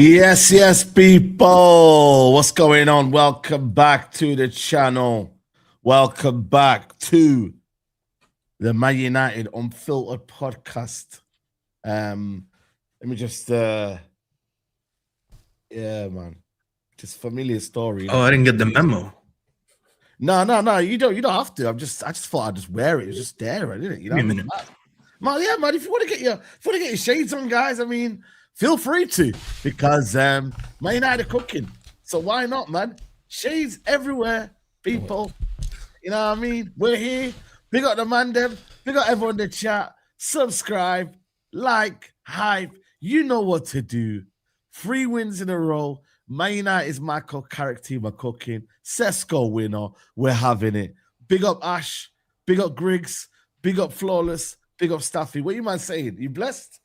Yes, yes, people. What's going on? Welcome back to the channel. Welcome back to the Man United Unfiltered podcast. Let me just yeah, man. Just familiar story. Oh, I didn't get the memo. No. You don't have to. I just thought I'd just wear it. It was just there, didn't it? You know, Wait a minute. Man, yeah, man. If you want to get your shades on, guys, I mean, feel free to, because Man United are cooking. So why not, man? Shades everywhere, people. You know what I mean? We're here. Big up the man, them. Big up everyone in the chat. Subscribe, like, hype. You know what to do. 3 wins in a row. Man United's Michael Carrick team are cooking. Sesko winner. We're having it. Big up Ash. Big up Griggs. Big up Flawless. Big up Staffy. What you man saying? You blessed?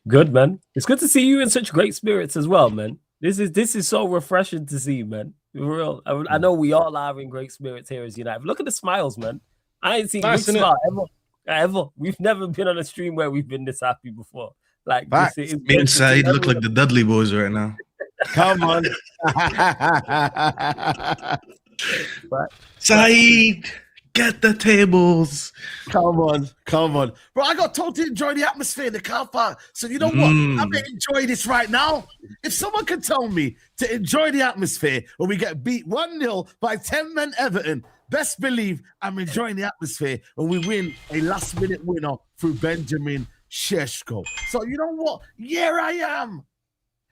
Good, man. It's good to see you in such great spirits as well, man. This is so refreshing to see, man. For real. I know we all are in great spirits here as United. Look at the smiles, man. I ain't seen nice, good smile ever. We've never been on a stream where we've been this happy before. Like, me and Saeed look like the Dudley boys right now. Come on. Saeed, get the tables. Come on. Bro, I got told to enjoy the atmosphere in the car park. So you know what? I'm going to enjoy this right now. If someone can tell me to enjoy the atmosphere when we get beat 1-0 by 10 men Everton, best believe I'm enjoying the atmosphere when we win a last-minute winner through Benjamin Sesko. So you know what? Here I am.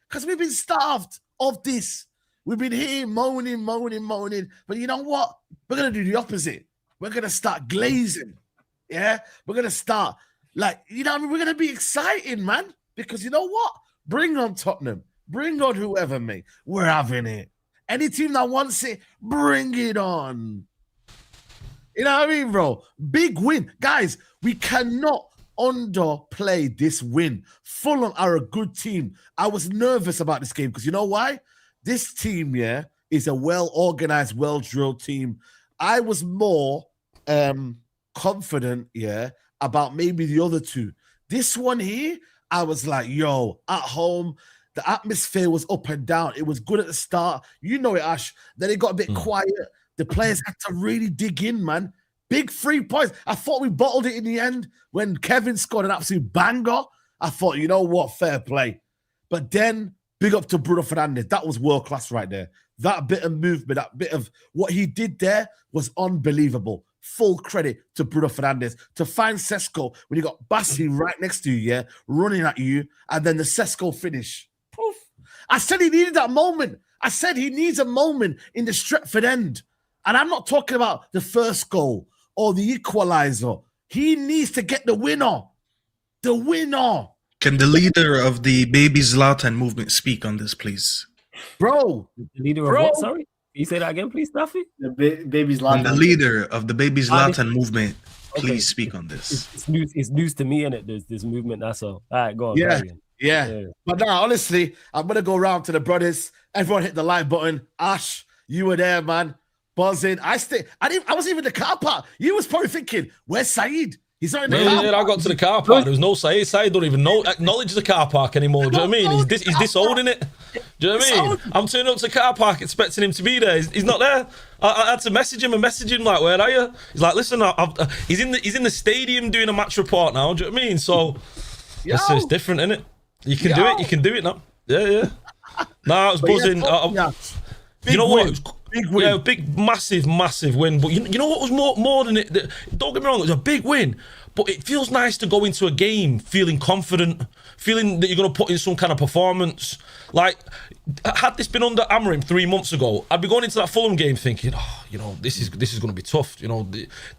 Because we've been starved of this. We've been here moaning. But you know what? We're going to do the opposite. We're going to start glazing. Yeah? We're going to start, like, you know what I mean? We're going to be exciting, man. Because you know what? Bring on Tottenham. Bring on whoever, mate. We're having it. Any team that wants it, bring it on. You know what I mean, bro? Big win. Guys, we cannot underplay this win. Fulham are a good team. I was nervous about this game because you know why? This team, yeah, is a well-organized, well-drilled team. I was more confident, yeah, about maybe the other two. This one here, I was like, yo, at home, the atmosphere was up and down. It was good at the start. You know it, Ash. Then it got a bit quiet. The players had to really dig in, man. Big 3 points. I thought we bottled it in the end when Kevin scored an absolute banger. I thought, you know what, fair play. But then, big up to Bruno Fernandes. That was world class right there. That bit of movement, that bit of what he did there was unbelievable. Full credit to Bruno Fernandes. To find Sesko when you got Bassi right next to you, yeah, running at you, and then the Sesko finish. Poof. I said he needed that moment. I said he needs a moment in the Stretford end. And I'm not talking about the first goal or the equalizer. He needs to get the winner. The winner. Can the leader of the Baby Zlatan movement speak on this, please? Bro. The leader of what, sorry? Can you say that again, please, Staffy? The Baby Zlatan. And the leader of the Baby Zlatan movement, please speak on this. It's news to me, innit? There's this movement, that's all. All right, go on. Yeah. But now, honestly, I'm going to go around to the brothers. Everyone hit the like button. Ash, you were there, man. Buzzing. I wasn't even in the car park. You was probably thinking, where's Saeed? He's not in the car park. I got to the car park. There was no Saeed. Saeed don't even acknowledge the car park anymore. Do you know what I mean? He's disowning it. Do you know what I mean? I'm turning up to the car park expecting him to be there. He's not there. I had to message him like, where are you? He's like, listen, he's in the stadium doing a match report now. Do you know what I mean? So it's different, isn't it? You can do it. You can do it now. Yeah. Nah, I was buzzing. You know what? Big win. Yeah, big, massive win. But you know what was more than it? Don't get me wrong, it was a big win. But it feels nice to go into a game feeling confident, feeling that you're going to put in some kind of performance. Like, had this been under Amorim 3 months ago, I'd be going into that Fulham game thinking, oh, you know, this is going to be tough. You know,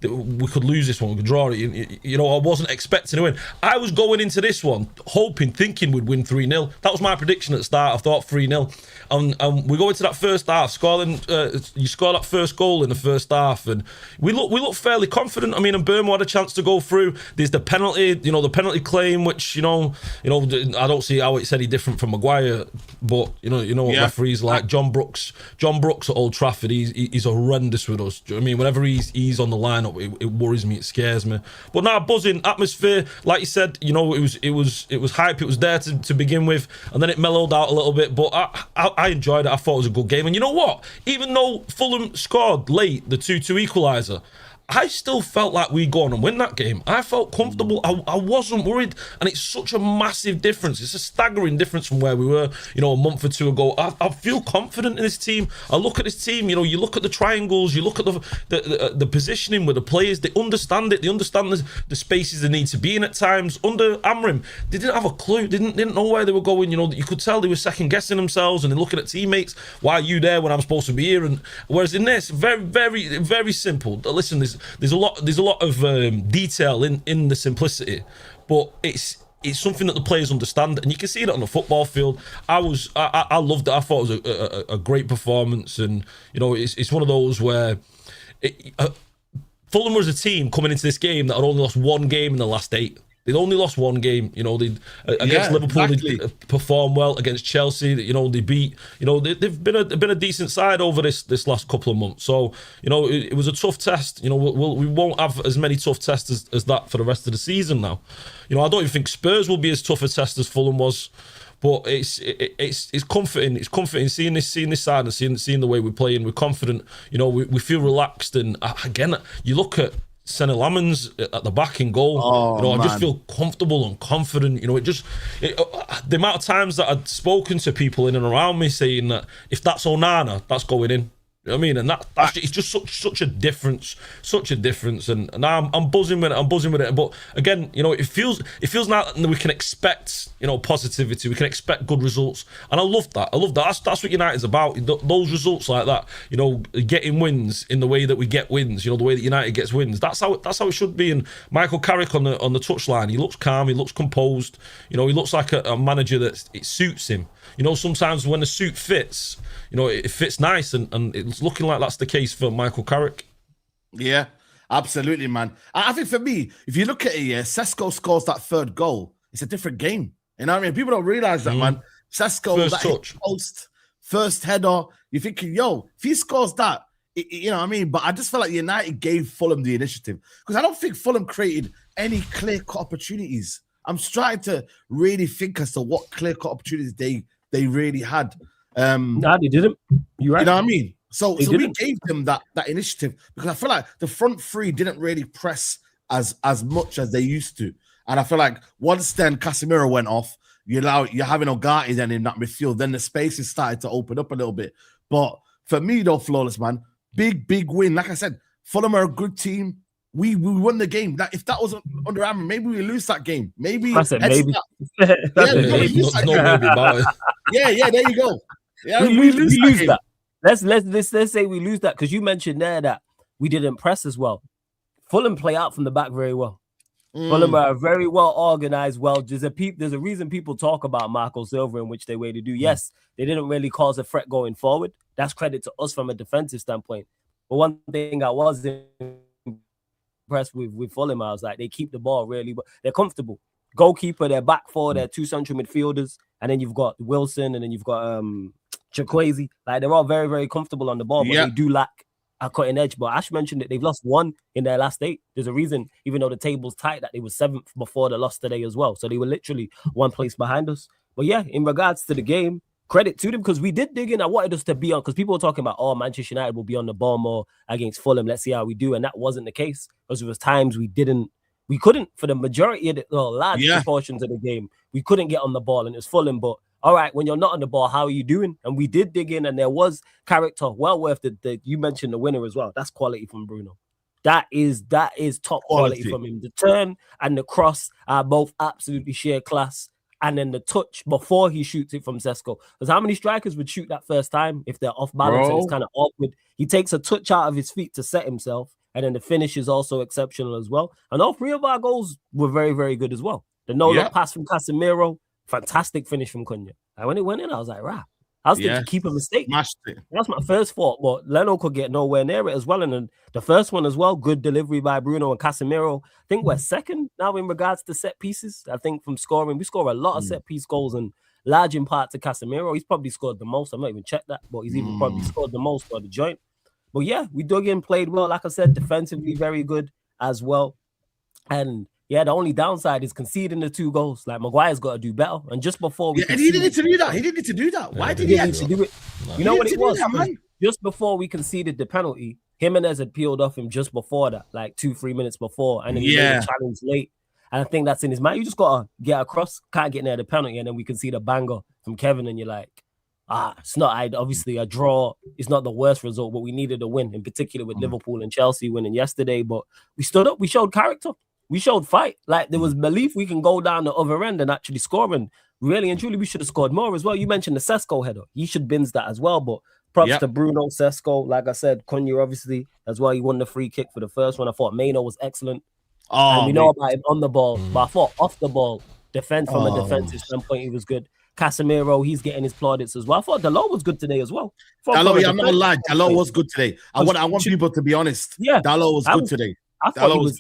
we could lose this one, we could draw it. You know, I wasn't expecting to win. I was going into this one thinking we'd win 3-0. That was my prediction at the start. I thought 3-0. And we go into that first half, you score that first goal in the first half, and we look fairly confident. I mean, and Burma had a chance to go through. through. There's the penalty, the penalty claim, which I don't see how it's any different from Maguire, but what referees like John Brooks at Old Trafford, he's horrendous with us. Do you know what I mean? Whenever he's on the lineup, it worries me, it scares me. But now, buzzing atmosphere, like you said, it was hype. It was there to begin with, and then it mellowed out a little bit. But I enjoyed it. I thought it was a good game. And you know what? Even though Fulham scored late, the 2-2 equaliser, I still felt like we'd go on and win that game. I felt comfortable. I wasn't worried. And it's such a massive difference. It's a staggering difference from where we were, a month or two ago. I feel confident in this team. I look at this team, you look at the triangles, you look at the positioning with the players. They understand it. They understand the spaces they need to be in at times. Under Amrim, they didn't have a clue. They didn't know where they were going. You could tell they were second guessing themselves and they're looking at teammates. Why are you there when I'm supposed to be here? And whereas in this, very, very, very simple. Listen, there's a lot of detail in the simplicity, but it's something that the players understand, and you can see it on the football field. I loved it. I thought it was a great performance, and it's one of those where Fulham was a team coming into this game that had only lost one game in the last 8. They'd only lost one game, against Liverpool. Exactly. They performed well against Chelsea. They beat. They've been a decent side over this last couple of months. So it was a tough test. We won't have as many tough tests as that for the rest of the season now. I don't even think Spurs will be as tough a test as Fulham was. But it's comforting. It's comforting seeing this side and seeing the way we're playing. We're confident. We feel relaxed. And again, you look at Senna Lamans at the back in goal. I just feel comfortable and confident. The amount of times that I'd spoken to people in and around me saying that if that's Onana, that's going in. You know what I mean? And that's it's just such a difference, and now I'm buzzing with it. But again, it feels now that we can expect positivity, we can expect good results, and I love that. That's what United's about. Those results like that, getting wins in the way that we get wins, the way that United gets wins. That's how it should be. And Michael Carrick on the touchline, he looks calm, he looks composed. He looks like a manager that it suits him. Sometimes when the suit fits, it fits nice, and it's looking like that's the case for Michael Carrick. Yeah, absolutely, man. I think for me, if you look at it, Sesko scores that third goal, it's a different game. You know what I mean? People don't realise that, man. Sesko, first that touch, post, first header, you're thinking, if he scores that, you know what I mean? But I just felt like United gave Fulham the initiative, because I don't think Fulham created any clear-cut opportunities. I'm trying to really think as to what clear-cut opportunities they really had. No, they didn't. You're right. You know what I mean? So we gave them that initiative, because I feel like the front three didn't really press as much as they used to. And I feel like once then Casemiro went off, you're having Ogati then in that midfield, then the spaces started to open up a little bit. But for me though, Flawless, man, big win. Like I said, Fulham are a good team. We won the game. If that wasn't under Amram, maybe we lose that game. Maybe. That's it, maybe. Maybe about it. Yeah, there you go. Yeah, we lose that. Let's say we lose that, because you mentioned there that we didn't press as well. Fulham play out from the back very well. Fulham are very well organized. There's a reason people talk about Marco Silva in which they way to do. Yes, they didn't really cause a threat going forward. That's credit to us from a defensive standpoint. But one thing I was impressed with Fulham, I was like, they keep the ball really, but they're comfortable. Goalkeeper, their back four, their 2 central midfielders, and then you've got Wilson, and then you've got Chukwueze. Like, they're all very, very comfortable on the ball, but they do lack a cutting edge. But Ash mentioned that they've lost 1 in their last 8. There's a reason, even though the table's tight, that they were 7th before the loss today as well. So they were literally 1 place behind us. But yeah, in regards to the game, credit to them, because we did dig in. I wanted us to be on, because people were talking about, Manchester United will be on the ball more against Fulham. Let's see how we do. And that wasn't the case, because there was times we couldn't, for the majority of the large proportions of the game, we couldn't get on the ball, and it was Fulham. But all right, when you're not on the ball, how are you doing? And we did dig in, and there was character well worth the you mentioned the winner as well. That's quality from Bruno. That is top quality from him. The turn and the cross are both absolutely sheer class. And then the touch before he shoots it from Sesko. Because how many strikers would shoot that first time if they're off balance and it's kind of awkward? He takes a touch out of his feet to set himself. And then the finish is also exceptional as well. And all 3 of our goals were very, very good as well. The no-look pass from Casemiro, fantastic finish from Cunha. And when it went in, I was like, rah, I was thinking keep a mistake. Smashed it. That's my first thought, but Leno could get nowhere near it as well. And then the first one as well, good delivery by Bruno and Casemiro. I think we're second now in regards to set pieces. I think from scoring, we score a lot of set piece goals, and large in part to Casemiro. He's probably scored the most. I've not even checked that, but he's even probably scored the most for the joint. But yeah, we dug in, played well. Like I said, defensively very good as well. And yeah, the only downside is conceding the 2 goals. Like Maguire's got to do better. And just before we, and he didn't need to do that. He didn't need to do that. Why did he need to do it? You know what it was? Just before we conceded the penalty, Jimenez had peeled off him just before that, like 2-3 minutes before, and then he made a challenge late. And I think that's in his mind. You just gotta get across, can't get near the penalty, and then we concede a banger from Kevin, and you're like, it's not. Obviously, a draw is not the worst result, but we needed a win, in particular with Liverpool and Chelsea winning yesterday. But we stood up, we showed character. We showed fight. Like there was belief we can go down the other end and actually score. And really and truly, we should have scored more as well. You mentioned the Sesko header. He should bins that as well. But props to Bruno, Sesko. Like I said, Cunha obviously as well. He won the free kick for the first one. I thought Maino was excellent. And we know about him on the ball. But I thought off the ball, from a defensive standpoint, he was good. Casemiro, he's getting his plaudits as well. I thought Dalot was good today as well. Dalot, I'm not gonna lie. Dalot was good today. I want people to be honest. Yeah, Dalot was good today. I thought he was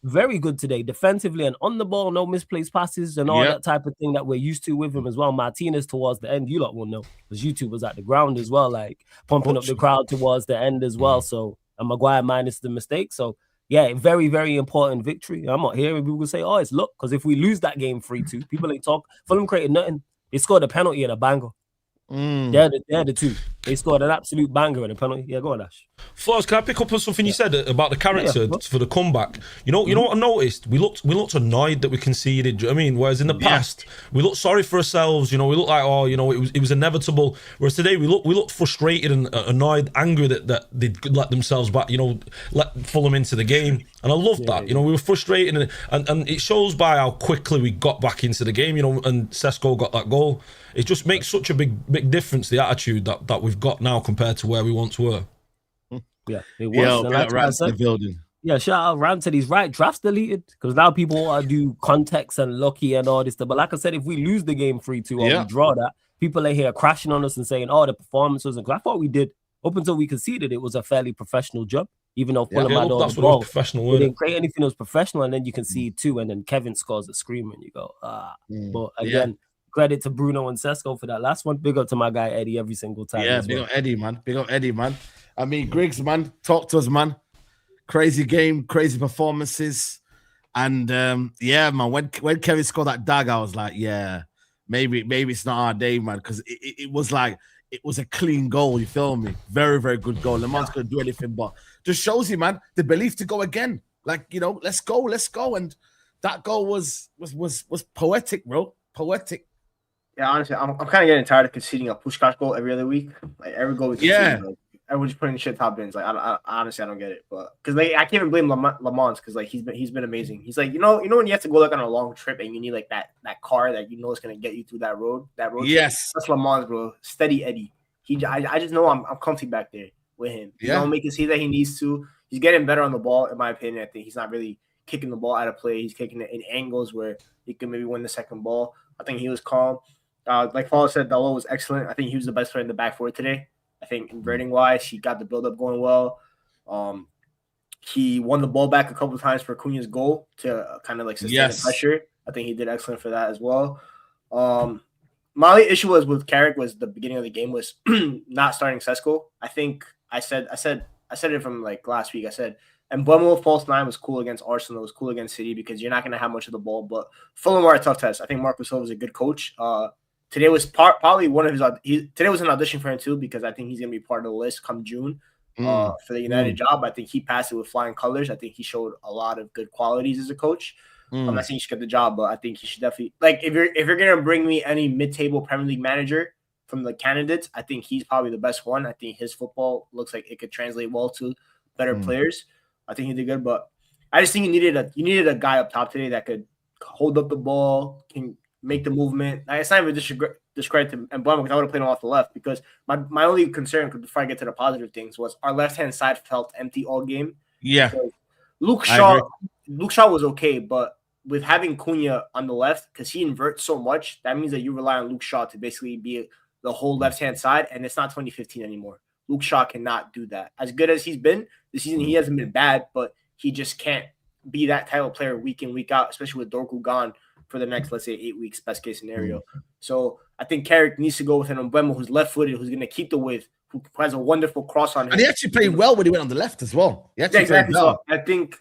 very good today, defensively and on the ball, no misplaced passes and all that type of thing that we're used to with him as well. Martinez towards the end, you lot will know, because YouTube was at the ground as well, like pumping up the crowd towards the end as well. So, and Maguire minus the mistake. So, yeah, very, very important victory. I'm not hearing people say, oh, it's luck, because if we lose that game 3-2, people ain't talk. Fulham created nothing. They scored a penalty and a banger. They're the 2. They scored an absolute banger and a penalty. Yeah, go on, Ash. Flores, can I pick up on something you said about the character for the comeback? You know what I noticed? We looked annoyed that we conceded. Do you know what I mean? Whereas in the past, we looked sorry for ourselves. You know, we looked like, it was inevitable. Whereas today, we looked frustrated and annoyed, angry that they'd let themselves back. You know, let Fulham into the game, and I love that. You know, we were frustrated, and it shows by how quickly we got back into the game. You know, and Sesko got that goal. It just makes such a big difference, the attitude that we've got now compared to where we once were. Yeah, it was. The building. Yeah, shout out Ramsey. He's right. Drafts deleted, because now people want to do context and lucky and all this stuff. But like I said, if we lose the game 3-2 or we draw that, people are here crashing on us and saying, oh, the performance wasn't. Because I thought we did, up until we conceded, it was a fairly professional job. Even though Fulham had all the ball, professional. We didn't create anything that was professional, and then you concede 2, and then Kevin scores a screamer, and you go, But again, credit to Bruno and Sesko for that last one. Big up to my guy Eddie every single time. Yeah, big up Eddie, man. Big up Eddie, man. I mean, Griggs, man, talk to us, man. Crazy game, crazy performances. And man, when Kevin scored that dagger, I was like, yeah, maybe it's not our day, man. Because it was like, it was a clean goal, you feel me? Very, very good goal. Le Mans couldn't do anything, but just shows you, man, the belief to go again. Like, you know, let's go. And that goal was poetic, bro. Poetic. Yeah, honestly, I'm kind of getting tired of conceding a Puskás goal every other week. Like every goal we concede, like, everyone's just putting shit top bins. Like I honestly don't get it, but because I can't even blame Le Mans, because like he's been amazing. He's like you know when you have to go like on a long trip and you need like that car that you know is gonna get you through that road. Yes, trip. That's Le Mans, bro. Steady Eddie. I just know I'm comfy back there with him. You don't make it see that he needs to. He's getting better on the ball, in my opinion. I think he's not really kicking the ball out of play. He's kicking it in angles where he can maybe win the second ball. I think he was calm. Like Paul said, Dalot was excellent. I think he was the best player in the back four today. I think inverting wise, he got the build-up going well. He won the ball back a couple of times for Cunha's goal to kind of like sustain the pressure. I think he did excellent for that as well. My only issue was with Carrick was the beginning of the game was not starting Sesko. I think I said it from like last week. I said, and Mbeumo false 9 was cool against Arsenal. It was cool against City because you're not going to have much of the ball. But Fulham are a tough test. I think Marco Silva is a good coach. Today was probably one of his. Today was an audition for him too, because I think he's gonna be part of the list come June for the United job. I think he passed it with flying colors. I think he showed a lot of good qualities as a coach. I'm not saying he should get the job, but I think he should definitely if you're gonna bring me any mid-table Premier League manager from the candidates, I think he's probably the best one. I think his football looks like it could translate well to better players. I think he did good, but I just think you needed a guy up top today that could hold up the ball, can make the movement. It's not even discredit to Mbeumo, because I would have played him off the left, because my only concern, before I get to the positive things, was our left-hand side felt empty all game. Yeah. Luke Shaw was okay, but with having Cunha on the left, because he inverts so much, that means that you rely on Luke Shaw to basically be the whole left-hand side, and it's not 2015 anymore. Luke Shaw cannot do that. As good as he's been this season, he hasn't been bad, but he just can't be that type of player week in, week out, especially with Dorgu gone for the next, let's say, 8 weeks, best case scenario. So I think Carrick needs to go with an Mbeumo who's left-footed, who's going to keep the width, who has a wonderful cross on him. And he actually played well when he went on the left as well. Yeah, exactly. Well. So I think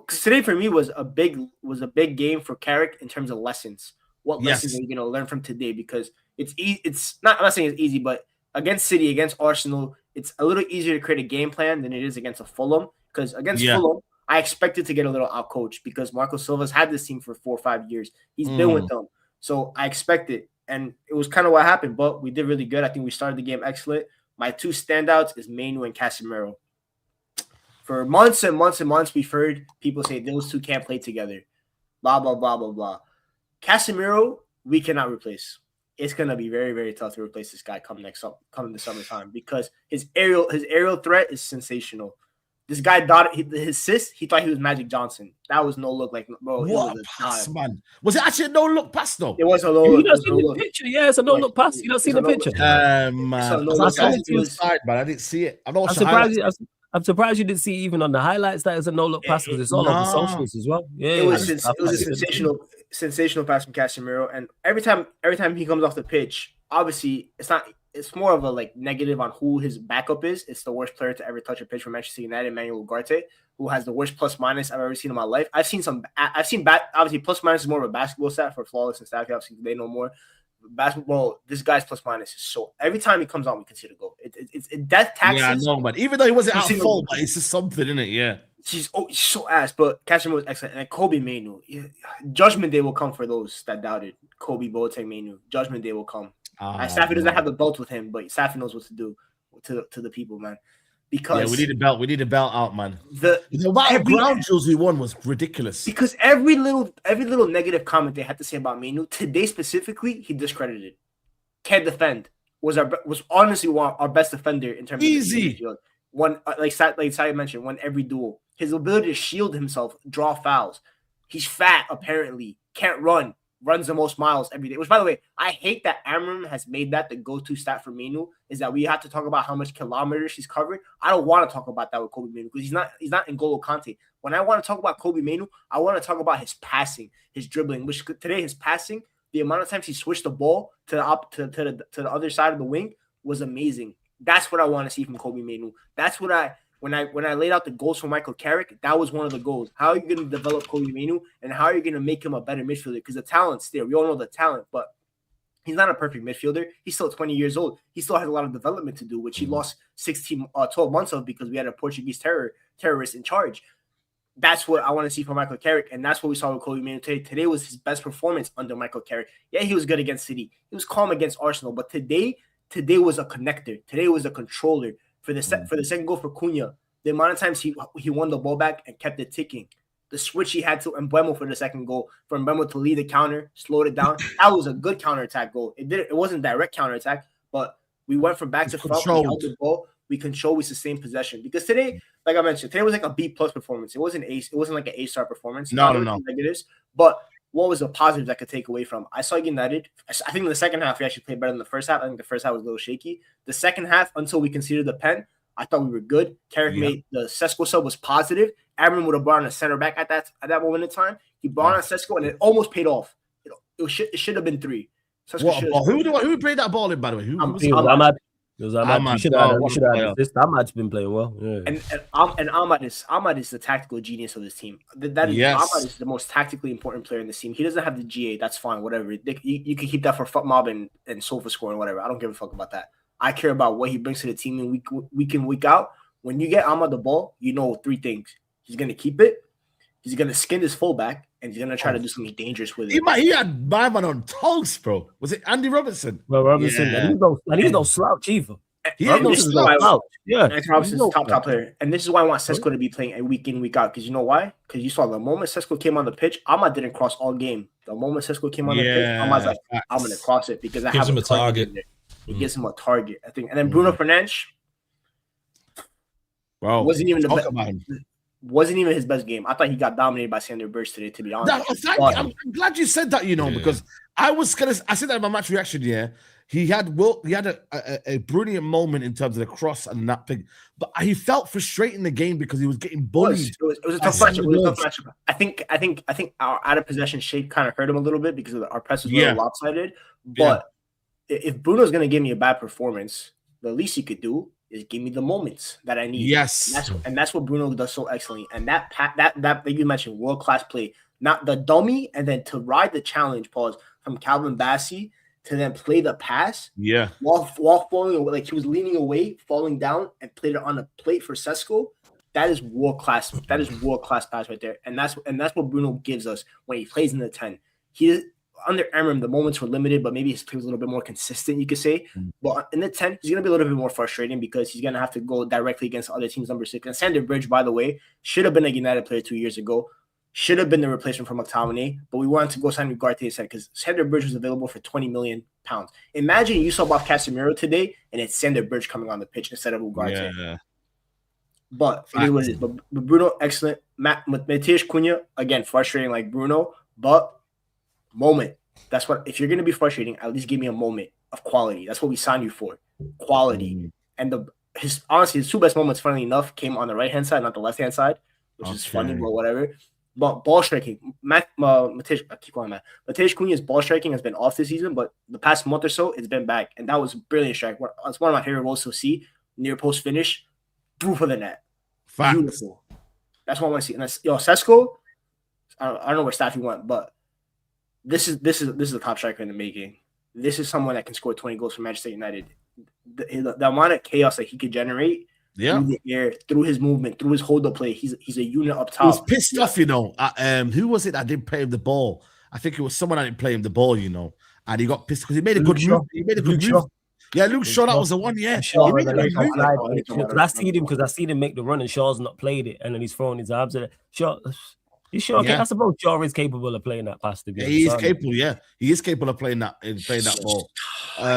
today for me was a big game for Carrick in terms of lessons. What lessons are you going to learn from today? Because it's not. I'm not saying it's easy, but against City, against Arsenal, it's a little easier to create a game plan than it is against a Fulham. Because against Fulham, I expected to get a little outcoached because Marco Silva's had this team for 4 or 5 years. He's been with them, so I expected, and it was kind of what happened. But we did really good. I think we started the game excellent. My 2 standouts is Mainu and Casemiro. For months and months and months, we've heard people say those two can't play together. Blah blah blah blah blah. Casemiro, we cannot replace. It's gonna be very, very tough to replace this guy come the summertime because his aerial threat is sensational. This guy thought his assist, he thought he was Magic Johnson. That was no look like, bro. What a pass, man. Was it actually a no look pass though? It was a no look. You don't see the picture. Yeah, it's a no look pass. You don't see the picture. Man. I didn't see it. I'm surprised you didn't see even on the highlights that it's a no look pass because it's all over socials as well. Yeah, it was a sensational pass from Casemiro, and every time he comes off the pitch, obviously it's more of a like negative on who his backup is. It's the worst player to ever touch a pitch for Manchester United, Emmanuel Ugarte, who has the worst plus minus I've ever seen in my life. Obviously plus minus is more of a basketball stat for flawless and stat. Obviously they know more. Basketball, this guy's plus minus is so every time he comes on, we consider goal. It's death taxes. Yeah, I know, but even though he wasn't out full, but it's just something, isn't it? Yeah. He's so ass, but Casemiro was excellent. And Kobe Mainu, judgment day will come for those that doubted Kobe Boateng Mainu. Judgment day will come. Safi doesn't have the belt with him, but Safi knows what to do to the people, man. Because we need a belt. We need a belt out, man. The amount of ground jewels we won was ridiculous. Because every little negative comment they had to say about Mainu today specifically, he discredited. Can't defend. Was honestly our best defender in terms of midfield. One like Saeed mentioned, won every duel. His ability to shield himself, draw fouls. He's fat apparently. Can't run. Runs the most miles every day. Which, by the way, I hate that Amram has made that the go-to stat for Mainu, is that we have to talk about how much kilometers he's covered. I don't want to talk about that with Kobe Mainu because he's not N'Golo Kante. When I want to talk about Kobe Mainu, I want to talk about his passing, his dribbling. Which today his passing, the amount of times he switched the ball to the other side of the wing was amazing. That's what I want to see from Kobe Mainu. That's what when I laid out the goals for Michael Carrick, that was one of the goals. How are you going to develop Kobe Mainu, and how are you going to make him a better midfielder? Because the talent's there. We all know the talent, but he's not a perfect midfielder. He's still 20 years old. He still has a lot of development to do, which he lost 12 months of because we had a Portuguese terrorist in charge. That's what I want to see from Michael Carrick, and that's what we saw with Kobe Mainu today. Today was his best performance under Michael Carrick. Yeah, he was good against City. He was calm against Arsenal, but today was a connector. Today was a controller. For the second goal for Cunha, the amount of times he won the ball back and kept it ticking. The switch he had to Mbeumo for the second goal, for Mbeumo to lead the counter, slowed it down. That was a good counterattack goal. It wasn't direct counterattack, but we went from back to front. We held the ball. We controlled. We sustained possession. Because today, like I mentioned, today was like a B+ performance. It wasn't like an A-star performance. No. Negatives. But what was the positives I could take away from? I saw United. I think in the second half we actually played better than the first half. I think the first half was a little shaky. The second half, until we conceded the pen, I thought we were good. Carrick made the Sesko sub was positive. Amram would have brought on a center back at that moment in time. He brought on Sesko and it almost paid off. It should have been 3. Who played that ball in, by the way? Ahmad. Ahmad's been playing well. Yeah. And Ahmad is the tactical genius of this team. Ahmad is the most tactically important player in this team. He doesn't have the GA. That's fine. Whatever. You can keep that for FUTMob and Sofa Score and whatever. I don't give a fuck about that. I care about what he brings to the team in week in, week out. When you get Ahmad the ball, you know 3 things. He's going to keep it. He's going to skin his fullback, and he's going to try to do something dangerous with it. He had my man on toast, bro. Was it Andy Robertson? Well, Robertson. Yeah. And he's no slouch either. Robinson's top player. And this is why I want Sesko to be playing a week in, week out. Because you know why? Because you saw the moment Sesko came on the pitch, Ahmad didn't cross all game. The moment Sesko came on the pitch, Ahmad's like, I'm going to cross it because I have him a target. It gives him a target, I think. And then Bruno Fernandes wasn't even the best. wasn't even his best game. I thought he got dominated by Sander Berge today, to be honest. I'm glad you said that, because I said that in my match reaction, He had a brilliant moment in terms of the cross and that thing, but he felt frustrated in the game because he was getting bullied. It was a tough matchup. I think our out of possession shape kind of hurt him a little bit because our press was a little lopsided. But if Bruno's going to give me a bad performance, the least he could do is give me the moments that I need. Yes, and that's what Bruno does so excellently. And that you mentioned, world class play, not the dummy, and then to ride the challenge, pause, from Calvin Bassey to then play the pass. Yeah. While falling away, like he was leaning away, falling down, and played it on the plate for Sesko. That is world class. That is world class pass right there. And that's what Bruno gives us when he plays in the 10. Under Emram, the moments were limited, but maybe his play was a little bit more consistent, you could say. But in the 10, he's going to be a little bit more frustrating because he's going to have to go directly against other teams' number 6. And Sander Berge, by the way, should have been a United player 2 years ago. Should have been the replacement for McTominay, but we wanted to go sign Ugarte instead because Sander Berge was available for £20 million. Imagine you sub off Casemiro today and it's Sander Berge coming on the pitch instead of Ugarte. Yeah. But it is what it is. But Bruno, excellent. Matheus Cunha, again, frustrating like Bruno, but moment. That's what, if you're going to be frustrating, at least give me a moment of quality. That's what we signed you for. Quality. And his 2 best moments, funnily enough, came on the right-hand side, not the left-hand side, which is funny, but whatever. But ball striking, Matheus Cunha's ball striking has been off this season, but the past month or so, it's been back. And that was a brilliant strike. It's one of my favorite roles to see. Near post finish, through for the net. Facts. Beautiful. That's what I want to see. And Sesko, I don't know where Staffy went, but this is the top striker in the making. This is someone that can score 20 goals for Manchester United. The amount of chaos that he could generate through the air, through his movement, through his hold-up play, he's a unit up top. He was pissed off, who was it that didn't play him the ball? I think it was someone that didn't play him the ball, and he got pissed because he made a good move. Yeah, Luke Shaw, that was the one. Yeah, I seen him make the run, and Shaw's not played it, and then he's throwing his arms at it. Shaw. I suppose Shaw is capable of playing that pass. He is capable. Yeah, he is capable of playing that ball.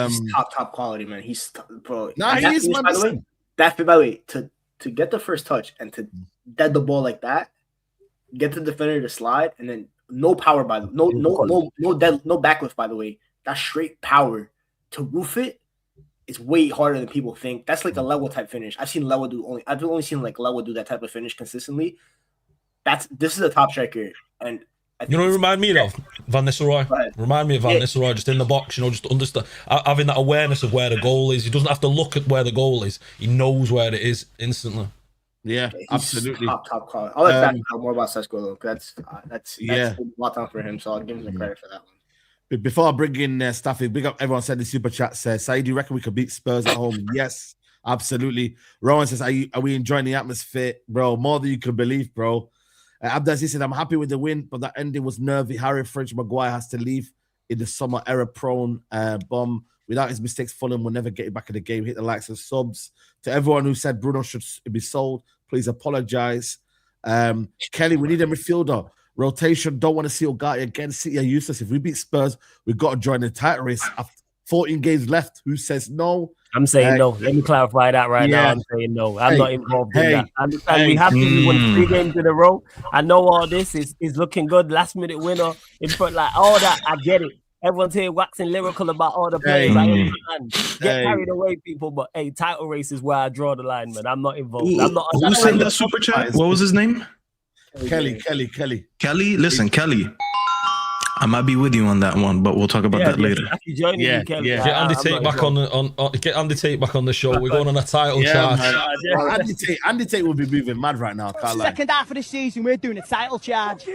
He's top quality, man. He's bro. He is. By the way, to get the first touch and to dead the ball like that, get the defender to slide, and then no power no backlift. By the way, that straight power to roof it is way harder than people think. That's like a level type finish. I've only seen like Lewa do that type of finish consistently. This is a top striker, and you know what remind me of? Van Nistelrooy. Remind me of Van Nistelrooy, just in the box, just understand, having that awareness of where the goal is. He doesn't have to look at where the goal is. He knows where it is instantly. Yeah, absolutely. Top quality. I'll let Staffy talk more about Sesko though, because that's a lot of time for him. So I'll give him the credit for that one. But before I bring in Staffy, big up everyone said the super chat says, Saeed, do you reckon we could beat Spurs at home? Yes, absolutely. Rowan says, are we enjoying the atmosphere? Bro, more than you could believe, bro. Abdazi said, I'm happy with the win, but that ending was nervy. Harry French Maguire has to leave in the summer error-prone bomb. Without his mistakes, Fulham will never get back in the game. Hit the likes of subs. To everyone who said Bruno should be sold, please apologize. Kelly, we need a midfielder. Rotation, don't want to see Ugarte again. City are useless. If we beat Spurs, we've got to join the title race. After 14 games left. Who says no? I'm saying no. Let me clarify that now. I'm saying no. I'm not involved in that. And we have to win 3 games in a row. I know all this is looking good. Last minute winner in front, like all that. I get it. Everyone's here waxing lyrical about all the players. I understand. Get carried away, people. But title race is where I draw the line, man. I'm not involved. Who sent that super chat? What was his name? Kelly. Listen, Kelly. I might be with you on that one, but we'll talk about that later. Get Andy Tate back on the show. We're going on a title charge. Andy Tate will be moving mad right now. Second half of the season, we're doing a title charge.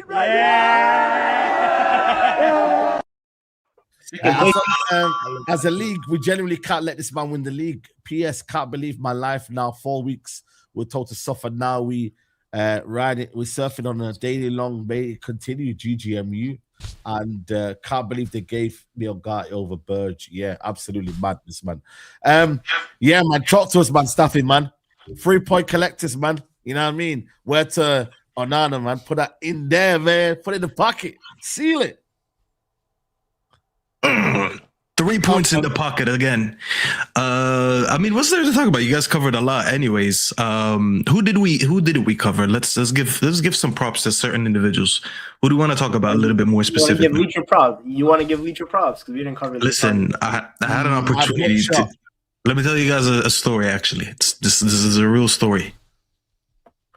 As a league, we generally can't let this man win the league. PS, can't believe my life now. 4 weeks, we're told to suffer. Now we ride it. We're surfing on a daily long. May it continue. GGMU. And can't believe they gave me Ugarte over Burge. Yeah, absolutely madness, man. Yeah, man, talk to us, man. Staffy, man. 3-point collectors, man. You know what I mean? Where to Onana, man. Put that in there, man. Put it in the pocket. Seal it. 3 3 points in the pocket again. I mean, what's there to talk about? You guys covered a lot, anyways. Who did we cover? Let's give some props to certain individuals. Who do you want to talk about a little bit more specifically? You want to give Leach your props because we didn't cover. Listen, I had an opportunity to. Let me tell you guys a story. Actually, this is a real story.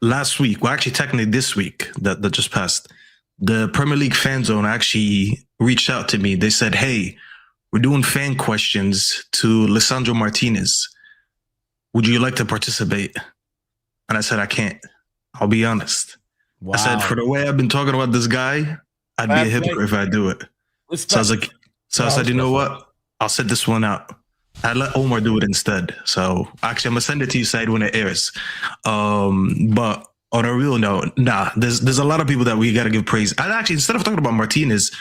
Last week, well, actually, technically this week that just passed, the Premier League fan zone actually reached out to me. They said, "Hey, we're doing fan questions to Lisandro Martinez. Would you like to participate?" And I said, "I can't. I'll be honest." Wow. I said, for the way I've been talking about this guy, I'd be a hypocrite if I do it. So I was like, I said, you know what? I'll set this one out. I'd let Omar do it instead. So actually, I'm gonna send it to you, Saeed, when it airs. But on a real note, there's a lot of people that we gotta give praise. And actually, instead of talking about Martinez,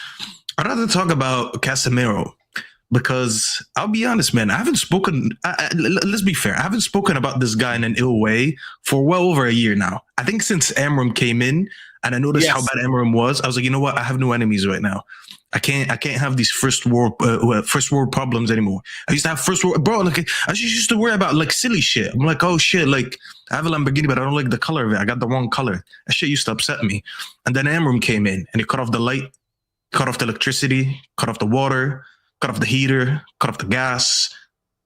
I'd rather talk about Casemiro. Because I'll be honest, man, I haven't spoken. Let's be fair. I haven't spoken about this guy in an ill way for well over a year now. I think since Amram came in and I noticed how bad Amram was, I was like, you know what? I have no enemies right now. I can't have these first world problems anymore. I used to have first world, bro. Like I just used to worry about like silly shit. I'm like, oh shit, like I have a Lamborghini, but I don't like the color of it. I got the wrong color. That shit used to upset me. And then Amram came in and he cut off the light, cut off the electricity, cut off the water, cut off the heater, cut off the gas,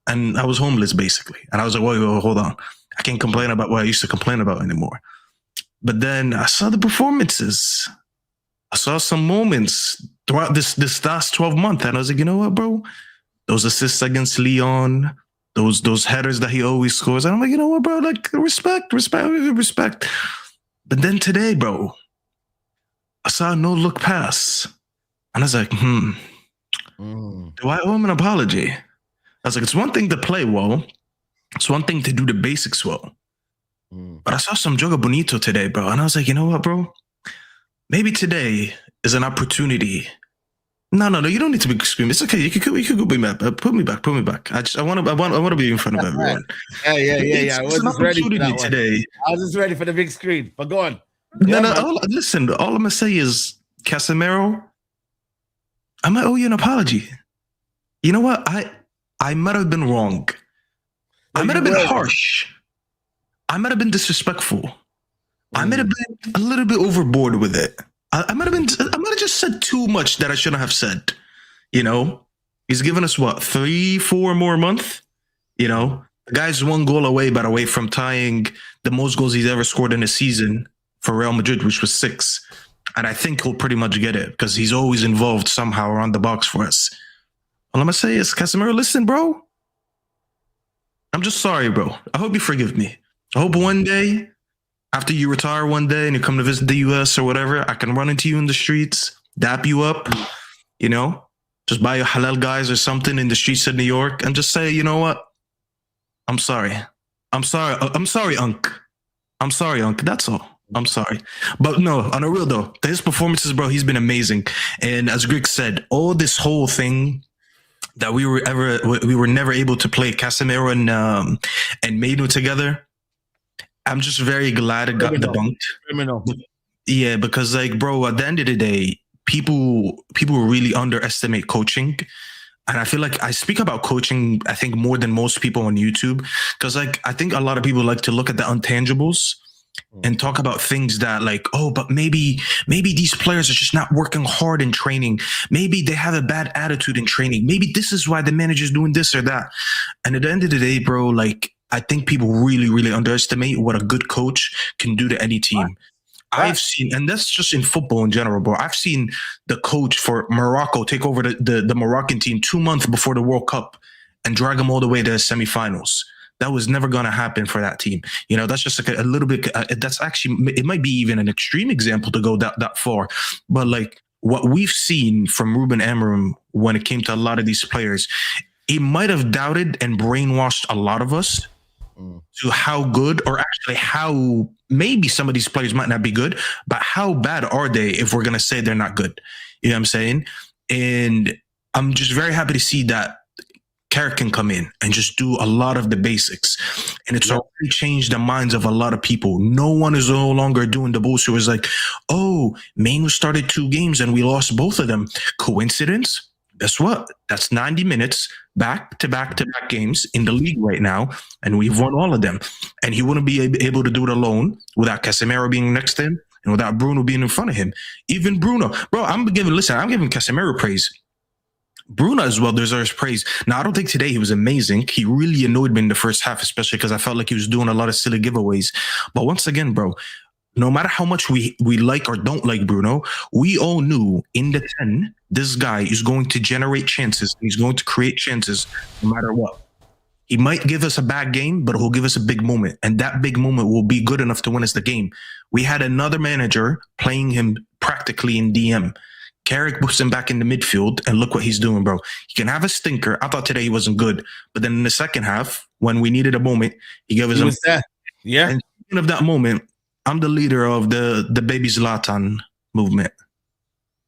and I was homeless basically. And I was like, whoa, hold on. I can't complain about what I used to complain about anymore. But then I saw the performances. I saw some moments throughout this last 12 months, and I was like, you know what, bro? Those assists against Leon, those headers that he always scores. And I'm like, you know what, bro? Like, respect. But then today, bro, I saw a no-look pass. And I was like, do I owe him an apology? I was like, it's one thing to play well. It's one thing to do the basics well. But I saw some Joga Bonito today, bro. And I was like, you know what, bro? Maybe today is an opportunity. No, you don't need to be screaming. It's okay. You could go be back. Put me back. I want to be in front of everyone. Yeah. I was just ready for that today. I was just ready for the big screen. But go on. Listen, all I'm gonna say is Casemiro, I might owe you an apology. You know what? I might have been wrong. I might have been harsh. I might have been disrespectful. I might have been a little bit overboard with it. I might have just said too much that I shouldn't have said. You know, he's given us what, 3-4 more months. You know, the guy's one goal away, by the way, from tying the most goals he's ever scored in a season for Real Madrid, which was 6. And I think he'll pretty much get it because he's always involved somehow around the box for us. All I'm gonna say is, Casemiro, listen, bro. I'm just sorry, bro. I hope you forgive me. I hope one day, after you retire one day and you come to visit the US or whatever, I can run into you in the streets, dap you up, you know, just buy you halal guys or something in the streets of New York and just say, you know what? I'm sorry. I'm sorry, Unc. I'm sorry, Unc. That's all. I'm sorry. But no, on a real though, his performances, bro, he's been amazing. And as Greg said, all this whole thing that we were never able to play Casemiro and Mainu together, I'm just very glad it got debunked. Criminal. Yeah, because like, bro, at the end of the day, people really underestimate coaching. And I feel like I speak about coaching, I think, more than most people on YouTube. Because like, I think a lot of people like to look at the intangibles and talk about things that like, oh, but maybe these players are just not working hard in training. Maybe they have a bad attitude in training. Maybe this is why the manager's doing this or that. And at the end of the day, bro, like, I think people really, really underestimate what a good coach can do to any team. I've seen, and that's just in football in general, bro. I've seen the coach for Morocco take over the Moroccan team 2 months before the World Cup and drag them all the way to the semifinals. That was never going to happen for that team. You know, that's just like a little bit, that's actually, it might be even an extreme example to go that far. But like what we've seen from Ruben Amorim when it came to a lot of these players, he might have doubted and brainwashed a lot of us to how good, or actually how maybe some of these players might not be good, but how bad are they if we're going to say they're not good? You know what I'm saying? And I'm just very happy to see that Carrick can come in and just do a lot of the basics. And it's already changed the minds of a lot of people. No one is no longer doing the bullshit. It was like, oh, Mainu started 2 games and we lost both of them. Coincidence? Guess what? That's 90 minutes back to back games in the league right now, and we've won all of them. And he wouldn't be able to do it alone without Casemiro being next to him and without Bruno being in front of him. Even Bruno, bro, I'm giving Casemiro praise. Bruno as well deserves praise. Now, I don't think today he was amazing. He really annoyed me in the first half, especially because I felt like he was doing a lot of silly giveaways. But once again, bro, no matter how much we like or don't like Bruno, we all knew in the 10, this guy is going to generate chances. He's going to create chances no matter what. He might give us a bad game, but he'll give us a big moment. And that big moment will be good enough to win us the game. We had another manager playing him practically in DM. Carrick puts him back in the midfield, and look what he's doing, bro. He can have a stinker. I thought today he wasn't good. But then in the second half, when we needed a moment, he gave us a... there. Yeah. And speaking of that moment, I'm the leader of the baby Zlatan movement.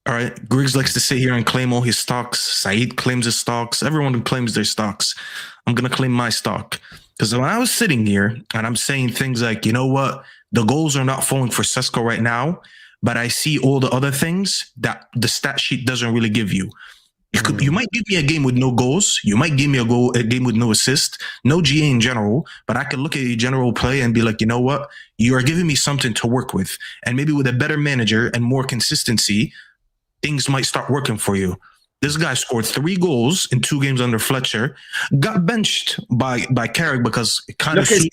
All right. Griggs likes to sit here and claim all his stocks. Saeed claims his stocks. Everyone claims their stocks. I'm going to claim my stock. Because when I was sitting here and I'm saying things like, you know what? The goals are not falling for Sesko right now, but I see all the other things that the stat sheet doesn't really give you. You might give me a game with no goals. You might give me a game with no assist, no GA in general, but I can look at your general play and be like, you know what? You are giving me something to work with. And maybe with a better manager and more consistency, things might start working for you. This guy scored 3 goals in 2 games under Fletcher, got benched by Carrick because it kind of suited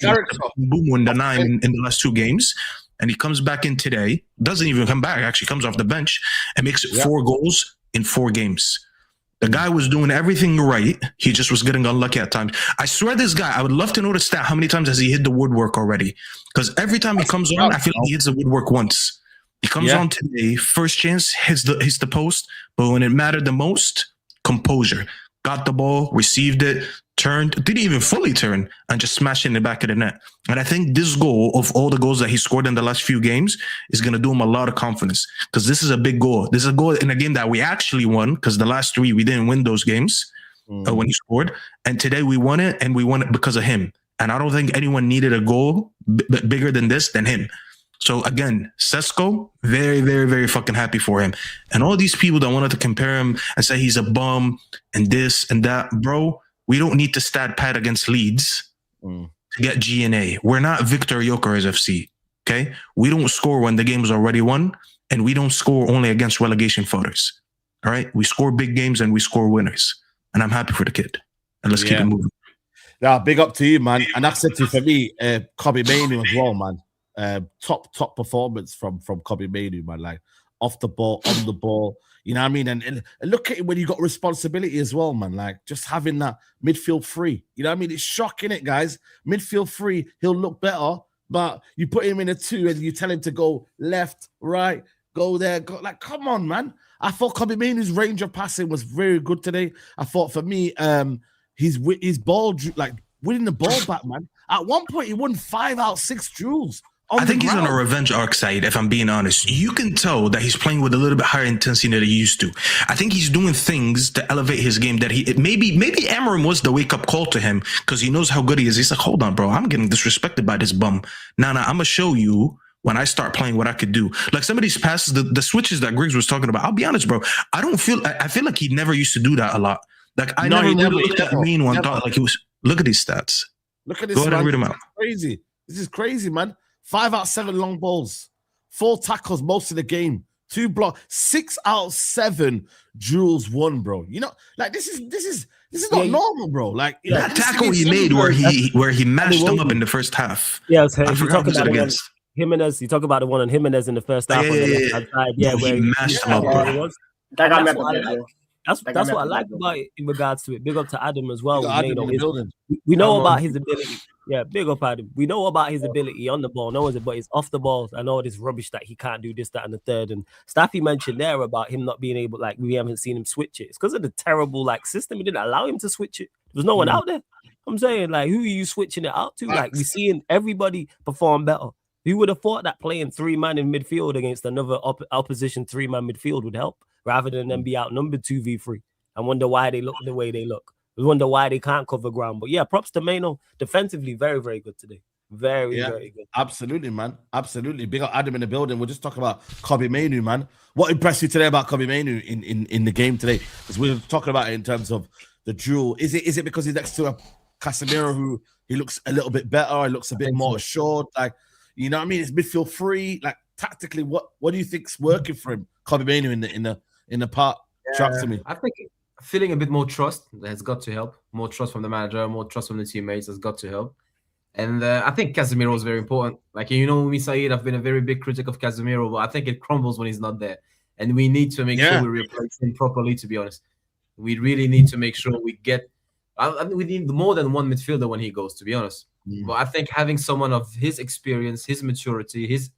boom in the 9 in the last 2 games. And he comes back in today, doesn't even come back, actually comes off the bench and makes 4 goals in 4 games. The guy was doing everything right. He just was getting unlucky at times. I swear this guy, I would love to know the stat. How many times has he hit the woodwork already? Because every time he comes on, I feel like he hits the woodwork once. He comes on today, first chance, hits the post. But when it mattered the most, composure. Got the ball, received it, turned, didn't even fully turn, and just smashed it in the back of the net. And I think this goal, of all the goals that he scored in the last few games, is going to do him a lot of confidence, because this is a big goal. This is a goal in a game that we actually won, because the last 3, we didn't win those games when he scored. And today we won it, and we won it because of him. And I don't think anyone needed a goal bigger than this than him. So again, Sesko, very, very, very fucking happy for him. And all these people that wanted to compare him and say he's a bum and this and that, bro, we don't need to stat pad against Leeds to get G&A. We're not Victor Gyökeres FC, okay? We don't score when the game's already won, and we don't score only against relegation fodders, all right? We score big games and we score winners. And I'm happy for the kid. And let's keep it moving. Yeah, big up to you, man. And that's it for me, Kobbie Mainoo as well, man. Top performance from Kobbie Mainoo, man. Like off the ball, on the ball. You know what I mean? And look at it when you got responsibility as well, man. Like just having that midfield free. You know what I mean? It's shocking, it, guys. Midfield free, he'll look better, but you put him in a 2 and you tell him to go left, right, go there. Go, like, come on, man. I thought Kobbie Mainoo's range of passing was very good today. I thought for me, his ball, like winning the ball back, man. At one point, he won 5 out of 6 duels. I think he's on a revenge arc side, if I'm being honest. You can tell that he's playing with a little bit higher intensity than he used to. I think he's doing things to elevate his game that maybe Amarim was the wake-up call to him, because he knows how good he is. He's like, hold on, bro, I'm getting disrespected by this bum. Nah, I'm going to show you when I start playing what I could do. Like some of these passes, the switches that Griggs was talking about, I'll be honest, bro, I feel like he never used to do that a lot. Like I never looked at the main one, thought like he was, look at these stats. Look at this, Go ahead and read them out. Crazy. This is crazy, man. 5 out of 7 long balls, 4 tackles most of the game, 2 blocks, 6 out of 7 duels won, bro. You know, like this is not normal, bro. Like that tackle he made where he mashed them up in the first half. Yeah, I forgot who's it against. Jimenez, you talk about the one on Jimenez in the first half. Where he mashed them up, bro. That's what I like about it in regards to it. Big up to Adam as well. We know about his ability. Yeah, big up Adam. We know about his ability on the ball, but it's off the ball. I know this rubbish that he can't do this, that, and the third. And Staffy mentioned there about him not being able, like we haven't seen him switch it. It's because of the terrible like system. He didn't allow him to switch it. There was no one out there. I'm saying, like, who are you switching it out to? Like, we're seeing everybody perform better. Who would have thought that playing 3-man in midfield against another opposition 3-man midfield would help, rather than them be outnumbered 2v3 and wonder why they look the way they look. We wonder why they can't cover ground. But yeah, props to Mainoo. Defensively, very, very good today. Very good. Absolutely, man. Absolutely. Big up Adam in the building. We'll just talk about Kobbie Mainoo, man. What impressed you today about Kobbie Mainoo in the game today? Because we were talking about it in terms of the duel. Is it because he's next to a Casemiro who he looks a little bit better, he looks a bit more assured? Like, you know what I mean? It's midfield free. Like tactically, what do you think's working for him, Kobbie Mainoo in the part? Track to me. I think feeling a bit more trust has got to help. More trust from the manager, more trust from the teammates has got to help. And I think Casemiro is very important. Like, you know, me, Saeed, I've been a very big critic of Casemiro, but I think it crumbles when he's not there. And we need to make sure we replace him properly, to be honest. We really need to make sure we get... we need more than one midfielder when he goes, to be honest. But I think having someone of his experience, his maturity, his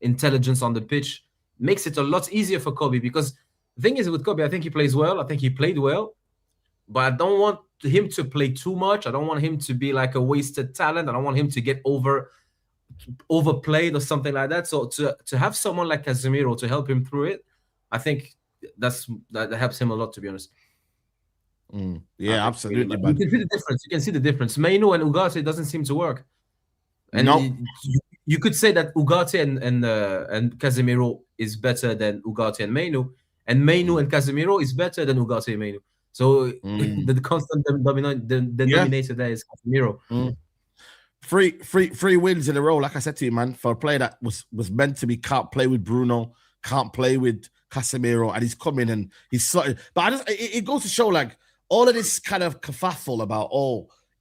intelligence on the pitch makes it a lot easier for Kobbie. Because the thing is with Kobbie, I think he plays well. I think he played well. But I don't want him to play too much. I don't want him to be like a wasted talent. I don't want him to get overplayed or something like that. So to have someone like Casemiro to help him through it, I think that helps him a lot, to be honest. Yeah, absolutely. You can see the difference. You can see the difference. Mainoo and Ugarte doesn't seem to work. And you could say that Ugarte and Casemiro is better than Ugarte and Mainoo and Casemiro is better than Ugarte and Mainoo. So the constant dominator there is Casemiro. 3 wins in a row, like I said to you, man, for a player that was meant to be, can't play with Bruno, can't play with Casemiro, and he's coming and he's sorted. But it goes to show, like, all of this kind of kerfuffle about,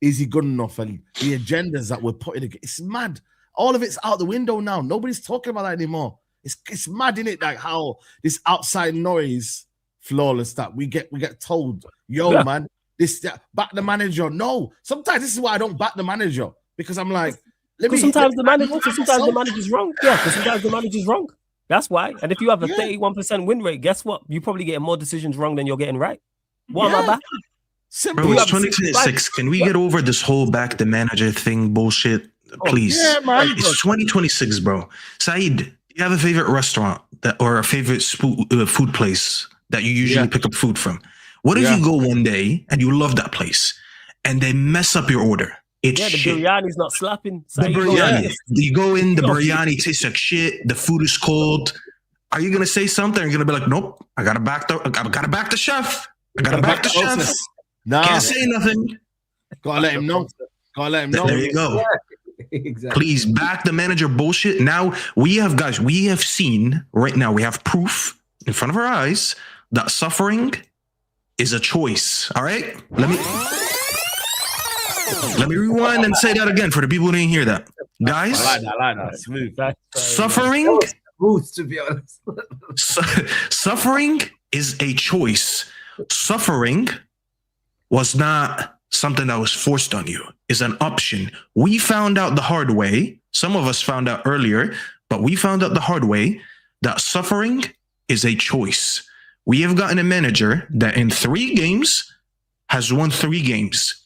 is he good enough, and the agendas that we're putting, it's mad. All of it's out the window now. Nobody's talking about that anymore. It's mad, isn't it? Like how this outside noise, flawless, that we get told, man, back the manager. No, sometimes this is why I don't back the manager, because I'm like, sometimes the manager's wrong. Yeah, because sometimes the manager's wrong. That's why. And if you have a 31% win rate, guess what? You're probably getting more decisions wrong than you're getting right. What am I back? Bro, it's 2026. Can we get over this whole back the manager thing bullshit, please? Yeah, man. It's 2026, bro. Saeed, do you have a favorite restaurant or a favorite food place that you usually pick up food from? What if you go one day and you love that place and they mess up your order? It's the shit. biryani's not slapping. The biryani. You go in, the biryani tastes like shit. The food is cold. Are you gonna say something? Or are you gonna be like, nope, I gotta back the chef. I gotta back the chef. No, can't say nothing. Gotta let him know. There you go. Yeah, exactly. Please back the manager bullshit. Now we have seen right now. We have proof in front of our eyes that suffering is a choice. All right, let me rewind and say that again for the people who didn't hear that, guys. I like that. Smooth. Suffering. To be honest, suffering is a choice. Suffering was not something that was forced on you. It's an option. We found out the hard way. Some of us found out earlier, but we found out the hard way that suffering is a choice. We have gotten a manager that in 3 games has won 3 games.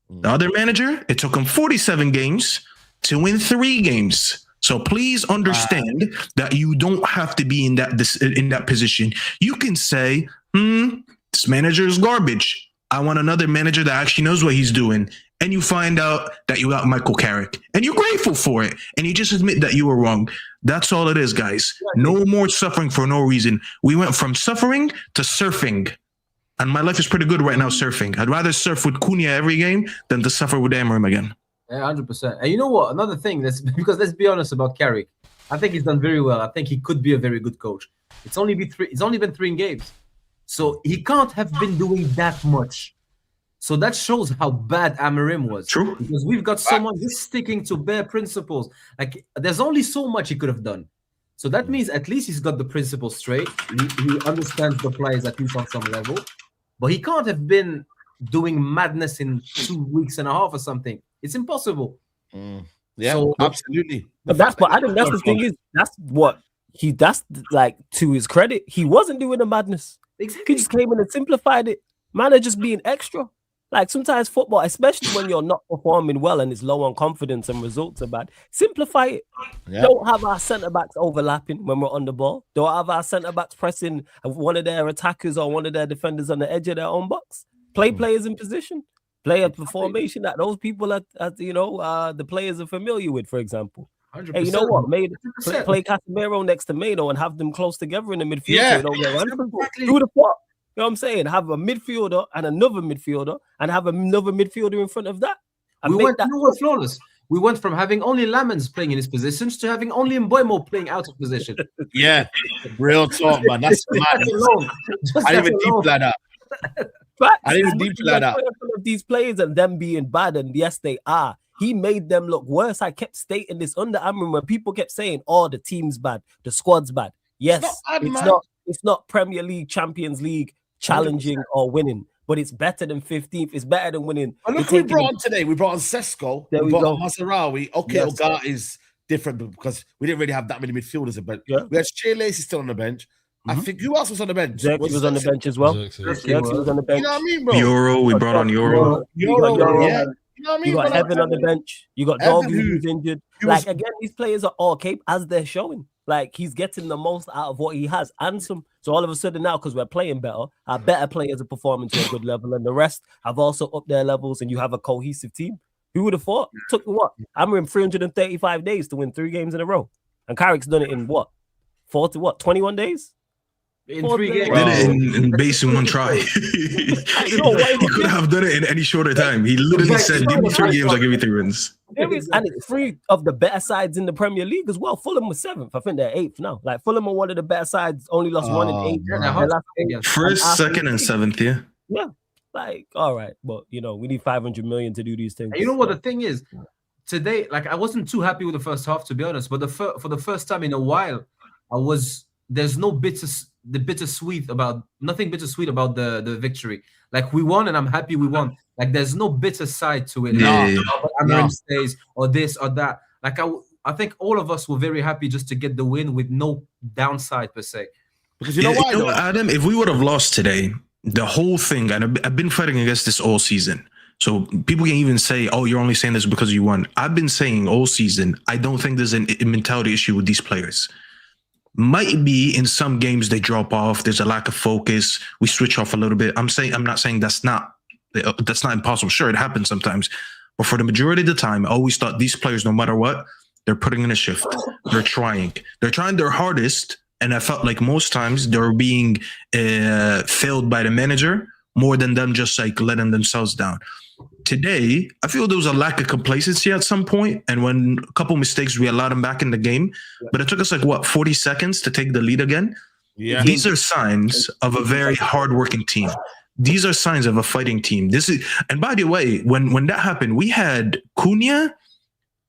The other manager, it took him 47 games to win 3 games. So please understand that you don't have to be in that position. You can say, this manager is garbage. I want another manager that actually knows what he's doing. And you find out that you got Michael Carrick. And you're grateful for it. And you just admit that you were wrong. That's all it is, guys. No more suffering for no reason. We went from suffering to surfing. And my life is pretty good right now surfing. I'd rather surf with Cunha every game than to suffer with Amarim again. Yeah, 100%. And you know what? Another thing, because let's be honest about Carrick. I think he's done very well. I think he could be a very good coach. It's only been 3 games. So he can't have been doing that much. So that shows how bad Amarim was. True. Because we've got someone who's sticking to bare principles. Like, there's only so much he could have done. So that means at least he's got the principles straight. He understands the players at least on some level. But he can't have been doing madness in 2 weeks and a half or something. It's impossible. Yeah, so, absolutely. But I think that's the thing is, that's like, to his credit, he wasn't doing the madness. Exactly. He just came in and simplified it. Man are just being extra. Like sometimes football, especially when you're not performing well and it's low on confidence and results are bad, simplify it. Yeah. Don't have our centre-backs overlapping when we're on the ball. Don't have our centre-backs pressing one of their attackers or one of their defenders on the edge of their own box. Play players in position. Play a formation that those people are the players are familiar with, for example. 100%. Hey, you know what? Play Casemiro next to Mano and have them close together in the midfield. Yeah, so you don't get run. Who the fuck? You know what I'm saying? Have a midfielder and another midfielder and have another midfielder in front of that. We went flawless. We went from having only Lamens playing in his positions to having only Mbeumo playing out of position. Yeah, real talk, man. That's mad. I didn't even deep like that. I didn't even deep like that. These players and them being bad, and yes, they are. He made them look worse. I kept stating this under Amrin when people kept saying, "Oh, the team's bad, the squad's bad." Yes, it's not Premier League, Champions League challenging or winning, but it's better than 15th. It's better than winning. And look who we brought on today. We brought on Sesko. We brought on Mazarawi. Okay, yes. Ogata is different because we didn't really have that many midfielders. But we had Shea Lacey still on the bench. I think who else was on the bench? Zirkzee was on the bench as well. Zirkzee was on the bench. You know what I mean, bro? Euro, we brought on Euro. Euro, yeah. You know what I mean? You got Heaven on the bench. You got Doggy who's injured. Again, these players are all capable as they're showing. Like, he's getting the most out of what he has and some. So all of a sudden now, because we're playing better, our better players are performing to a good level, and the rest have also upped their levels, and you have a cohesive team. Who would have thought? It took what? I'm in 335 days to win 3 games in a row. And Carrick's done it in what? 21 days? In 3 games. Did it in base in one try. He could have done it in any shorter time. He literally said, "Give me 3 games, I'll give you 3 wins." And it's 3 of the better sides in the Premier League as well. Fulham was 7th. I think they're 8th now. Like, Fulham are one of the better sides. Only lost 1 in 8. First, second, and 7th. Yeah. Yeah. Like, all right, but we need 500 million to do these things. And you know what the thing is? Today, like, I wasn't too happy with the first half, to be honest. But for the first time in a while, there's no bittersweet about the victory. Like, we won and I'm happy we won. Like, there's no bitter side to it. Amram stays or this or that. Like, I think all of us were very happy just to get the win with no downside per se. Because you know why, Adam, if we would have lost today, the whole thing, and I've been fighting against this all season. So people can even say, "Oh, you're only saying this because you won." I've been saying all season, I don't think there's a mentality issue with these players. Might be in some games they drop off. There's a lack of focus. We switch off a little bit. I'm not saying that's not impossible. Sure, it happens sometimes, but for the majority of the time, I always thought these players, no matter what, they're putting in a shift. They're trying their hardest, and I felt like most times they're being failed by the manager more than them just like letting themselves down. Today, I feel there was a lack of complacency at some point, and when a couple mistakes, we allowed them back in the game. But it took us 40 seconds to take the lead again. Yeah, these are signs of a very hardworking team. These are signs of a fighting team. And by the way, when that happened, we had Cunha,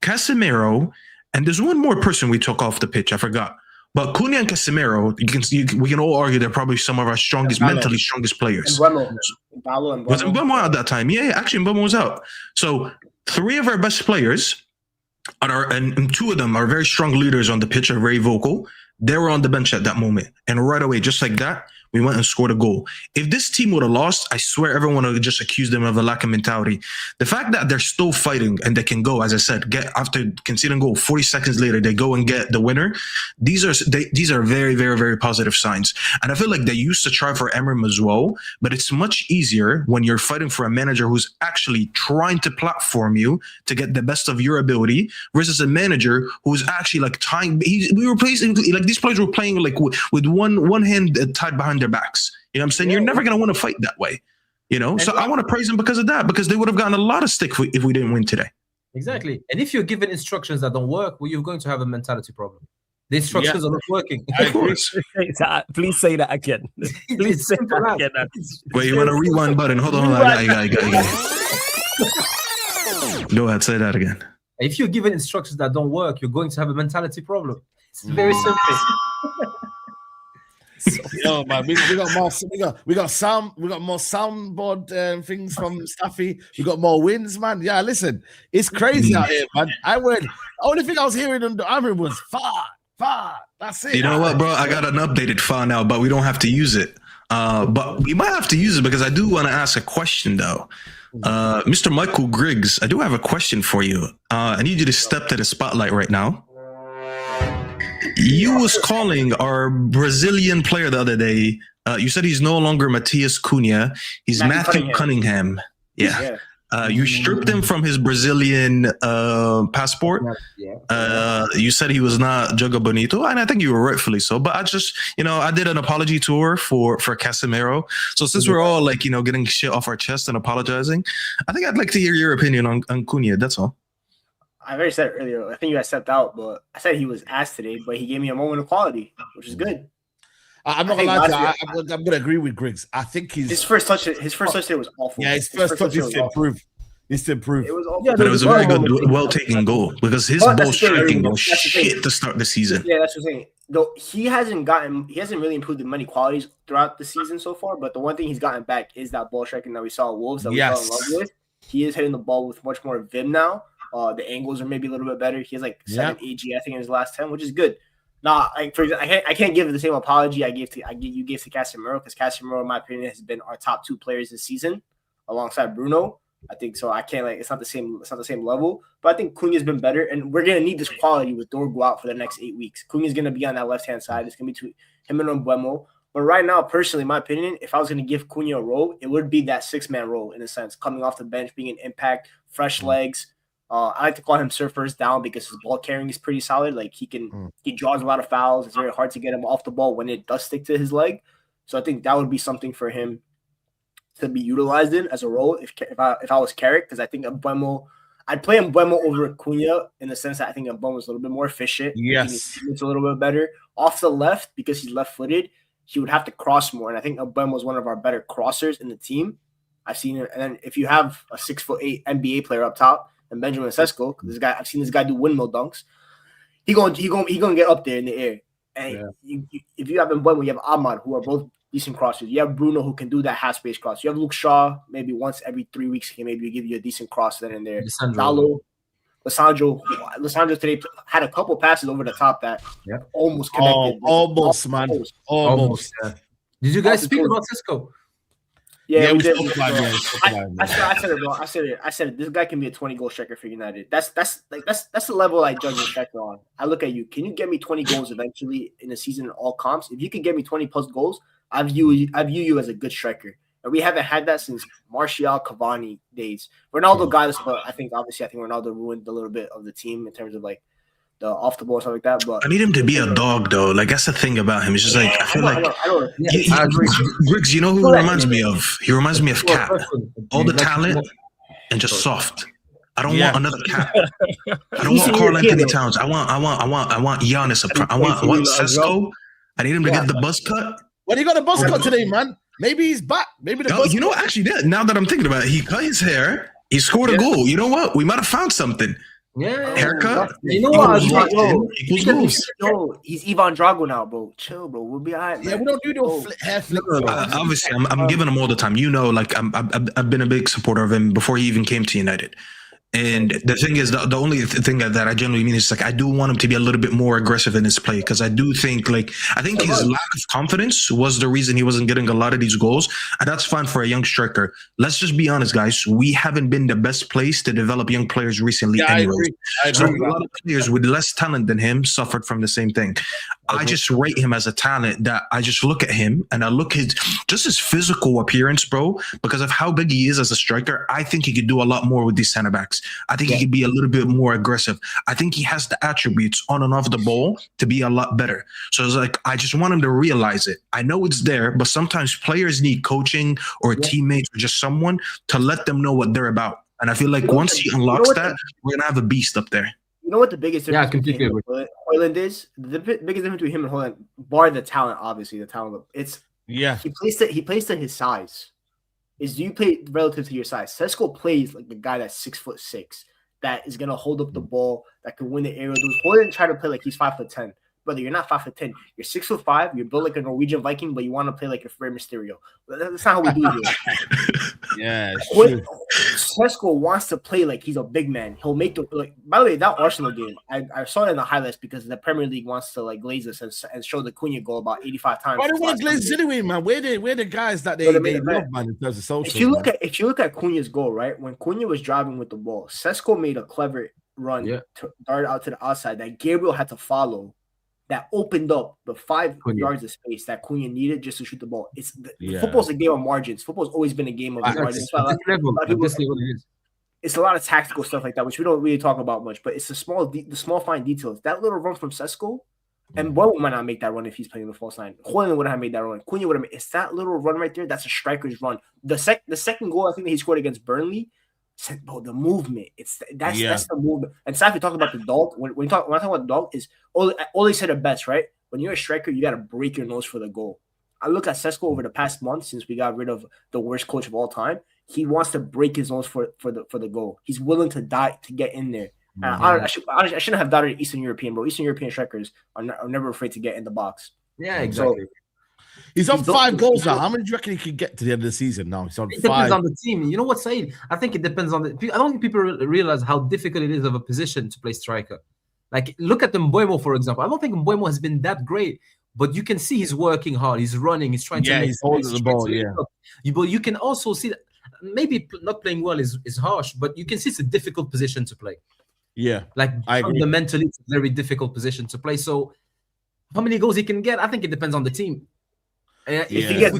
Casemiro, and there's one more person we took off the pitch. I forgot. But Cunha and Casemiro, we can all argue they're probably some of our mentally strongest players. Was Mbeumo out that time? Yeah, actually Mbeumo was out. So 3 of our best players, and 2 of them are very strong leaders on the pitch, are very vocal. They were on the bench at that moment. And right away, just like that, we went and scored a goal. If this team would have lost, I swear everyone would just accuse them of a lack of mentality. The fact that they're still fighting and they can go, as I said, after conceding goal, 40 seconds later, they go and get the winner. These are very, very, very positive signs. And I feel like they used to try for Emrim as well, but it's much easier when you're fighting for a manager who's actually trying to platform you to get the best of your ability versus a manager who's actually like these players were playing like with one hand tied behind their backs. You know what I'm saying? You're never going to want to fight that way. So I want to praise them because of that, because they would have gotten a lot of stick if we didn't win today. Exactly. And if you're given instructions that don't work, well, you're going to have a mentality problem. The instructions are not working. Of course. Please say that again. Please say that again. Wait, you want a rewind button? Hold on. I got it. Go ahead, say that again. If you're given instructions that don't work, you're going to have a mentality problem. It's very simple. Man, we got more soundboard things from Staffy. We got more wins, man. Yeah, listen, it's crazy out here, man. Only thing I was hearing on the Amrin was far. That's it. You know what, bro? I got an updated file now, but we don't have to use it. But we might have to use it because I do want to ask a question though. Mr. Michael Griggs, I do have a question for you. I need you to step to the spotlight right now. You was calling our Brazilian player the other day. You said he's no longer Matheus Cunha. He's Matthew Cunningham. Yeah. You stripped him from his Brazilian passport. You said he was not Joga Bonito, and I think you were rightfully so. But I just, I did an apology tour for Casemiro. So since we're all like, getting shit off our chest and apologizing, I think I'd like to hear your opinion on Cunha. That's all. I already said it earlier. I think you guys stepped out, but I said he was ass today, but he gave me a moment of quality, which is good. I'm not gonna lie to you. I'm gonna agree with Griggs. I think his first touch today was awful. Yeah, his first touch is to improve. It's to improve. It was awful. Yeah, but it was a very good, well-taken goal because his ball striking was shit to start the season. Yeah, that's what I'm saying. Though he hasn't really improved in many qualities throughout the season so far. But the one thing he's gotten back is that ball striking that we saw at Wolves that we fell in love with. He is hitting the ball with much more vim now. The angles are maybe a little bit better. He has like 7 AG, I think, in his last 10, which is good. Nah, like for example, I can't give the same apology you gave to Casemiro, because Casemiro, in my opinion, has been our top 2 players this season alongside Bruno. I think so. I can't it's not the same level. But I think Cunha's been better, and we're gonna need this quality with Dorgu out for the next 8 weeks. Cunha's gonna be on that left hand side. It's gonna be him and Mbeumo. But right now, personally, in my opinion, if I was gonna give Cunha a role, it would be that 6-man role in a sense, coming off the bench, being an impact, fresh legs. I like to call him surfers down because his ball carrying is pretty solid. Like he draws a lot of fouls. It's very hard to get him off the ball when it does stick to his leg. So I think that would be something for him to be utilized in as a role if I was Carrick, because I think Mbeumo, I'd play Mbeumo over Cunha in the sense that I think Mbeumo is a little bit more efficient. Yes, it's a litlittle bit better off the left because he's left-footed. He would have to cross more, and I think Mbeumo is one of our better crossers in the team. I've seen it, and then if you have a 6'8" NBA player up top and Benjamin Sesko, I've seen this guy do windmill dunks. He gonna get up there in the air. And if you have Mbeumo, you have Ahmad, who are both decent crossers. You have Bruno, who can do that half space cross. You have Luke Shaw, maybe once every 3 weeks, he can maybe give you a decent cross then and there. Lissandro today had a couple passes over the top that almost connected. Almost. Yeah. Did you guys speak about Sesko? Yeah, we did. I said it, bro. I said it. This guy can be a 20-goal striker for United. That's the level I judge a striker on. I look at you. Can you get me 20 goals eventually in a season in all comps? If you can get me 20 plus goals, I view you as a good striker. And we haven't had that since Martial, Cavani days. Ronaldo got us, but I think Ronaldo ruined a little bit of the team in terms of like the off the ball and stuff like that. But I need him to be a dog, though. Like that's the thing about him. It's just like I feel like Griggs. You know who he reminds me of? He reminds me of Cap. All the talent and just soft. I don't want another Cap. I don't want Carl Anthony Towns. I want Giannis. I want Sesko. I need him to get the buzz cut. When he got a buzz cut today, man. Maybe he's back. Maybe the buzz. You know what? Actually, now that I'm thinking about it, he cut his hair. He scored a goal. You know what? We might have found something. Yeah, haircut. You know what? He's Ivan Drago now, bro. Chill, bro. We'll be all right. Yeah, we don't do no hair flip. Obviously, I'm giving him all the time. Like I've been a big supporter of him before he even came to United. And the thing is, the only thing that I generally mean is like I do want him to be a little bit more aggressive in his play, because I do think his lack of confidence was the reason he wasn't getting a lot of these goals, and that's fine for a young striker. Let's just be honest, guys. We haven't been the best place to develop young players recently. I agree. So a lot of players with less talent than him suffered from the same thing. I just rate him as a talent that I just look at him and I look at just his physical appearance, bro, because of how big he is as a striker. I think he could do a lot more with these center backs. I think he could be a little bit more aggressive. I think he has the attributes on and off the ball to be a lot better. So it's like, I just want him to realize it. I know it's there, but sometimes players need coaching or teammates or just someone to let them know what they're about. And I feel like once he unlocks that, we're going to have a beast up there. You know what the biggest difference between him and Højlund is? The biggest difference between him and Højlund, bar the talent, obviously, he plays to his size. Do you play relative to your size? Sesko plays like the guy that's 6'6", that is gonna hold up the ball, that can win the aerial duels. Højlund try to play like he's 5'10". Brother, you're not 5'10". You're 6'5". You're built like a Norwegian Viking, but you want to play like a Rey Mysterio. That's not how we do it. Yeah, Sesko wants to play like he's a big man. He'll make the By the way, that Arsenal game, I saw it in the highlights because the Premier League wants to like glaze us and show the Cunha goal about 85 times. Why do they want to glaze anyway, man? We're the guys that they love, man, in terms of social. If you look at Cunha's goal, right, when Cunha was driving with the ball, Sesko made a clever run to dart out to the outside that Gabriel had to follow. That opened up the 5 yards of space that Cunha needed just to shoot the ball. Football's a game of margins. Football's always been a game of margins. it's a lot of tactical stuff like that, which we don't really talk about much. But it's the small fine details. That little run from Sesko, and Boyle might not make that run if he's playing the false line. Hoyland wouldn't have made that run. Cunha would have made. It's that little run right there. That's a striker's run. The second goal I think that he scored against Burnley. Bro, the movement. That's the movement. And Safi talked about the dog. When I talk about the dog, is all they said it best, right? When you're a striker, you got to break your nose for the goal. I look at Sesko over the past month since we got rid of the worst coach of all time. He wants to break his nose for the goal. He's willing to die to get in there. I shouldn't have doubted Eastern European, bro. Eastern European strikers are never afraid to get in the box. Yeah, exactly. So, he's on 5 goals now. How many do you reckon he can get to the end of the season now? He's on 5. It depends on the team. You know what, Saeed? I think it depends on I don't think people realize how difficult it is of a position to play striker. Like, look at Mbeumo, for example. I don't think Mbeumo has been that great, but you can see he's working hard. He's running. He's trying to make he's holding the ball, But you can also see that maybe not playing well is harsh, but you can see it's a difficult position to play. Yeah. Like, fundamentally, it's a very difficult position to play. So how many goals he can get, I think it depends on the team. If he gets,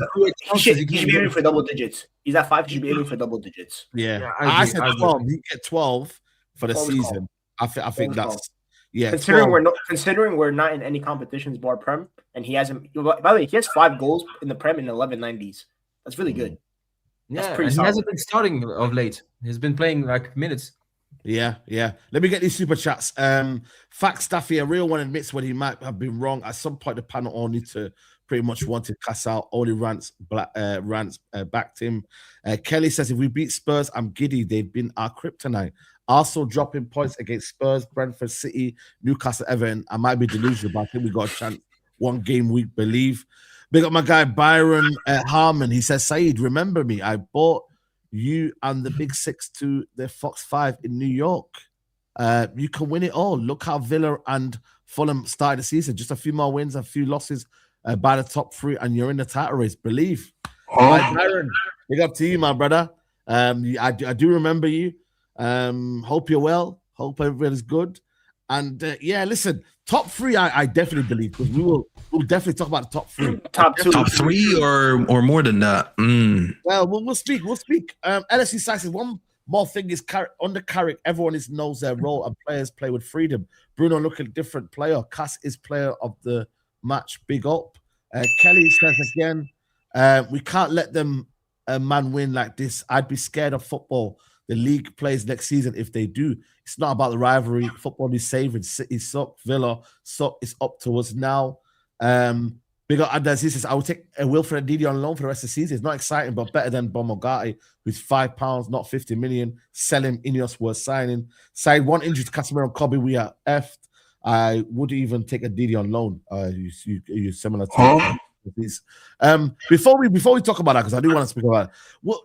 he should be aiming for double digits. He's at 5. He should be aiming for double digits. Yeah, I said 12. He get 12 for the season. I think that's Considering we're not in any competitions bar Prem, and he hasn't. By the way, he has 5 goals in the Prem in 1190s. That's really good. That's pretty. He hasn't been starting of late. He's been playing like minutes. Yeah. Let me get these super chats. Fact Staffy, a real one, admits when he might have been wrong. At some point, the panel only to pretty much wanted Cass out. Only Rants backed him. Kelly says, if we beat Spurs, I'm giddy. They've been our kryptonite. Arsenal dropping points against Spurs, Brentford City, Newcastle, Everton. I might be delusional, but I think we got a chance. 1 game week, believe. Big up my guy Byron Harmon. He says, Saeed, remember me? I bought you and the Big Six to the Fox 5 in New York. You can win it all. Look how Villa and Fulham started the season. Just a few more wins, a few losses by the top 3, and you're in the title race. Believe. Right, Byron, big up to you, my brother. I do remember you. Hope you're well. Hope everybody's good. And listen, top 3, I definitely believe, because we'll definitely talk about the top 3. Top 2, top 3, or more than that. Well, we'll speak. LSE Sykes, one more thing is under Carrick, everyone knows their role and players play with freedom. Bruno looking different player. Cass is player of the match. Big up. Kelly says again, we can't let them man win like this. I'd be scared of football. The league plays next season if they do. It's not about the rivalry. Football is saving. City suck. Villa suck. It's up to us now. Big up Anders. He says, I will take a Wilfred Ndidi on loan for the rest of the season. It's not exciting, but better than Bomogati, who's £5, not 50 million. Sell him. Ineos worth signing. Side 1 injury to Casemiro and Kobe. We are effed. I would even take a Ndidi on loan. You similar to this. Before we talk about that, because I do want to speak about it. Well,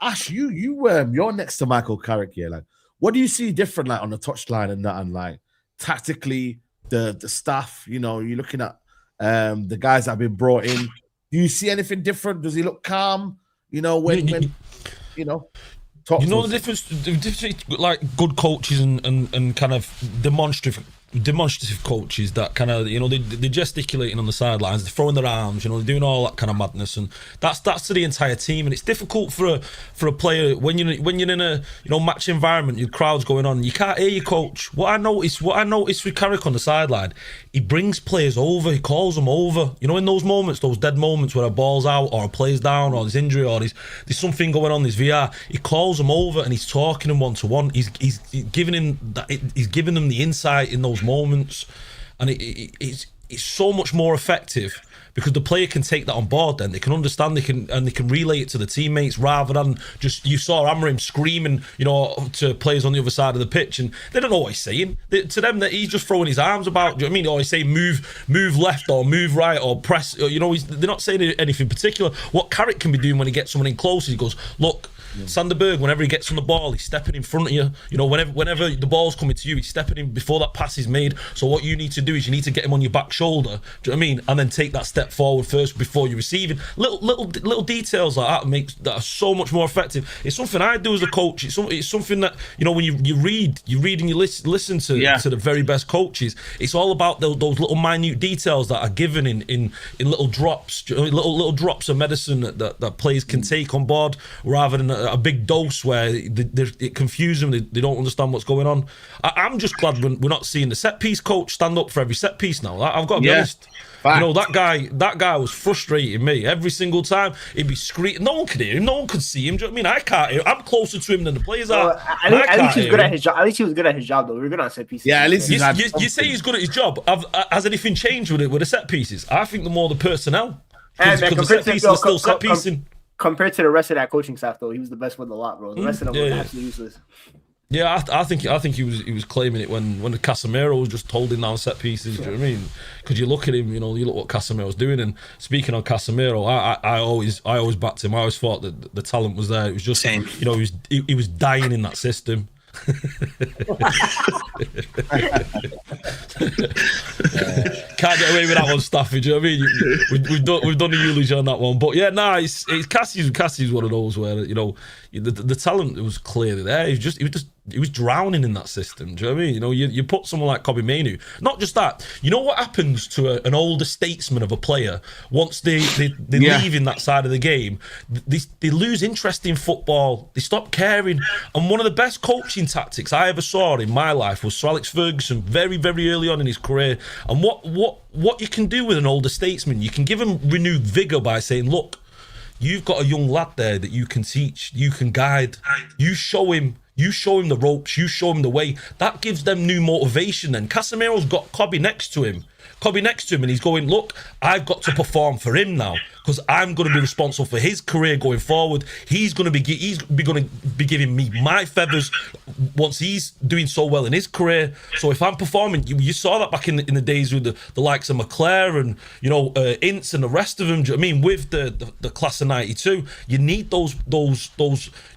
Ash, you're next to Michael Carrick here. Like, what do you see different, like on the touchline and that, and like tactically, the staff? You know, you're looking at the guys that have been brought in. Do you see anything different? Does he look calm? You know, when you know. The difference, like good coaches and kind of demonstrative coaches that kind of, you know, they're gesticulating on the sidelines, they're throwing their arms, you know, they're doing all that kind of madness, and that's to the entire team. And it's difficult for a player when you're in a, you know, match environment, your crowd's going on, you can't hear your coach. What I noticed with Carrick on the sideline, he brings players over, he calls them over, you know, in those moments, those dead moments where a ball's out or a player's down or there's injury or there's something going on, there's VR, he calls them over and he's talking them one-to-one. He's giving them the insight in those moments, and it's so much more effective because the player can take that on board. Then they can understand, they can relay it to the teammates rather than just, you saw Amorim screaming, you know, to players on the other side of the pitch, and they don't know what he's saying. To them, that he's just throwing his arms about. Do you know what I mean? Or he's saying move left or move right or press. You know, they're not saying anything particular. What Carrick can be doing when he gets someone in close, he goes, look. Sander Berg, whenever he gets on the ball, he's stepping in front of you. You know, whenever the ball's coming to you, he's stepping in before that pass is made. So what you need to do is you need to get him on your back shoulder. Do you know what I mean? And then take that step forward first before you receive it. Little details like that are so much more effective. It's something I do as a coach. It's something that, you know, when you read and you listen to the very best coaches. It's all about those little minute details that are given in little drops, little drops of medicine that players can take on board rather than a big dose where it confuses them. They don't understand what's going on. I'm just glad we're not seeing the set piece coach stand up for every set piece now. I've got to be honest. Fact. You know, that guy was frustrating me every single time. He'd be screaming. No one could hear him. No one could see him. Do you know what I mean? I can't hear him. I'm closer to him than the players are. At least he was good at his job. At least he was good at his job, though. We were good on set pieces. Yeah, at least you say he's good at his job. Has anything changed with the set pieces? I think the more the personnel. Because the set pieces are still set piecing. Compared to the rest of that coaching staff, though, he was the best with a lot, bro. The rest of them were absolutely useless. Yeah, I think he was claiming it when the Casemiro was just holding down set pieces. Do you know what I mean? Because you look at him, you know, you look what Casemiro's doing. And speaking on Casemiro, I always backed him. I always thought that the talent was there. It was just, you know, he was dying in that system. Can't get away with that one, Stafford. Do you know what I mean? We've done the eulogy on that one, but yeah, it's Cassie's one of those where, you know, the talent was clearly there. He was drowning in that system. Do you know what I mean? You know, you put someone like Kobbie Mainoo. Not just that. You know what happens to an older statesman of a player once they leave in that side of the game? They lose interest in football. They stop caring. And one of the best coaching tactics I ever saw in my life was Sir Alex Ferguson, very, very early on in his career. And what you can do with an older statesman, you can give him renewed vigour by saying, look, you've got a young lad there that you can teach, you can guide, you show him the ropes, you show him the way. That gives them new motivation. And Casemiro's got Kobbie next to him, and he's going, look, I've got to perform for him now because I'm going to be responsible for his career going forward. He's going to be giving me my feathers once he's doing so well in his career. So if I'm performing, you saw that back in the days with the likes of McClare and, you know, Ince and the rest of them. Do you know what I mean? With the class of '92, you need those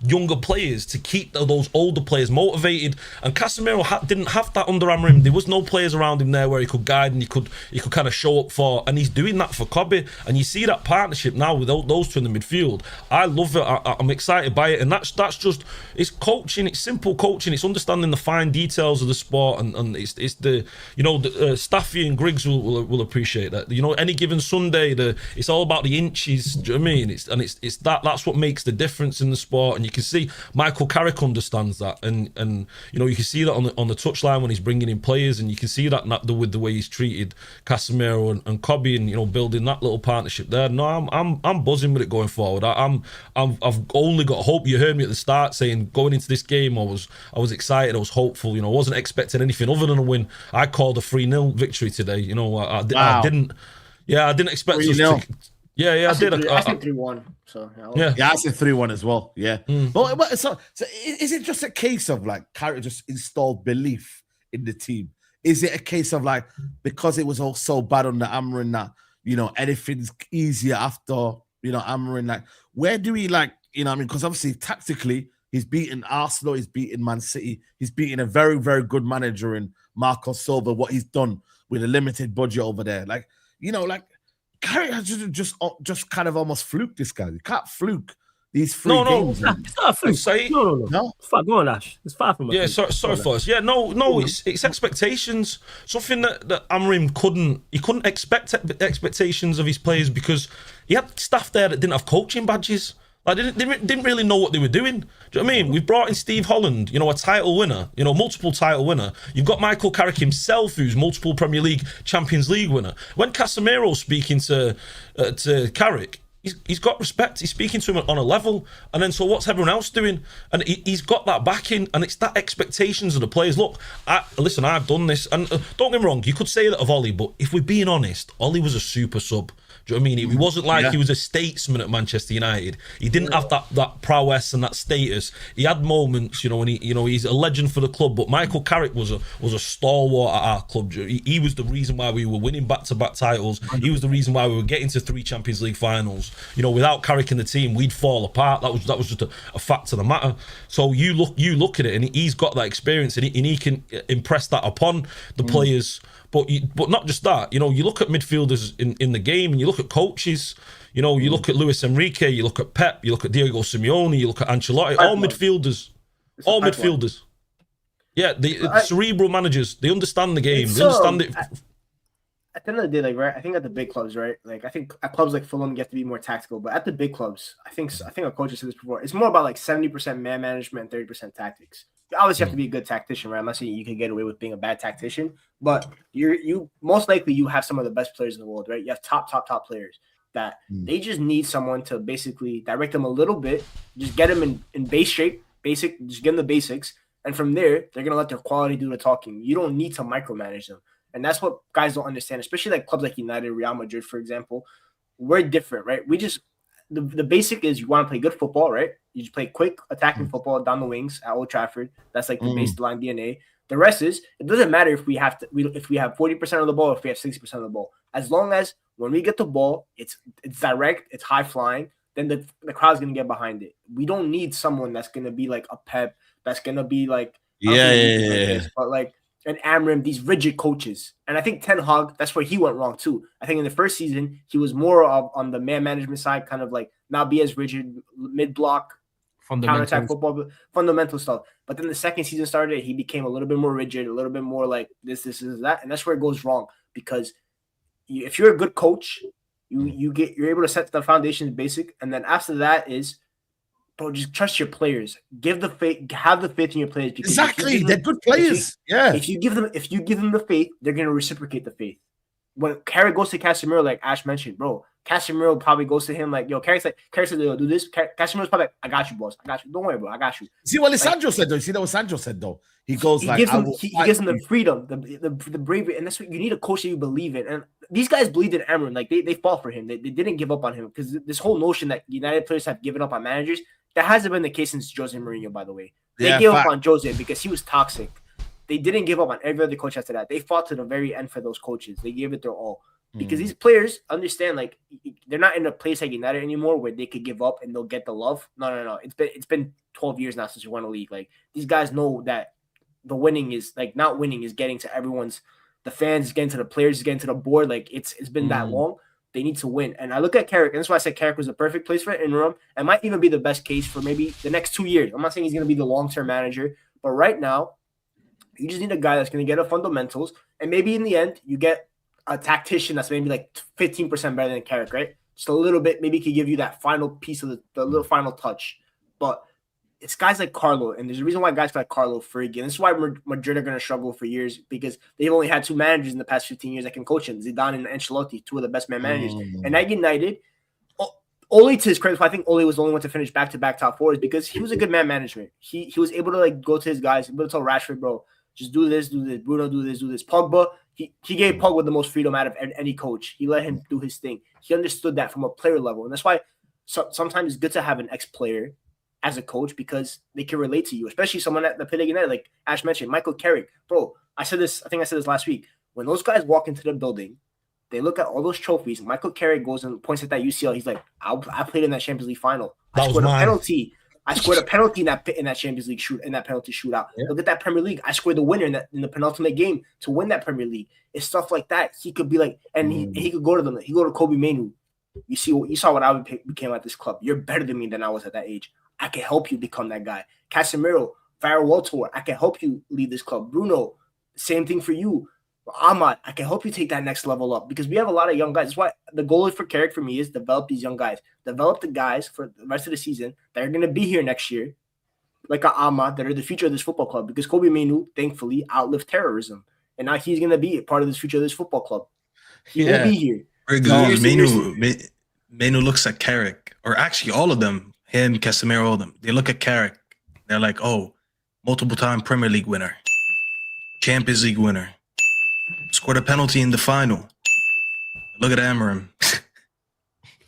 younger players to keep those older players motivated. And Casemiro didn't have that under Amorim. There was no players around him there where he could guide and he could kind of show up for, and he's doing that for Kobbie. And you see that partnership now with those two in the midfield. I love it. I'm excited by it, and that's just, it's coaching. It's simple coaching. It's understanding the fine details of the sport, and it's the, you know, Staffy and Griggs will appreciate that. You know, any given Sunday, it's all about the inches. Do you know what I mean? It's that's what makes the difference in the sport, and you can see Michael Carrick understands that, and you know, you can see that on the touchline when he's bringing in players, and you can see that with the way he's treated Casemiro and Kobbie, and, you know, building that little partnership there. No, I'm buzzing with it going forward. I've only got hope. You heard me at the start saying going into this game, I was excited. I was hopeful. You know, I wasn't expecting anything other than a win. I called a 3-0 victory today. You know, I didn't. Yeah, I didn't expect us to. Yeah, I did. I think 3-1. So yeah, I said 3-1 as well. Yeah, but so is it just a case of like Carrick just installed belief in the team? Is it a case of like, because it was all so bad under Amorim that, you know, anything's easier after, you know, Amorim? Like, where do we, like, you know what I mean? Because obviously tactically he's beaten Arsenal, he's beaten Man City, he's beaten a very, very good manager in Marco Silva. What he's done with a limited budget over there, like, you know, like Carrick has just kind of almost fluked this guy. You can't fluke these three games. It's not a fluke. No. Fuck, go on, Ash. It's far from. Yeah, sorry for us. Yeah, no. It's expectations. Something that Amorim couldn't expect expectations of his players, because he had staff there that didn't have coaching badges. Like, they didn't really know what they were doing. Do you know what I mean? We've brought in Steve Holland, you know, a title winner, you know, multiple title winner. You've got Michael Carrick himself, who's multiple Premier League, Champions League winner. When Casemiro's speaking to Carrick, he's got respect. He's speaking to him on a level. And then, so what's everyone else doing? And he's got that backing, and it's that expectations of the players. Look, listen, I've done this. And don't get me wrong, you could say that of Ollie, but if we're being honest, Ollie was a super sub. Do you know what I mean? He wasn't like he was a statesman at Manchester United. He didn't have that prowess and that status. He had moments, you know, and he's a legend for the club. But Michael Carrick was a stalwart at our club. He was the reason why we were winning back-to-back titles. He was the reason why we were getting to 3 Champions League finals. You know, without Carrick in the team, we'd fall apart. That was just a fact of the matter. So you look at it, and he's got that experience, and he can impress that upon the players. But not just that, you know, you look at midfielders in the game, and you look at coaches, you know, you look at Luis Enrique, you look at Pep, you look at Diego Simeone, you look at Ancelotti, all midfielders. Yeah, the cerebral managers, they understand the game, they understand it. at the end of the day, like, right, I think at the big clubs, right, like, I think at clubs like Fulham, you have to be more tactical. But at the big clubs, I think a coach has said this before. It's more about like 70% man management and 30% tactics. You obviously have to be a good tactician, right? I'm not saying you can get away with being a bad tactician, but you most likely you have some of the best players in the world, right? You have top players that they just need someone to basically direct them a little bit, just get them in base shape, just get them the basics, and from there they're gonna let their quality do the talking. You don't need to micromanage them. And that's what guys don't understand, especially like clubs like United, Real Madrid, for example. We're different, right? We just the basic is you want to play good football, right? You just play quick attacking football down the wings at Old Trafford. That's like the baseline DNA. The rest is it doesn't matter if we have 40% of the ball, or if we have 60% of the ball. As long as when we get the ball, it's direct, it's high flying, then the crowd's gonna get behind it. We don't need someone that's gonna be like a Pep, that's gonna be like but like and Amram, these rigid coaches. And I think Ten Hag, that's where he went wrong too. I think in the first season, he was more on the man management side, kind of like not be as rigid, mid-block, counter-attack football, fundamental stuff. But then the second season started, he became a little bit more rigid, a little bit more like this, that. And that's where it goes wrong. Because if you're a good coach, you're able to set the foundations basic. And then after that is, bro, just trust your players. Have the faith in your players. Because exactly, they're good players. If you give them the faith, they're gonna reciprocate the faith. When Carrick goes to Casemiro, like Ash mentioned, bro, Casemiro probably goes to him like, yo, Carrick said, yo, do this. Casemiro's probably like, I got you, boss. I got you. Don't worry, bro. I got you. See what Sancho said though. See that what Sancho said though. He goes he gives him the freedom, the bravery, and that's what you need, a coach that you believe in. And these guys believed in Amram. Like they fought for him. They didn't give up on him, because this whole notion that United players have given up on managers, that hasn't been the case since Jose Mourinho, by the way. They gave up on Jose because he was toxic. They didn't give up on every other coach after that. They fought to the very end for those coaches. They gave it their all. Because these players understand, like, they're not in a place like United anymore where they could give up and they'll get the love. No. It's been 12 years now since we won a league. Like, these guys know that the winning is, like, not winning is getting to the fans, getting to the players, getting to the board. Like, it's been that long. They need to win. And I look at Carrick, and that's why I said Carrick was the perfect place for it in Rome. It might even be the best case for maybe the next 2 years. I'm not saying he's going to be the long-term manager, but right now, you just need a guy that's going to get the fundamentals, and maybe in the end, you get a tactician that's maybe like 15% better than Carrick, right? Just a little bit, maybe he could give you that final piece of the little final touch. But it's guys like Carlo, and there's a reason why guys like Carlo freak. And this is why Madrid are going to struggle for years, because they've only had two managers in the past 15 years that can coach him, Zidane and Ancelotti, two of the best man managers. And at United, Ole, to his credit, I think Ole was the only one to finish back-to-back top fours, because he was a good man management. He was able to like go to his guys, able to tell Rashford, bro, just do this, Bruno, do this. Pogba, he gave Pogba the most freedom out of any coach. He let him do his thing. He understood that from a player level. And that's why sometimes it's good to have an ex-player as a coach, because they can relate to you, especially someone that played at United, like Ash mentioned, Michael Carrick. Bro, I think I said this last week. When those guys walk into the building, they look at all those trophies. Michael Carrick goes and points at that UCL. He's like, I played in that Champions League final. I scored a penalty. I scored a penalty in that Champions League penalty shootout. Yeah. Look at that Premier League. I scored the winner in the penultimate game to win that Premier League. It's stuff like that. He could be like, and he could go to them. He go to Kobe Mainu. You saw what I became at this club. You're better than me than I was at that age. I can help you become that guy. Casemiro, Farewell Tour. I can help you lead this club. Bruno, same thing for you. Ahmad, I can help you take that next level up, because we have a lot of young guys. That's why the goal for Carrick for me is develop these young guys. Develop the guys for the rest of the season that are going to be here next year, like Ahmad, that are the future of this football club, because Kobe Mainu, thankfully, outlived terrorism. And now he's going to be a part of this future of this football club. He will be here. Mainu looks at Carrick, or actually all of them, him, Casemiro, all of them. They look at Carrick. They're like, oh, multiple-time Premier League winner, Champions League winner, scored a penalty in the final. Look at Amram.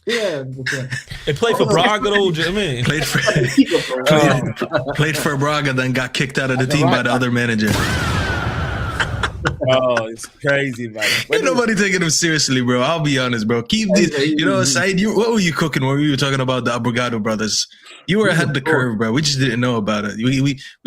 Yeah. He played for Braga, though. Do you know what I mean? Played for Braga, then got kicked out of the team by the other manager. Oh, it's crazy, man. Ain't nobody taking him seriously, bro. I'll be honest, bro. Keep this. You know, Saeed, what were you cooking when we were talking about the Abrogado brothers? You were ahead of the curve, bro. We just didn't know about it. We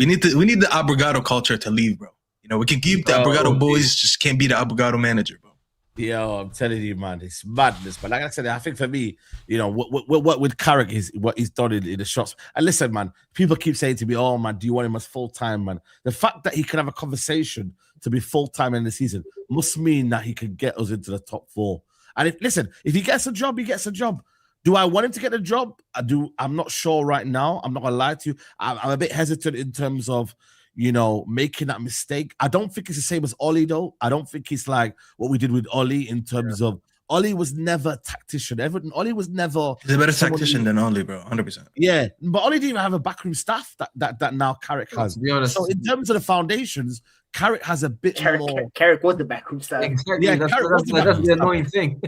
need the Abrogado culture to leave, bro. You know, we can keep the Abrogado boys, just can't be the Abrogado manager, bro. Yo, I'm telling you, man, it's madness. But like I said, I think for me, you know, what with Carrick is what he's done in the shops. And listen, man, people keep saying to me, "Oh, man, do you want him as full time, man?" The fact that he can have a conversation to be full-time in the season must mean that he can get us into the top 4. And if he gets a job, he gets a job. Do I want him to get a job? I'm not sure right now. I'm not gonna lie to you. I'm a bit hesitant in terms of, making that mistake. I don't think it's the same as Ollie, though. I don't think it's like what we did with Ollie in terms of Ollie was never a tactician. Ollie was never. He's a better tactician than Ollie, bro. 100%. Yeah, but Ollie didn't even have a backroom staff that now Carrick has. To be honest, so in terms of the foundations, Carrick has a bit more. Carrick was the backroom staff. Exactly. Yeah, that's the annoying thing.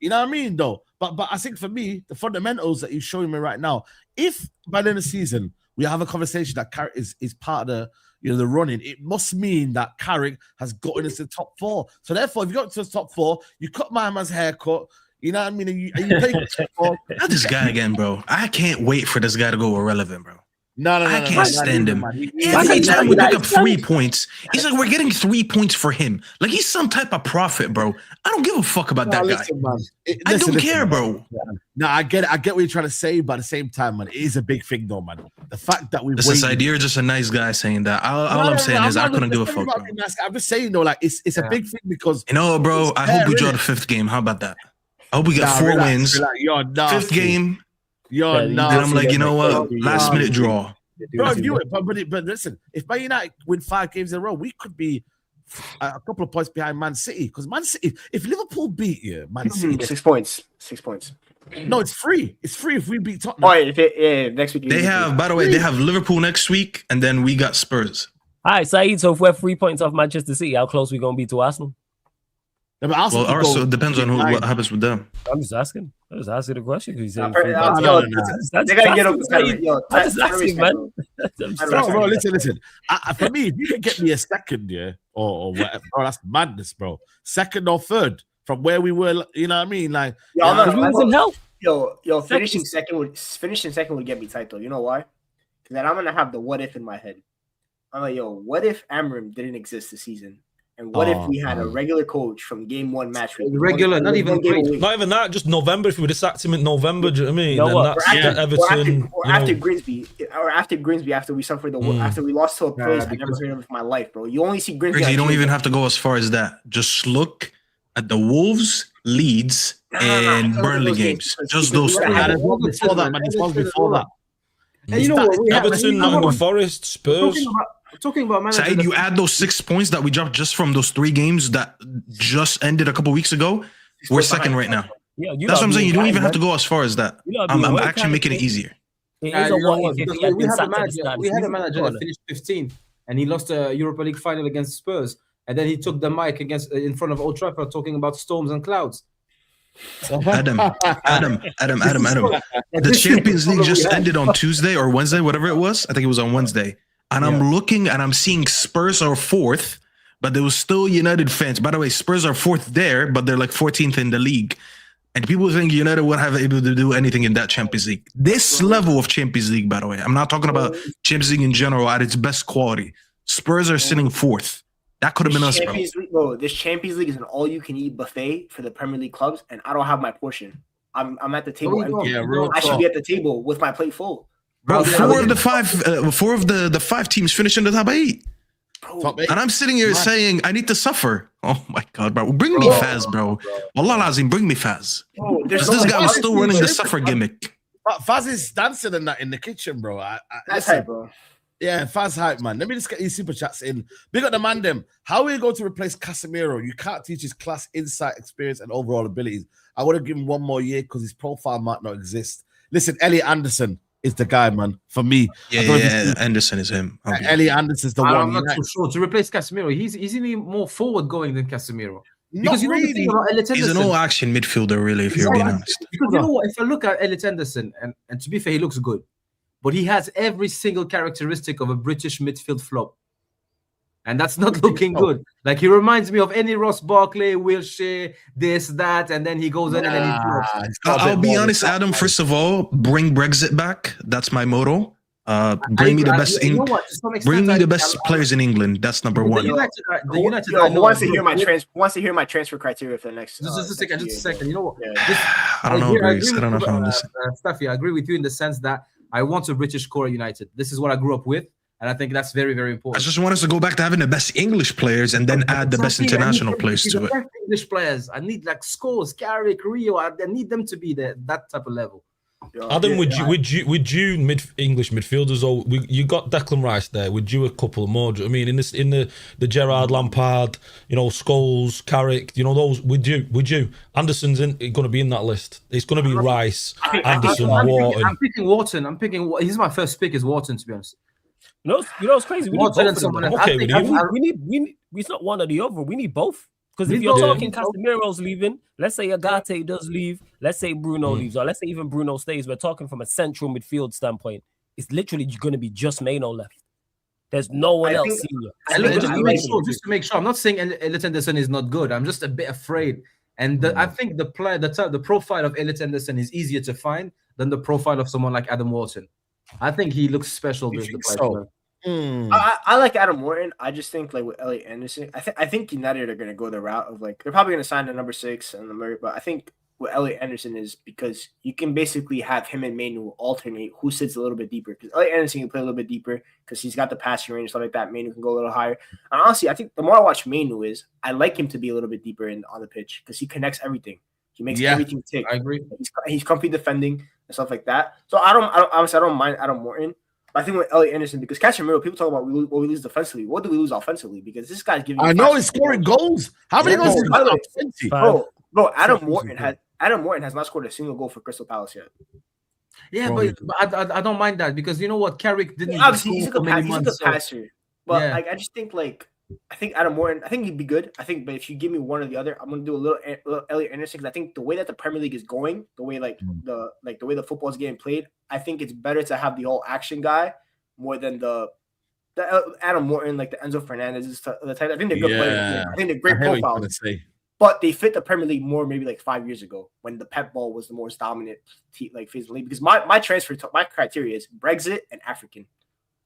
You know what I mean, though. But I think for me, the fundamentals that he's showing me right now, if by the end of the season we have a conversation that Carrick is part of the running, it must mean that Carrick has gotten us to the top 4. So therefore, if you got to the top 4, you cut my man's haircut. You know what I mean? And you take top 4. Not this guy again, bro. I can't wait for this guy to go irrelevant, bro. No, I can't stand him. Every time we pick up 3 points, he's like, we're getting 3 points for him. Like he's some type of prophet, bro. I don't give a fuck about that guy. Man. I don't care, bro. No, I get it. I get what you're trying to say, but at the same time, man, it is a big thing, though, man. The fact that we've waited. You're just a nice guy saying that. All I'm saying is I couldn't give a fuck, bro. I'm just saying, though, like it's a big thing because bro. I hope we draw the 5th game. How about that? I hope we got 4 wins. 5th game. Then I'm like, you know what? Last minute draw. Bro, but listen, if Man United win 5 games in a row, we could be a couple of points behind Man City. Because Man City, if Liverpool beat you, Man City, 6 points. 6 points. No, it's free. It's free if we beat Tottenham. Oh, next week. They have, by the way, they have Liverpool next week, and then we got Spurs. All right, Saeed. So if we're 3 points off Manchester City, how close are we gonna be to Arsenal? Yeah, but Arsenal it depends on what happens with them. I'm just asking. The question. He's saying they gotta get up the I'm just asking, man. Bro, listen. For me, if you can get me a second, or whatever, that's madness, bro. 2nd or 3rd from where we were, you know what I mean? Like, finishing second would get me tight though. You know why? Because then I'm gonna have the what if in my head. I'm like, what if Amram didn't exist this season? And what if we had a regular coach from game 1 match? Regular, not even that, just November. If we would have sacked him in November, do you know what I mean? You know Then that's Everton. After Grimsby, after we suffered after we lost to a place I never heard of in my life, bro. You only see Grimsby. You don't even have to go as far as that. Just look at the Wolves, Leeds, and Burnley games. Just those 3. Before that. And you know what? Everton, Nottingham Forest, Spurs. Talking about manager. Saeed, you add those 6 points that we dropped just from those 3 games that just ended a couple weeks ago. We're 2nd right now. Yeah, that's what I'm saying. You don't even have to go as far as that. I'm actually making it easier. We had a manager that finished 15th and he lost a Europa League final against Spurs. And then he took the mic in front of Old Trafford talking about storms and clouds. Adam. The Champions League just ended on Tuesday or Wednesday, whatever it was. I think it was on Wednesday. And I'm looking and I'm seeing Spurs are 4th, but there was still United fans. By the way, Spurs are 4th there, but they're like 14th in the league. And people think United won't have able to do anything in that Champions League. This level of Champions League, by the way, I'm not talking about Champions League in general at its best quality. Spurs are sitting 4th. That could have been us, bro. This Champions League is an all-you-can-eat buffet for the Premier League clubs, and I don't have my portion. I'm at the table. I should be at the table with my plate full. Bro, 4 of the 5 teams finished in the top 8. And I'm sitting here saying I need to suffer. Oh my god, bro! Bring me Faz, bro. Wallah Lazim, bring me Faz. This guy was still running the suffer gimmick. Faz is dancing in that in the kitchen, bro. That's hype, bro. Yeah, Faz hype, man. Let me just get these super chats in. Big up the man, them. How are you going to replace Casemiro? You can't teach his class, insight, experience, and overall abilities. I would have given 1 more year because his profile might not exist. Listen, Elliot Anderson is the guy, man. For me, Anderson is him. Elliot Anderson's the one. I'm not too sure to replace Casemiro. He's even more forward going than Casemiro. Because you really. He's an all-action midfielder, really, if you're being honest. Because you know what? If I look at Elliot Anderson, and to be fair, he looks good, but he has every single characteristic of a British midfield flop. And that's not looking good. Like, he reminds me of any Ross Barkley, Wilshere, this, that, and then he goes in and then he flops. I'll be honest, Adam, first of all, bring Brexit back. That's my motto. Bring me the best players in England. That's number 1. Who wants to hear my transfer criteria for the next? Just a second. You know what? I don't know, Grace. I don't know if I'm listening. Staffy, I agree with you in the sense that I want a British core at United. This is what I grew up with. And I think that's very, very I important. just want us to go back to having the best English players and then add the best international players to it. English players. I need like Scholes, Carrick, Rio. I need them to be that type of level. Adam, would you English midfielders, or you got Declan Rice there? Would you a couple more? I mean, in the Gerrard, Lampard, Scholes, Carrick, those. Would you? Anderson's going to be in that list. It's going to be Rice, Anderson, Wharton. I'm picking Wharton. He's my first pick is Wharton, to be honest. It's crazy. We need both of them. I'm okay with you. We need. It's not one or the other. We need both. Because if you're talking Casemiro's leaving, let's say Agate does leave, let's say Bruno leaves, or let's say even Bruno stays, we're talking from a central midfield standpoint. It's literally going to be just Maino left. There's no one else senior. Just to make sure, I'm not saying Elliot Anderson is not good. I'm just a bit afraid. And I think the profile of Elliot Anderson is easier to find than the profile of someone like Adam Wharton. I think he looks special with the player. I like Adam Wharton. I just think like with Elliot Anderson, I think United are going to go the route of like they're probably going to sign the number 6 and the Murray, but I think what Elliot Anderson is because you can basically have him and Manu alternate who sits a little bit deeper because Elliot Anderson can play a little bit deeper because he's got the passing range and stuff like that. Manu can go a little higher. And honestly, I think the more I watch Manu I like him to be a little bit deeper on the pitch because he connects everything. He makes everything tick. I agree. He's comfy defending and stuff like that. So I don't mind Adam Wharton. I think with Elliot Anderson, because Casemiro, people talk about what we lose defensively. What do we lose offensively? Because this guy's giving. I know he's scoring goals. How many goals? Bro, Adam Wharton has not scored a single goal for Crystal Palace yet. Yeah, bro, but I don't mind that because you know what, Carrick didn't. Obviously, he's a good passer, but like I just think I think Adam Wharton. I think he'd be good. But if you give me one or the other, I'm gonna do a little Elliot Anderson because I think the way that the Premier League is going, the way the way the football is getting played, I think it's better to have the whole action guy more than the Adam Wharton, like the Enzo Fernandez, the type. I think they're good players. I think they're great profiles. But they fit the Premier League more maybe like 5 years ago when the Pep ball was the most dominant phase of the league. Because my criteria is Brexit and African.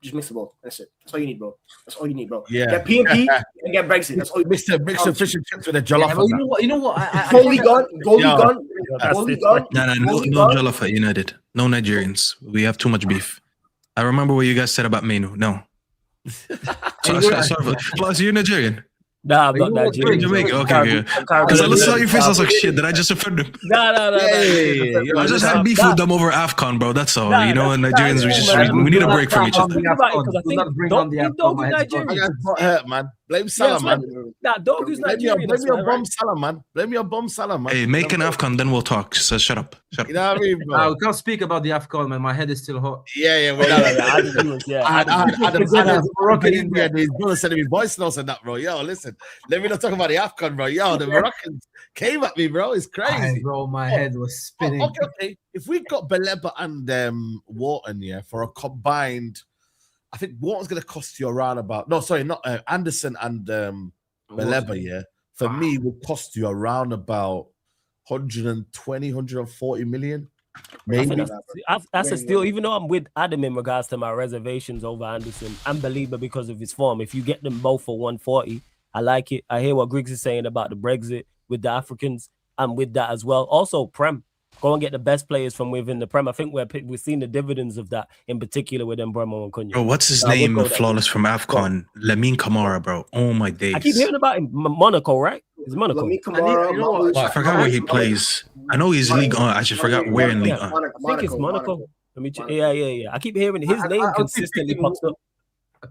Just mix the both. That's it. That's all you need, bro. That's all you need, bro. Yeah. Get PMP and get Brexit. That's all you mix the fish and chips with a jollof. You know what? Goalie gun. No jollof at United. No Nigerians. We have too much beef. I remember what you guys said about Menu. No. Plus, you're Nigerian. Nah, I'm not Nigerian. Jamaica. Okay, because I saw your face, I was like, shit, did I just offend them? No. I just had beef with them over AFCON, bro. That's all. And Nigerians, we need a break from each other. Don't be Nigerian. I got hurt, man. Blame Salah, man. Nah, dog is Nigerian. Blame your bum Salah, man. Blame your bum Salah, man. Hey, make an AFCON, then we'll talk. So shut up. You know what I mean, bro? I can't speak about the AFCON, man. My head is still hot. Yeah. He's gonna send me voice notes and that, bro. Yo, listen. Let me not talk about the AFCON, bro. Yo, the Moroccans came at me, bro. It's crazy. Bro, my head was spinning. Okay. If we got Baleba and Wharton, for a combined, I think Wharton's going to cost you around about. No, sorry, not Anderson and Baleba. For me, would cost you around about 120, 140 million. Maybe that's a steal. Even though I'm with Adam in regards to my reservations over Anderson and Baleba because of his form. If you get them both for 140, I like it. I hear what Griggs is saying about the Brexit with the Africans. I'm with that as well. Also, Prem. Go and get the best players from within the Prem. I think we're seeing the dividends of that, in particular with Mbeumo and Cunha. Bro, what's his name? Flawless from AFCON. Lamine Kamara, bro. Oh my days. I keep hearing about him. Monaco, right? It's Monaco. Lamine Kamara, I forgot where he plays. I know he's League 1. I just forgot where in League 1. I think it's Monaco. Let me check. Yeah. I keep hearing his name consistently pops up.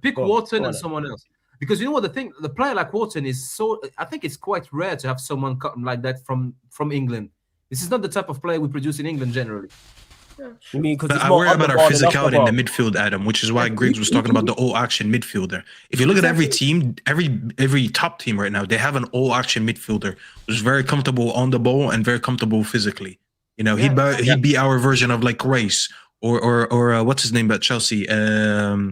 Pick Wharton and someone else. Because you know what, the player like Wharton is so. I think it's quite rare to have someone like that from England. This is not the type of player we produce in England generally. You mean because I worry about our physicality in the midfield, Adam, which is why Griggs was talking about the all-action midfielder. If you look at every team, every top team right now, they have an all-action midfielder who's very comfortable on the ball and very comfortable physically. He'd be our version of like Grace or what's his name at Chelsea? What's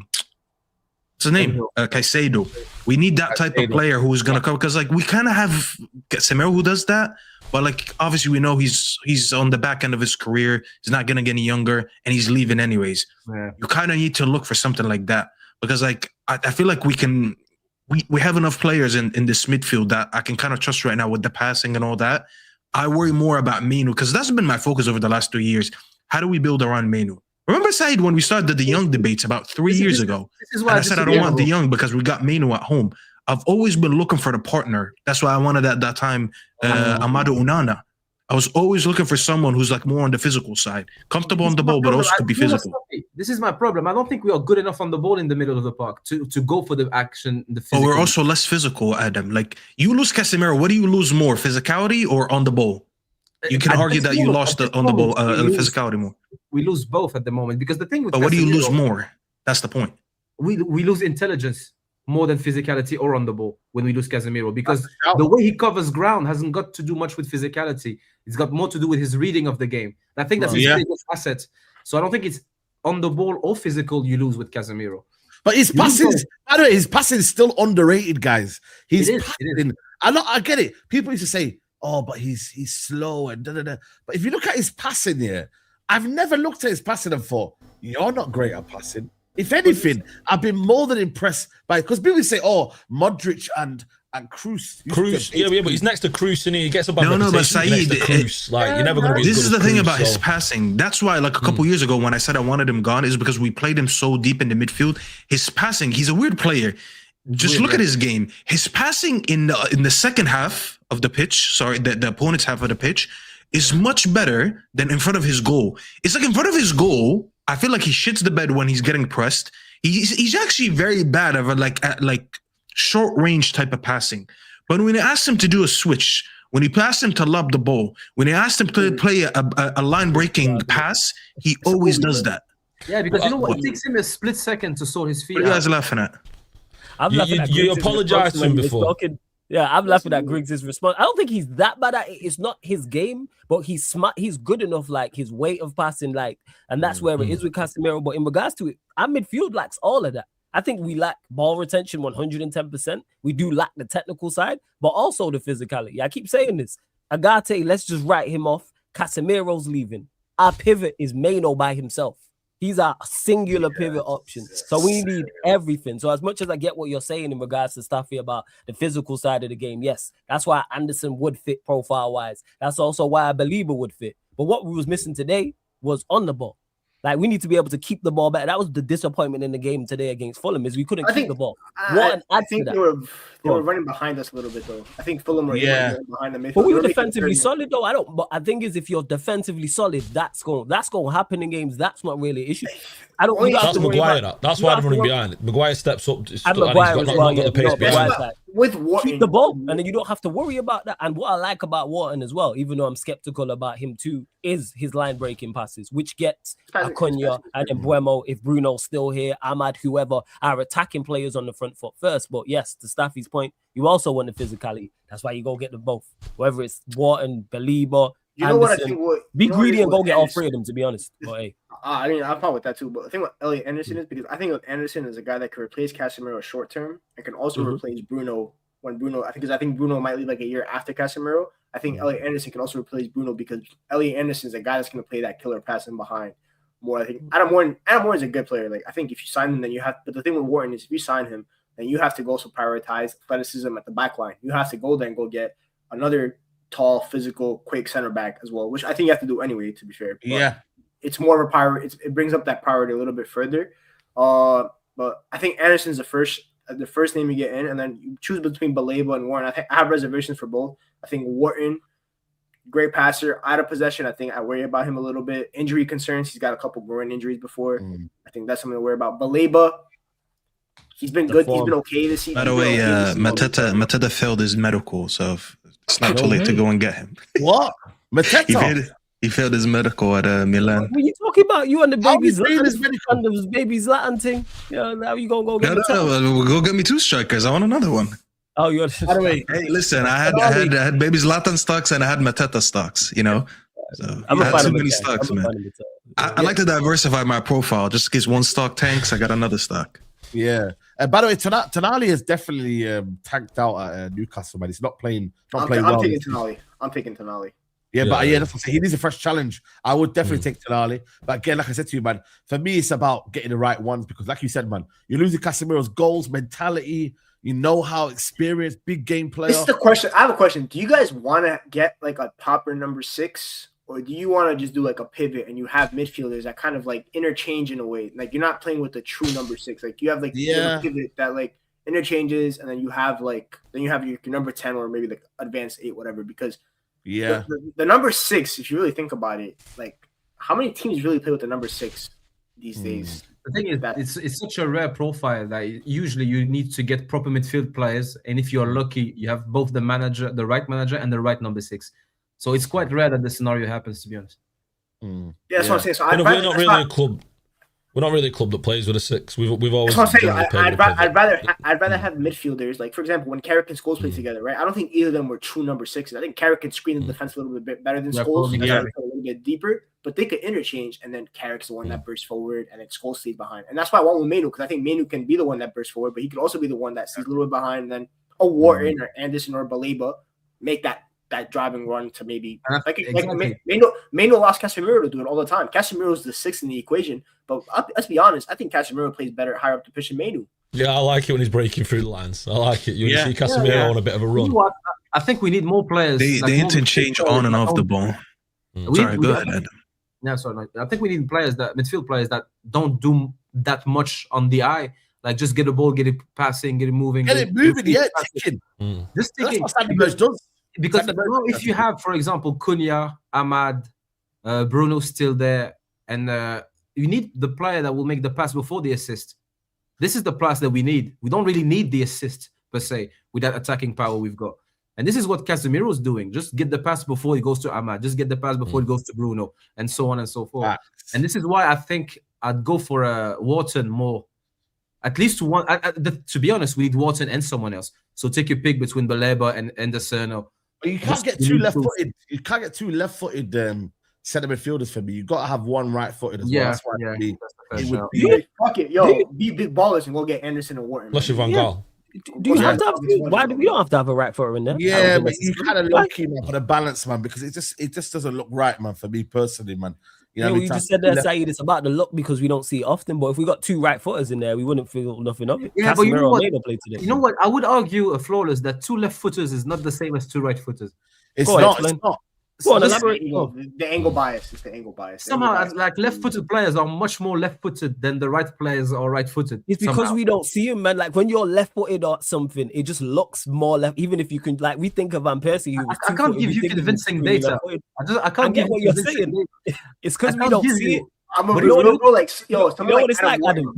his name? Caicedo. We need that type of player who's gonna come because like we kind of have Casemiro who does that. But like obviously we know he's on the back end of his career. He's not gonna get any younger, and he's leaving anyways. Yeah. You kind of need to look for something like that because like I feel like we have enough players in this midfield that I can kind of trust right now with the passing and all that. I worry more about Menu because that's been my focus over the last 2 years. How do we build around Menu? Remember, Saeed, when we started the young debates about 3 years ago? This is why I said I don't want the young because we got Mainu at home. I've always been looking for the partner. That's why I wanted at that time Amadou Onana. I was always looking for someone who's like more on the physical side, comfortable on the ball, but also could be physical. This is my problem. I don't think we are good enough on the ball in the middle of the park to go for the action. The physical. But we're also less physical, Adam. Like you lose Casemiro, what do you lose more, physicality or on the ball? You can argue that you lost on the ball, physicality more. We lose both at the moment because the thing with but what do you lose more? That's the point. We lose intelligence more than physicality or on the ball when we lose Casemiro because the way he covers ground hasn't got to do much with physicality. It's got more to do with his reading of the game. I think that's his biggest asset. So I don't think it's on the ball or physical you lose with Casemiro. But his passing, by the way, his passing is still underrated, guys. He's passing. I get it. People used to say, "Oh, but he's slow and da da da." But if you look at his passing here, I've never looked at his passing and thought, "You're not great at passing." If anything, I've been more than impressed by because people say, "Oh, Modric and Kroos." Yeah, but he's next to Kroos and he gets a bad reputation. But Saeed, Kroos. Like you're never going to be. This is the thing about his passing. That's why, like a couple years ago, when I said I wanted him gone, is because we played him so deep in the midfield. His passing, he's a weird player. Just look at his game. His passing in the second half of the pitch, the opponent's half of the pitch, is much better than in front of his goal. It's like in front of his goal, I feel like he shits the bed when he's getting pressed. He's actually very bad at like short range type of passing. But when you asked him to do a switch, when you asked him to lob the ball, when you asked him to play a line breaking pass, he always does that. Yeah, because you know what? It takes him a split second to sort his feet. What are you guys laughing at? You apologized to him before. Yeah, I'm laughing at Griggs' response. I don't think he's that bad at it. It's not his game, but he's smart. He's good enough, like his weight of passing, like, and that's where it is with Casemiro. But in regards to it, our midfield lacks all of that. I think we lack ball retention 110%. We do lack the technical side, but also the physicality. I keep saying this. Agate, let's just write him off. Casemiro's leaving. Our pivot is Maino by himself. He's our singular pivot option. So we need everything. So as much as I get what you're saying in regards to Staffy about the physical side of the game, yes, that's why Anderson would fit profile-wise. That's also why Belieber would fit. But what we was missing today was on the ball. Like, we need to be able to keep the ball better. That was the disappointment in the game today against Fulham, is we couldn't keep the ball. I think they were running behind us a little bit, though. I think Fulham were behind the midfield. But we were defensively solid, though. But I think is if you're defensively solid, that's going to happen in games. That's not really an issue. That's Maguire. That's why I'm running behind it. Maguire steps up. Maguire not got the pace behind. With Wharton, keep the ball, and then you don't have to worry about that. And what I like about Wharton as well, even though I'm skeptical about him too, is his line breaking passes, which gets Acuna and then Buemo, if Bruno's still here, Ahmad, whoever, are attacking players on the front foot first. But yes, to Staffy's point, you also want the physicality. That's why you go get them both. Whether it's Wharton, Belieber, you know Anderson, what I think? Be greedy and go get all three of them, to be honest. But hey. I mean, I'm fine with that too. But the thing with Elliot Anderson is because I think Anderson is a guy that can replace Casemiro short term and can also replace Bruno when Bruno. I think Bruno might leave like a year after Casemiro. I think Elliot Anderson can also replace Bruno because Elliot Anderson is a guy that's going to play that killer passing behind more. I think Adam Warren is a good player. Like I think if you sign him, then you have. But the thing with Wharton is if you sign him, then you have to also prioritize athleticism at the back line. You have to go there and go get another tall, physical, quick center back as well, which I think you have to do anyway, to be fair. But it's more of a priority. It brings up that priority a little bit further. But I think Anderson's the first name you get in, and then you choose between Baleba and Warren. I have reservations for both. I think Wharton, great passer, out of possession. I think I worry about him a little bit. Injury concerns. He's got a couple groin injuries before. I think that's something to worry about. Baleba, he's been good. He's been okay this season. By the way, Mateta failed his medical, so it's not too late to go and get him. What? Mateta? He failed his medical at Milan. What are you talking about? You and the baby's Zlatan thing? Yeah, now you gonna go get No, go get me 2 strikers. I want another one. Oh, you're. By the way, hey, listen, I had baby Zlatan stocks and I had Mateta stocks. You know, so I had too many stocks, man. I like to diversify my profile. Just in case one stock tanks, I got another stock. Yeah. By the way, Tonali is definitely tanked out at Newcastle, man. He's not playing. I'm taking Tonali. Yeah, but that's what I'm saying. He needs a fresh challenge. I would definitely take Tonali. But again, like I said to you, man, for me, it's about getting the right ones because, like you said, man, you're losing Casemiro's goals, mentality, how experienced, big game player. This is the question. I have a question. Do you guys want to get like a proper number 6, or do you want to just do like a pivot and you have midfielders that kind of like interchange in a way? Like you're not playing with the true number 6. Like you have like you have a pivot that like interchanges, and then you have your number 10 or maybe like advanced 8, whatever. Because the number 6, if you really think about it, like how many teams really play with the number 6 these days? The thing is that it's such a rare profile that usually you need to get proper midfield players, and if you're lucky, you have both the right manager, and the right number 6. So it's quite rare that this scenario happens, to be honest. Yeah, that's what I'm saying. So we're not really a club. We're not really a club that plays with a 6. We've always. That's what I'm saying. I'd rather have midfielders. Like for example, when Carrick and Scholes played together, right? I don't think either of them were true number 6s. I think Carrick can screen the defense a little bit better than Scholes. A little bit deeper, but they could interchange, and then Carrick's the one that bursts forward, and then Scholes stays behind. And that's why I went with Manu, because I think Manu can be the one that bursts forward, but he could also be the one that stays a little bit behind, and then Wharton or Anderson or Baleba make that driving run to maybe Mano lost Casemiro to do it all the time. Casemiro's the 6th in the equation, but let's be honest, I think Casemiro plays better higher up the pitch than Manu. Yeah, I like it when he's breaking through the lines. I like it. You see Casemiro on a bit of a run. You know what? I think we need more players. They interchange on and off the ball. Sorry, go ahead, Adam. Yeah, sorry. I think we need midfield players that don't do that much on the eye. Like just get the ball, get it passing, get it moving. Get it moving, ticking. Just ticking. That's what Sandy does. Because if you have, for example, Cunha, Ahmad, Bruno still there, and you need the player that will make the pass before the assist. This is the pass that we need. We don't really need the assist, per se, with that attacking power we've got. And this is what Casemiro's doing. Just get the pass before he goes to Ahmad. Just get the pass before he goes to Bruno, and so on and so forth. And this is why I think I'd go for Wharton more. At least one. To be honest, we need Wharton and someone else. So take your pick between Baleba and Anderson. But you can't get two left-footed. You can't get two left-footed centre midfielders for me. You got to have one right-footed as well. That's why it would be. Fuck it, yo, be big ballers and go get Anderson and Wharton. Unless you're Van Gaal. Do you have to have? Why do we don't have to have a right footer in there? Yeah, but you kind of lucky, man, for the balance, man, because it just doesn't look right, man, for me personally, man. You know, you just said that, Saeed, it's about the look because we don't see it often. But if we got two right footers in there, we wouldn't feel nothing of it. Yeah, but you know what? You know what? I would argue, Flawless, that two left footers is not the same as two right footers. It's not. Go on, the angle bias is the angle bias. Somehow, like left-footed players are much more left-footed than the right players are right-footed. It's because we don't see him, man. Like when you're left-footed or something, it just looks more left. Even if you can, like we think of Van Persie, who was I can't give you convincing data. I can't get give what you're saying. It's because we don't see it. I'm a real like yo. You know what it's like, Adam?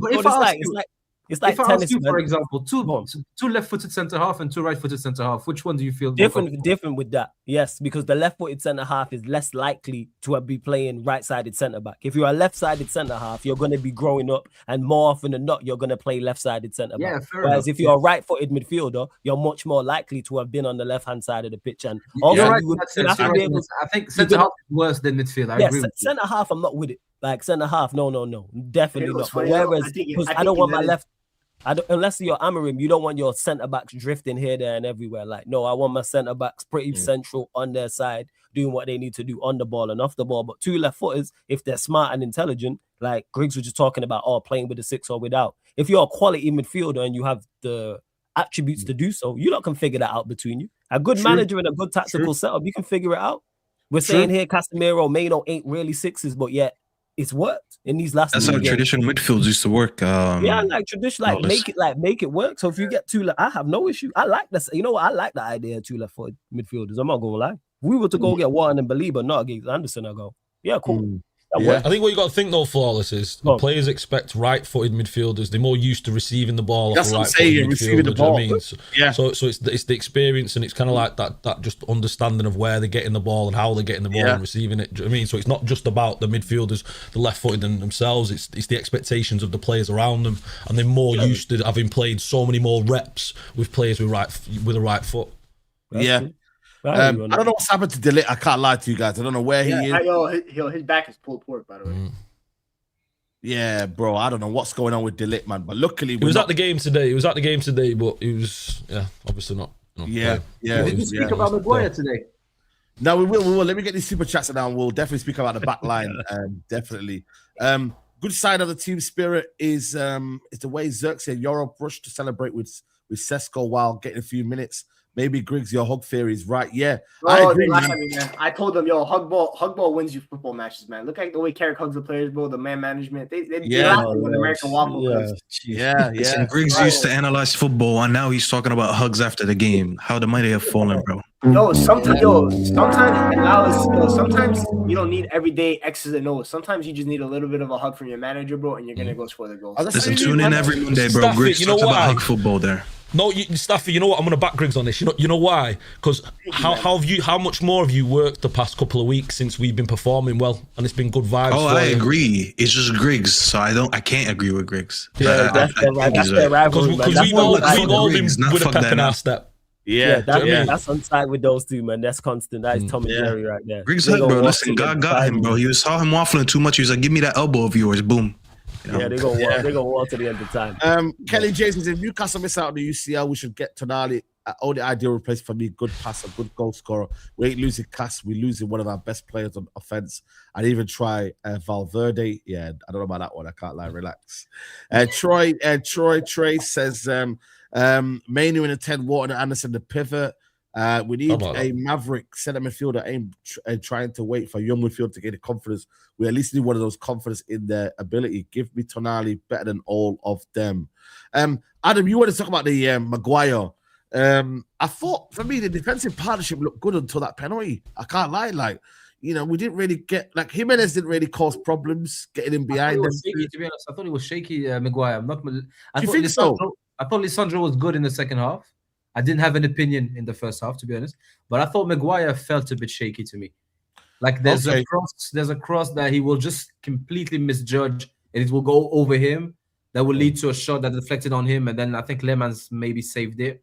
It's like if tennis, I ask you, man. for example, two left-footed centre half and two right-footed centre half, which one do you feel different with that? Yes, because the left-footed centre half is less likely to be playing right-sided centre back. If you're a left-sided centre half, you're going to be growing up, and more often than not, you're going to play left-sided centre back. Whereas if you're a right-footed midfielder, you're much more likely to have been on the left-hand side of the pitch. And also, I think centre half is worse than midfield. I agree with you. Centre half, I'm not with it. Like centre half, no, definitely not. But whereas, because I don't want my left. Unless you're Amarim, you don't want your centre backs drifting here, there, and everywhere. Like, no, I want my centre backs pretty central on their side, doing what they need to do on the ball and off the ball. But two left footers, if they're smart and intelligent, like Griggs was just talking about, playing with a 6 or without. If you're a quality midfielder and you have the attributes to do so, you lot can figure that out between you. A good manager and a good tactical setup, you can figure it out. We're saying here, Casemiro, Mano ain't really 6s, but yet it's worked in these last. That's how traditional midfields used to work. Like traditional, make it work. So if you get two, I have no issue. I like this. You know what? I like the idea of two left-footed midfielders. I'm not gonna lie. If we were to go get Warren and Baleba, not against Anderson, I go, yeah, cool. I think what you got to think though, Flawless, is the players expect right-footed midfielders. They're more used to receiving the ball. That's what I'm saying. Receiving the ball. So it's the experience, and it's kind of like that just understanding of where they're getting the ball and how they're getting the ball and receiving it. Do you know what I mean? So it's not just about the midfielders, the left-footed themselves. It's the expectations of the players around them, and they're more used to having played so many more reps with players with a right foot. I don't know what's happened to Delete. I can't lie to you guys. I don't know where he is. His back is pulled pork, by the way. Yeah, bro. I don't know what's going on with Delete, man. But luckily, he was at the game today. But he was, obviously not. Did you speak about Maguire today? No, we will. Let me get these super chats now. We'll definitely speak about the back line. Definitely. Good sign of the team spirit is the way Zerk said Europe rushed to celebrate with Sesko while getting a few minutes. maybe Griggs, your hug theory is right. Yeah, Oh, I agree, man. I told them, yo, hug ball wins you football matches, man. Look at the way Carrick hugs the players, bro. The man management, they laugh when American Waffle. Yeah. Listen, Griggs used to analyze football, and now he's talking about hugs after the game. How the mighty have fallen, bro. Sometimes you don't need everyday X's and O's. Sometimes you just need a little bit of a hug from your manager, bro, and you're gonna go score the goals. Listen, tune in every Monday, bro. Staffy, Griggs you know talks about why? hug football there. No, Staffy, you know what? I'm gonna back Griggs on this. You know why? Because how much more have you worked the past couple of weeks since we've been performing well, and it's been good vibes. Oh, I agree. It's just Griggs, so I can't agree with Griggs. Yeah, that's their rivalry. Because we've all been with a pep in our step. That's on side with those two, man. That's constant. That is Tom and Jerry right there. Griggs hurt, bro. Listen, God got him, bro. Saw him waffling too much. He was like, "Give me that elbow of yours." Boom. Yeah, they're gonna walk to the end of time. Kelly James says, if Newcastle miss out on the UCL, we should get Tonali. Only ideal replacement for me, good passer, good goal scorer. We ain't losing Cass, we're losing one of our best players on offense. I'd even try Valverde. Yeah, I don't know about that one. I can't lie, relax. Troy says Manu in the 10, Wharton and Anderson the pivot. We need a maverick centre midfielder trying to wait for young midfield to get the confidence. We at least need one of those confidence in their ability. Give me Tonali better than all of them. Adam, you want to talk about the Maguire. I thought, for me, the defensive partnership looked good until that penalty. I can't lie. We didn't really get, Jimenez didn't really cause problems getting in behind them. Shaky, to be honest. I thought it was shaky, Maguire. I thought Lisandro was good in the second half. I didn't have an opinion in the first half, to be honest. But I thought Maguire felt a bit shaky to me. There's a cross that he will just completely misjudge, and it will go over him. That will lead to a shot that deflected on him, and then I think Lemans maybe saved it.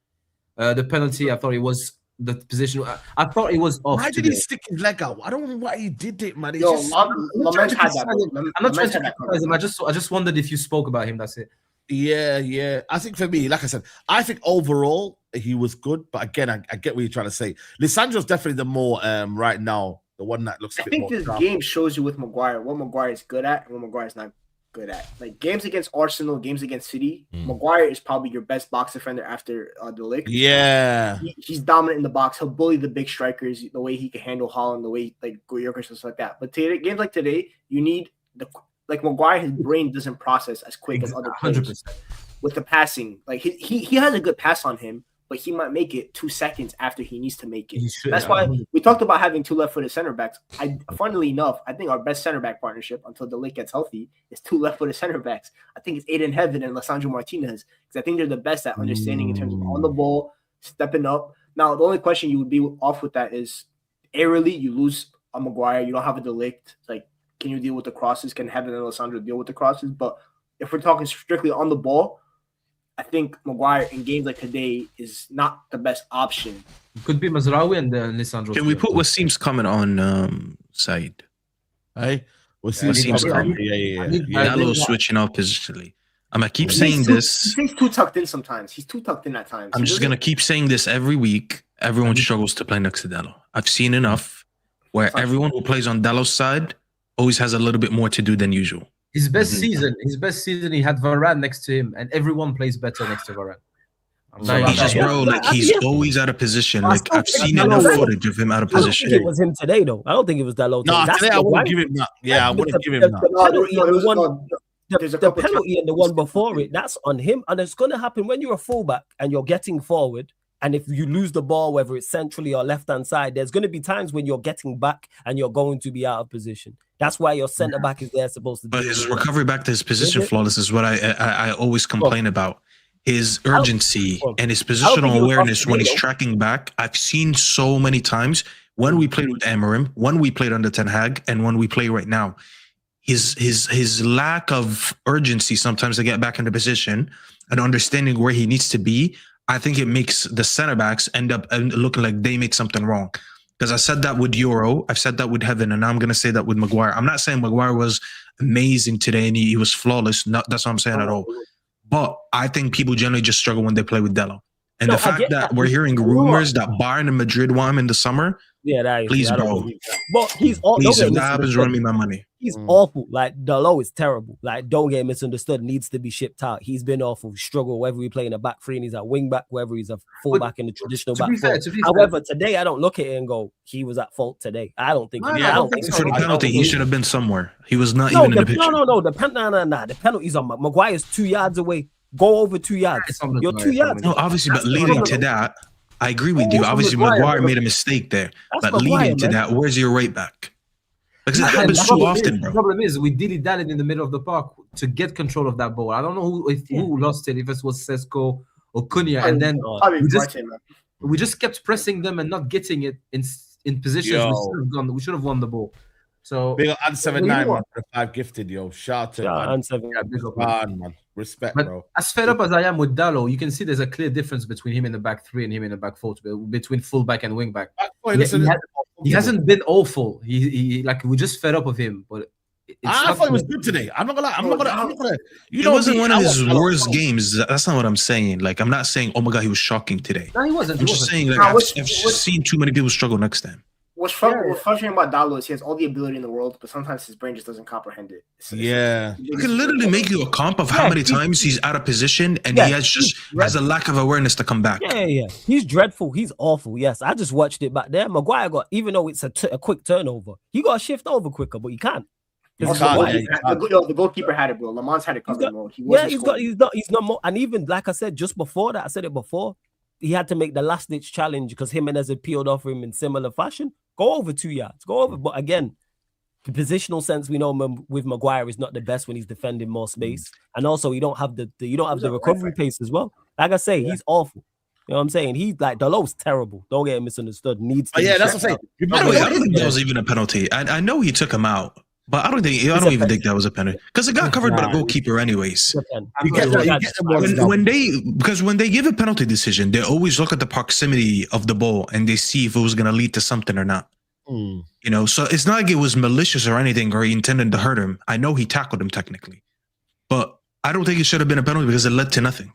The penalty, I thought it was the position. I thought it was off. Why did he stick his leg out? I don't know why he did it, man. Lament had that. I'm not trying to criticize him. I just wondered if you spoke about him. That's it. Yeah. I think for me, like I said, I think overall he was good. But again, I get what you're trying to say. Lisandro's definitely the more right now, the one that looks. I think this game shows you with Maguire what Maguire is good at and what Maguire is not good at. Games against Arsenal, games against City, Maguire is probably your best box defender after De Ligt. Yeah, he's dominant in the box. He'll bully the big strikers. The way he can handle Haaland, the way Guerrero and stuff like that. But games like today, you need Maguire. His brain doesn't process as quick as other players. 100%. With the passing. He has a good pass on him, but he might make it 2 seconds after he needs to make it. That's why we talked about having 2 left-footed center backs. Funnily enough, I think our best center back partnership until De Ligt gets healthy is 2 left-footed center backs. I think it's Aiden Heaven and Lisandro Martinez, because I think they're the best at understanding in terms of on the ball, stepping up. Now, the only question you would be off with that is aerially, you lose a Maguire, you don't have a De Ligt. Can you deal with the crosses? Can Heaven and Lisandro deal with the crosses? But if we're talking strictly on the ball, I think Maguire in games like today is not the best option. Could be Mazraoui and Lisandro. Can we put Wasim's comment on Saeed? Hey, Wasim's comment. Yeah. Dallo switching out positionally. I'm gonna keep saying this. He's too tucked in sometimes. He's too tucked in at times. I'm just gonna keep saying this every week. Everyone struggles to play next to Dallo. I've seen enough where everyone who plays on Dallo's side always has a little bit more to do than usual. His best season, he had Varane next to him, and everyone plays better next to Varane. He's always out of position. I've seen enough footage of him out of position. I don't think it was him today, though. I don't think it was Dalot. No, today I wouldn't give him that. Yeah, I wouldn't give him that. The penalty and the one before it, that's on him. And it's going to happen when you're a fullback and you're getting forward. And if you lose the ball, whether it's centrally or left-hand side, there's going to be times when you're getting back and you're going to be out of position. That's why your centre-back is there supposed to do. But his recovery back to his position flawless is what I always complain about. His urgency and his positional awareness when he's tracking back. I've seen so many times when we played with Amorim, when we played under Ten Hag, and when we play right now. His lack of urgency sometimes to get back into position and understanding where he needs to be, I think it makes the center backs end up looking like they made something wrong. Because I said that with Euro, I've said that with Heaven, and now I'm going to say that with Maguire. I'm not saying Maguire was amazing today and he was flawless. That's what I'm saying at all. But I think people generally just struggle when they play with Dalot. And No, the I fact get that that. we're hearing rumors that Bayern and Madrid want him in the summer, Yeah, that is. please, I don't bro. believe that. But he's all. Please, Don't if get that happens, misunderstood. run me my money. He's awful. Like Dalot is terrible. Like don't get misunderstood. Needs to be shipped out. He's been awful. Struggle whether he play in a back three and he's at wing back, whether he's a full back in the traditional to be back fair, four. to be However, today I don't look at it and go, he was at fault today. I don't think. No, he- no, I I don't don't think think so. For the I penalty, don't he think- should have been somewhere. He was not No, even in the picture. no. The penalty's on Maguire's 2 yards away. Go over 2 yards. It's on You're Maguire, 2 it's on yards. No, obviously, but That's the leading problem. to that, I agree with you. That's Obviously, Maguire, Maguire bro. made a mistake there. That's But Maguire, leading to man. that, where's your right back? Because it And happens the too problem often, is, bro. The problem is we dilly-dallied in the middle of the park to get control of that ball. I don't know who lost it, if it was Sesko or Cunha, and then Probably we just Martin, man. we just kept pressing them and not getting it in positions we should have won the ball. So Big up and 7-9, Well, man, for the 5 gifted, yo. Shout Yeah, out, man. and seven. yeah, big up, man. Man. Respect, But bro. as fed up as I am with Dalot, you can see there's a clear difference between him in the back three and him in the back four, between fullback and wing back. Boy, He, listen, he hasn't been awful. He like we just fed up of him, but I thought it was good today. I'm not gonna lie. I'm not gonna. You It know wasn't me, one of I his want- worst games. That's not what I'm saying. Like, I'm not saying, oh my God, he was shocking today. No, he wasn't. I'm He just wasn't. saying, like, Nah, I've what's- seen too many people struggle next time. What's frustrating about Dalot is he has all the ability in the world, but sometimes his brain just doesn't comprehend it. Yeah. I can literally make you a comp of how many times he's out of position and he has a lack of awareness to come back. Yeah. He's dreadful. He's awful. Yes, I just watched it back there. Maguire got, even though it's a quick turnover, he got to shift over quicker, but he can't. He's Also, can't. the goalkeeper had it, bro. Lamont had it covered, bro. He wasn't scoring. He's not more. And even like I said just before that, I said it before, he had to make the last ditch challenge because Jimenez had peeled off him in similar fashion. Go over 2 yards. Go over. But again, the positional sense we know with Maguire is not the best when he's defending more space, and also you don't have the recovery pace as well. Like I say, he's awful. You know what I'm saying? He's like Dalot's terrible. Don't get misunderstood. Needs to. Yeah, be that's what I'm checked saying. out. By the way, I don't think that was even a penalty. I know he took him out, but I don't even think that was a penalty because it got covered by the goalkeeper anyways. You get them ones down. When they give a penalty decision, they always look at the proximity of the ball and they see if it was going to lead to something or not. You know, so it's not like it was malicious or anything or he intended to hurt him. I know he tackled him technically, but I don't think it should have been a penalty because it led to nothing.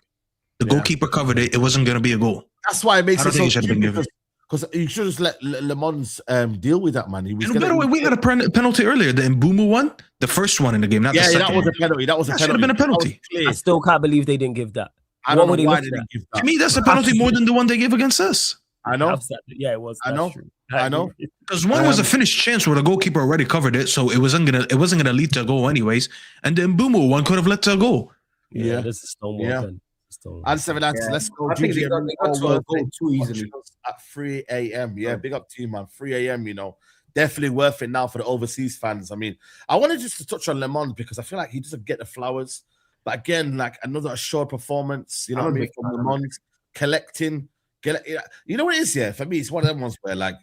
The goalkeeper covered it. It wasn't going to be a goal. That's why it makes I don't it think so it should have been given. because you should just let Le Mans deal with that, man. He was And by the way, we had a penalty earlier. The Mbumu one, the first one in the game, not the second. that was a penalty. That was a That penalty. should have been a penalty. I still can't believe they didn't give that. I don't What know would why he they look didn't give To that. me, that's a penalty more than the one they gave against us. I know. Yeah, it was. I That's know. true. I know. Because one was a finished chance where the goalkeeper already covered it, so it wasn't gonna lead to a goal anyways. And the Mbumu one could have led to a goal. Yeah, this is Stonewall. Yeah. Then. Stonewall. And 7 let's go. I think they GG, got to a goal too easily. at 3 a.m. Yeah, big up to you, man. 3 a.m. You know, definitely worth it now for the overseas fans. I mean, I wanted just to touch on Le Mans because I feel like he doesn't get the flowers. But again, like another assured performance. You know what I mean? From Le Mans, collecting. You know what it is? Yeah, for me, it's one of them ones where like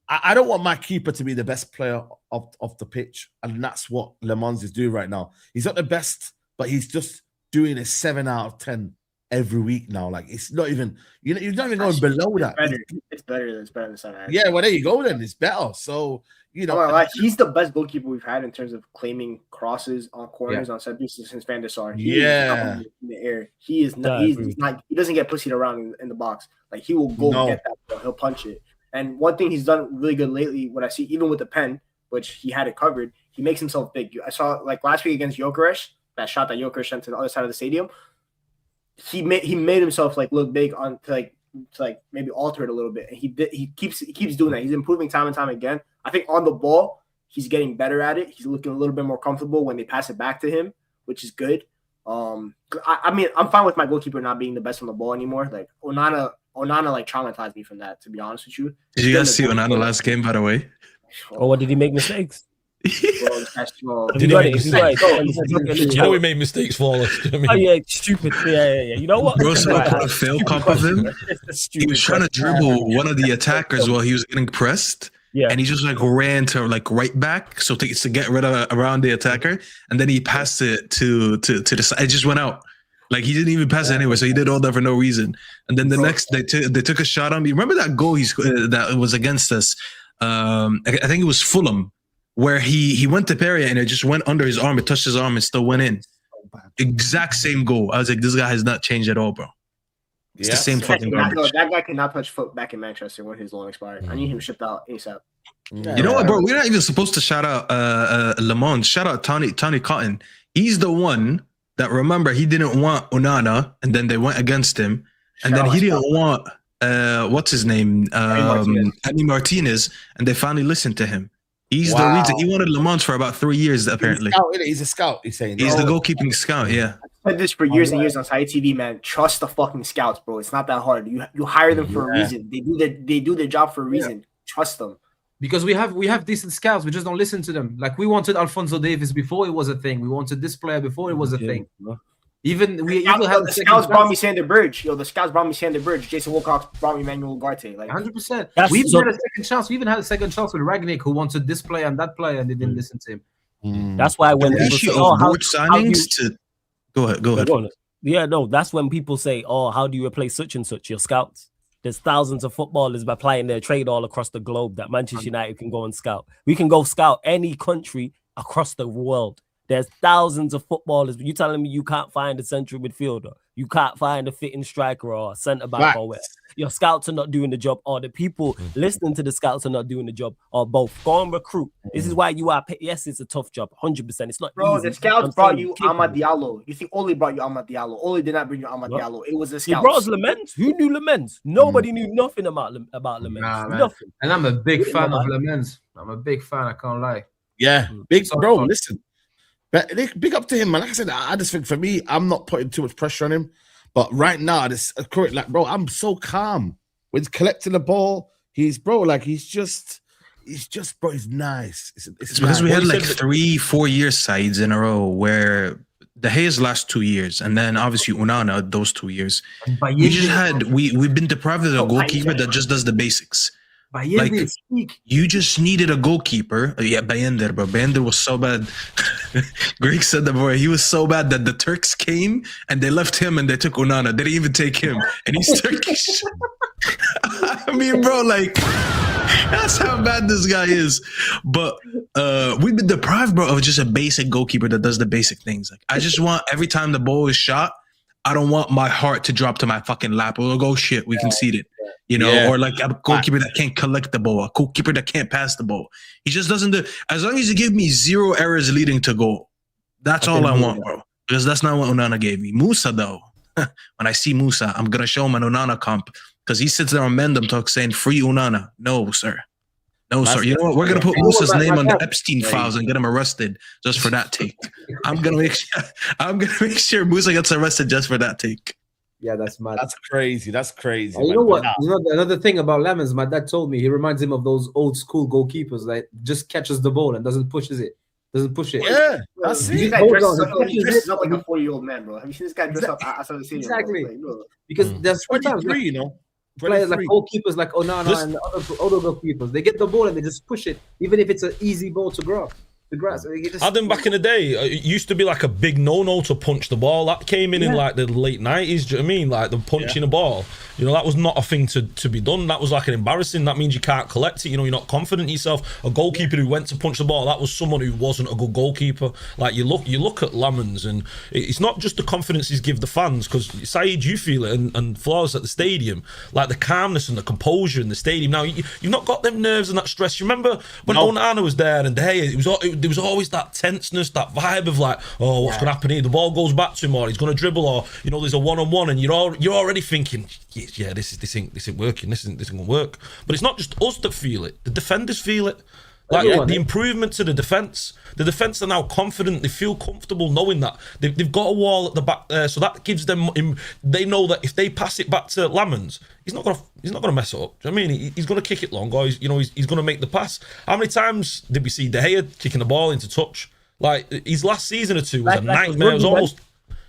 I don't want my keeper to be the best player of the pitch, and that's what Le Mans is doing right now. He's not the best, but he's just doing a 7 out of 10 every week now. Like it's not even you're not even going below that. It's better than Salah. Yeah, well there you go. Then it's better. So you know, he's the best goalkeeper we've had in terms of claiming crosses on corners on set pieces since Van der Sar. He is in the air. He is not. He's not. He doesn't get pussied around in the box. Like he will go get that ball. He'll punch it. And one thing he's done really good lately, what I see, even with the pen, which he had it covered, he makes himself big. I saw like last week against Gyökeres, that shot that Gyökeres sent to the other side of the stadium. He made himself like look big to maybe alter it a little bit. And he keeps doing that. He's improving time and time again. I think on the ball, he's getting better at it. He's looking a little bit more comfortable when they pass it back to him, which is good. I mean, I'm fine with my goalkeeper not being the best on the ball anymore. Like Onana like traumatized me from that, to be honest with you. Did you guys see Onana last game, by the way? Or what did he make mistakes? Bro, Did he make mistakes? You know we made mistakes for us. You know what I mean? Oh yeah, stupid. Yeah. You know what? Bro, so I failed comp of him. He was trying to dribble one of the attackers while he was getting pressed. Yeah. And he just like ran to like right back, so to get rid of around the attacker, and then he passed it to the side. It just went out. Like he didn't even pass it anyway, so he did all that for no reason. And then the next they took a shot on me. Remember that goal that was against us? I think it was Fulham, where he went to parry it and it just went under his arm. It touched his arm and still went in. Exact same goal. I was like, this guy has not changed at all, bro. It's the same fucking garbage. That guy cannot touch foot back in Manchester when his loan expired. I need him shipped out ASAP. You know what, bro? We're not even supposed to shout out Le Mans. Shout out Tony Cotton. He's the one that, remember, he didn't want Onana, and then they went against him, and then he didn't want what's his name, Andy Martinez, and they finally listened to him. He's the reason. He wanted Le Mans for about 3 years, apparently. He's a scout. He's saying he's the goalkeeping scout. Yeah, I've said this for years and years on Saeed TV, man. Trust the fucking scouts, bro. It's not that hard. You hire them for a reason. They do their job for a reason. Trust them. Because we have decent scouts, we just don't listen to them. Like we wanted Alphonso Davies before it was a thing. We wanted this player before it was a thing. Even the scouts brought me Sander Burge. The scouts brought me Sander Burge. Jason Wilcox brought me Manuel Ugarte. Like 100%. We even had a second chance. We even had a second chance with Ragnick, who wanted this player and that player, and they didn't listen to him. That's why when people say, go ahead. Yeah, no, that's when people say, "Oh, how do you replace such and such?" Your scouts. There's thousands of footballers by playing their trade all across the globe that Manchester United can go and scout. We can go scout any country across the world. There's thousands of footballers. But you telling me you can't find a central midfielder? You can't find a fitting striker or a centre back or where? Your scouts are not doing the job, or the people listening to the scouts are not doing the job, or both. Go and recruit. This is why you are. Yes, it's a tough job, 100%. It's not easy. The scouts brought you Amad Diallo. You think Ole brought you Amad Diallo? Ole did not bring you Amad Diallo. It was the scouts. He brought us Lemens. Who knew Lemens? Nobody knew nothing about Lemens. Nothing. And I'm a big fan of Lemens. I'm a big fan. I can't lie. Yeah, bro. Listen, but big up to him, man. Like I said, I just think for me, I'm not putting too much pressure on him. But right now, this correct, like, bro, I'm so calm when he's collecting the ball. He's bro, he's just, bro, he's nice. It's because we had like 3-4 year sides in a row where De Gea's last 2 years, and then obviously Onana those 2 years. We've been deprived of a goalkeeper that just does the basics. Like you just needed a goalkeeper. Yeah, Bayender, bro. Bayender was so bad. Greg said that, bro. He was so bad that the Turks came and they left him and they took Onana. They didn't even take him, and he's Turkish. I mean, bro, like that's how bad this guy is. But we've been deprived, bro, of just a basic goalkeeper that does the basic things. Like I just want every time the ball is shot, I don't want my heart to drop to my fucking lap. Or go shit, we conceded. Or like a goalkeeper that can't collect the ball, a goalkeeper that can't pass the ball. He just doesn't do. As long as you give me 0 errors leading to goal, that's all I want, bro. Because that's not what Onana gave me. Musa, though, when I see Musa, I'm gonna show him an Onana comp because he sits there on Mendham Talk saying free Onana. No, sir. No, sir. You know what? We're gonna put Musa's name on the Epstein files and get him arrested just for that take. I'm gonna make sure Musa gets arrested just for that take. Yeah, that's mad. That's crazy. That's crazy. You know what? You know another thing about Lemons, my dad told me he reminds him of those old school goalkeepers that just catches the ball and doesn't push it. Yeah, that's it. This guy dresses up like a 40-year-old man, bro. Have you seen this guy dress up outside the stadium? Exactly. Like, because there's 23, you know. Players like goalkeepers like Onana and the other goalkeepers, they get the ball and they just push it, even if it's an easy ball to grab. Adam, back in the day, it used to be like a big no-no to punch the ball. That came in like the late 90s. Do you know what I mean? Like the punching a ball. You know, that was not a thing to be done. That was like an embarrassing. That means you can't collect it. You know, you're not confident in yourself. A goalkeeper who went to punch the ball, that was someone who wasn't a good goalkeeper. Like you look at Lamans, and it's not just the confidence he's give the fans, because Saeed, you feel it, and Flores at the stadium, like the calmness and the composure in the stadium. Now you've not got them nerves and that stress. You remember when Onana was there and there was always that tenseness, that vibe of like, oh, what's going to happen here? The ball goes back to him, or he's going to dribble, or you know, there's a one-on-one, and you're already thinking, yeah, this ain't working. This isn't going to work. But it's not just us that feel it. The defenders feel it. Like the improvement to the defense. The defense are now confident. They feel comfortable knowing that they've got a wall at the back there, so that gives them. They know that if they pass it back to Lamans, he's not gonna mess it up. Do you know what I mean? He's gonna kick it long, or he's gonna make the pass. How many times did we see De Gea kicking the ball into touch? Like his last season or two was a nightmare. It was almost.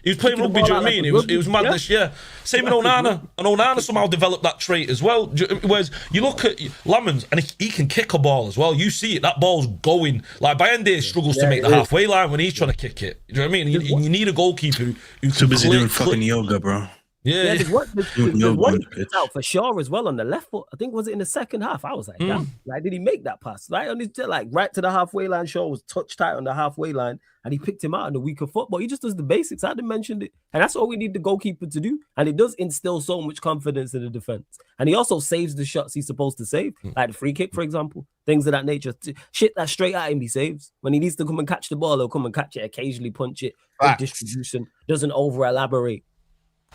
He was playing rugby, do you know what I mean? It was madness, yeah. Same with Onana. And Onana somehow developed that trait as well. Whereas you look at Lamans, and he can kick a ball as well. You see it, that ball's going. Like Bayende struggles to make the halfway line when he's trying to kick it. Do you know what I mean? You need a goalkeeper who too busy doing fucking yoga, bro. Yeah. There's one good pitch. out for sure as well on the left foot. I think was it in the second half. I was like, damn, like did he make that pass? Right on his like right to the halfway line. Shaw was touch tight on the halfway line, and he picked him out on the weaker foot. But he just does the basics. I didn't mention it, and that's all we need the goalkeeper to do. And it does instill so much confidence in the defense. And he also saves the shots he's supposed to save, like the free kick, for example, things of that nature. Shit that straight at him, he saves. When he needs to come and catch the ball, he'll come and catch it. Occasionally punch it. Good distribution, doesn't over elaborate.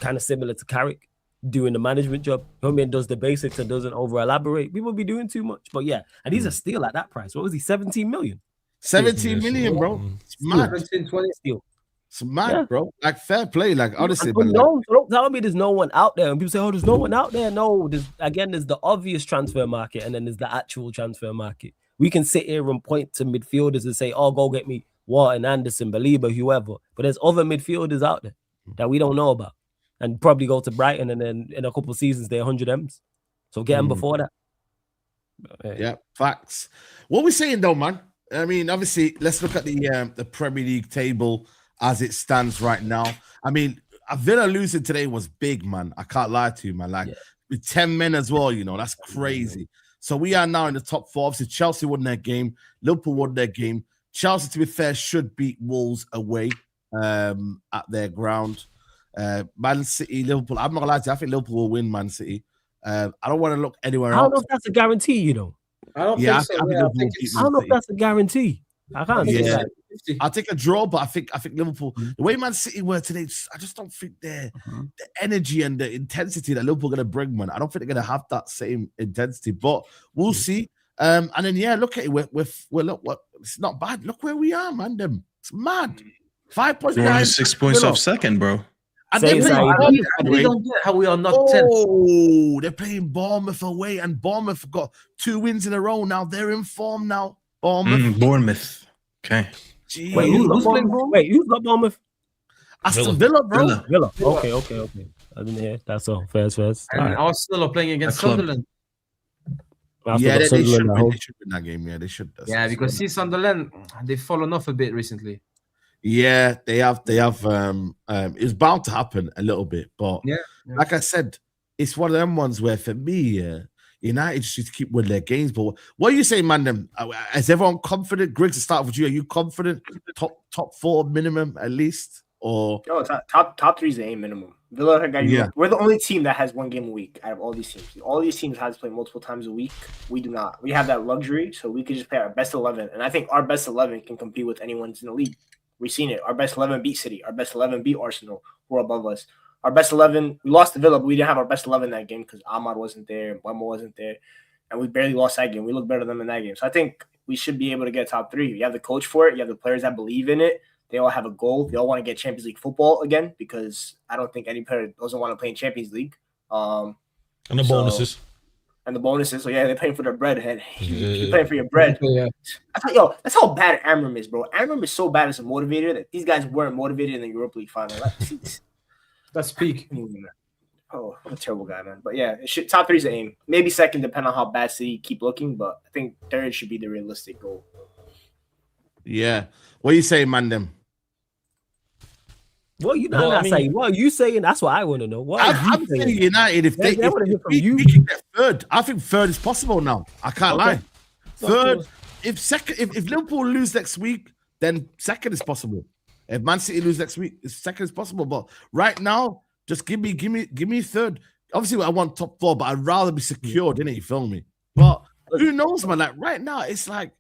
Kind of similar to Carrick doing the management job. Homie does the basics and doesn't over elaborate. We would be doing too much, but yeah. And he's a steal at that price. What was he? 17 million. 17 million, bro. It's mad. 17, 20 Steal. It's mad, bro. Like fair play. Like honestly, but no, don't tell me there's no one out there. And people say, "Oh, there's no one out there." No, there's the obvious transfer market, and then there's the actual transfer market. We can sit here and point to midfielders and say, "Oh, go get me Wharton, Anderson, Baliba, whoever." But there's other midfielders out there that we don't know about. And probably go to Brighton, and then in a couple of seasons they're 100 M's. So get them before that. Yeah, facts. What we're saying though, man. I mean, obviously, let's look at the Premier League table as it stands right now. I mean, Villa losing today was big, man. I can't lie to you, man. Like with 10 men as well, you know, that's crazy. So we are now in the top 4. Obviously, Chelsea won their game, Liverpool won their game. Chelsea, to be fair, should beat Wolves away at their ground. Man City, Liverpool. I'm not gonna lie to you. I think Liverpool will win Man City. I don't want to look anywhere else. I don't know if that's a guarantee, you know. I don't think so. I don't know if that's a guarantee. I can't say that. I'll take a draw, but I think Liverpool, the way Man City were today, I just don't think the energy and the intensity that Liverpool are gonna bring, man. I don't think they're gonna have that same intensity, but we'll see. And then look at it. Look, it's not bad. Look where we are, man. It's mad. 5 points. We're only 6 points off second, bro. I don't get how we are not 10th. Oh, they're playing Bournemouth away, and Bournemouth got 2 wins in a row now. They're in form now. Bournemouth. Okay. Jeez. Wait, who's got Bournemouth? Aston Villa, bro. Villa. Okay. I didn't hear. That's all. Fair. And Arsenal are playing against Sunderland. Yeah, they should win that game. Yeah, they should. Yeah, because see, Sunderland, they've fallen off a bit recently. Yeah, they have. It's bound to happen a little bit, but like I said, it's one of them ones where for me, United just need to keep winning their games. But what are you saying, man? Is everyone confident? Greg, to start with you, are you confident? Top 4 minimum at least, or no? Top 3 is the aim minimum. Villa, we're the only team that has 1 game a week out of all these teams. All these teams have to play multiple times a week. We do not. We have that luxury, so we could just play our best 11, and I think our best 11 can compete with anyone's in the league. We've seen it. Our best 11 beat City. Our best 11 beat Arsenal, who are above us. Our best 11, we lost to Villa, but we didn't have our best 11 that game because Ahmad wasn't there, Mbeumo wasn't there, and we barely lost that game. We looked better than them in that game. So I think we should be able to get top 3. You have the coach for it. You have the players that believe in it. They all have a goal. They all want to get Champions League football again because I don't think any player doesn't want to play in Champions League. And the bonuses. And the bonuses. So, they're paying for their bread. You're paying for your bread. Yeah. That's how bad Amram is, bro. Amram is so bad as a motivator that these guys weren't motivated in the Europa League final. That's peak. Oh, what a terrible guy, man. But top 3 is the aim. Maybe second, depending on how bad City keep looking. But I think third should be the realistic goal. Yeah. What are you saying, Mandem? What are saying? What are you saying? That's what I want to know. I'm saying United, if we can get third, I think third is possible now. I can't lie. Third, if Liverpool lose next week, then second is possible. If Man City lose next week, second is possible. But right now, just give me third. Obviously, I want top 4, but I'd rather be secured, innit? You feel me? But who knows, man? Like right now, it's like,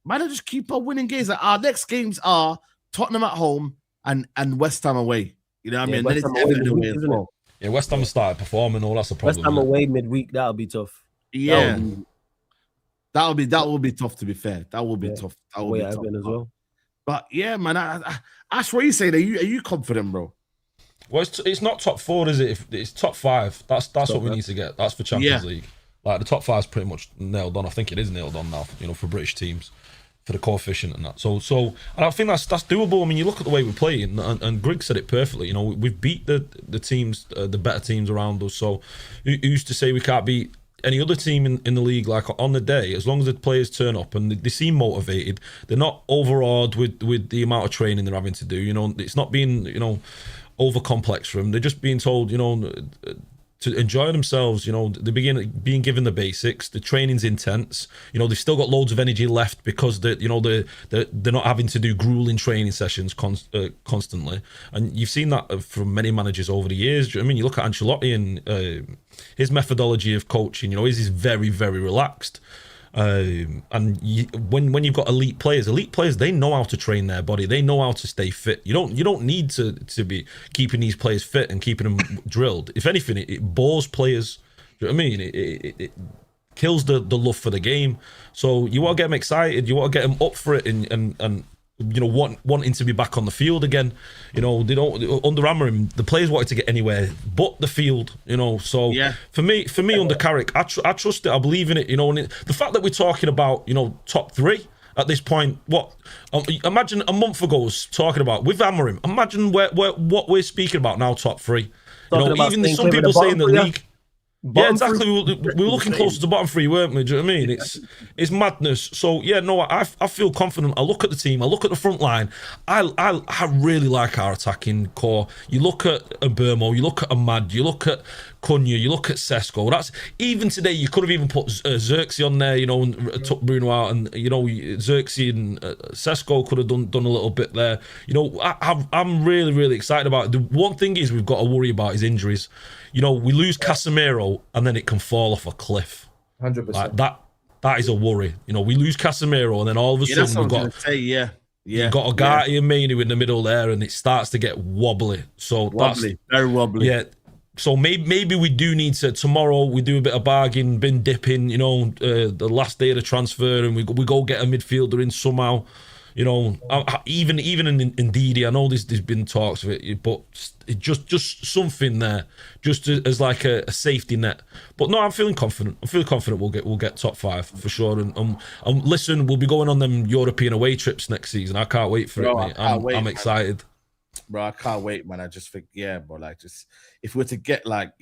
man, I just keep on winning games. Like our next games are Tottenham at home and West Ham away. You know what I mean? Then it's Everton away as well. Yeah, West Ham started performing. All that's a problem. West Ham away midweek. That'll be tough. Yeah, that will be tough. To be fair, that will be tough. That will be tough as well. But yeah, man, Ash, what are you saying? Are you confident, bro? Well, it's not top 4, is it? It's top 5. That's what we need to get. That's for Champions League. Like the top 5 is pretty much nailed on. I think it is nailed on now. For British teams. For the coefficient and that, so, and I think that's doable. I mean, you look at the way we play, and Greg said it perfectly. We've beat the teams, the better teams around us. So, who's to say we can't beat any other team in the league? Like on the day, as long as the players turn up and they seem motivated, they're not overawed with the amount of training they're having to do. It's not being over complex for them. They're just being told, to enjoy themselves. They begin being given the basics. The training's intense. They've still got loads of energy left because they're not having to do grueling training sessions constantly. And you've seen that from many managers over the years. You look at Ancelotti and his methodology of coaching. Is very, very relaxed. When you've got elite players, they know how to train their body. They know how to stay fit. You don't need to be keeping these players fit and keeping them drilled. If anything, it bores players. Do you know what I mean? It kills the love for the game. So you want to get them excited. You want to get them up for it and wanting to be back on the field again. They don't, under Amorim, the players wanted to get anywhere but the field. So for me under Carrick, I trust it. I believe in it. And the fact that we're talking about top 3 at this point. Imagine a month ago was talking about with Amorim. Imagine what we're speaking about now. Top 3. Even there's some people saying the league. Yeah, exactly. We were looking closer to bottom 3, weren't we? Do you know what I mean? It's madness. So yeah, no, I feel confident. I look at the team. I look at the front line. I really like our attacking core. You look at Burmo. You look at Ahmad. You look at Cunha. You look at Sesko. That's even today. You could have even put Xerxes on there. And took Bruno out, and Xerxes and Sesko could have done a little bit there. I'm really, really excited about it. The one thing is we've got to worry about is injuries. We lose Casemiro and then it can fall off a cliff. 100%. Like that is a worry. We lose Casemiro and then all of a sudden we've got you've got Agati and Mainu in the middle there and it starts to get wobbly. So very wobbly. Yeah. So maybe we do need to tomorrow. We do a bit of bargain, bin dipping. The last day of the transfer, and we go get a midfielder in somehow. Even in Didi, I know there's been talks of it, but just something there, just as like a safety net. But no, I'm feeling confident. We'll get top 5 for sure. And listen, we'll be going on them European away trips next season. I can't wait for it, mate. I'm excited. Bro, I can't wait, man. I just think, bro, if we're to get that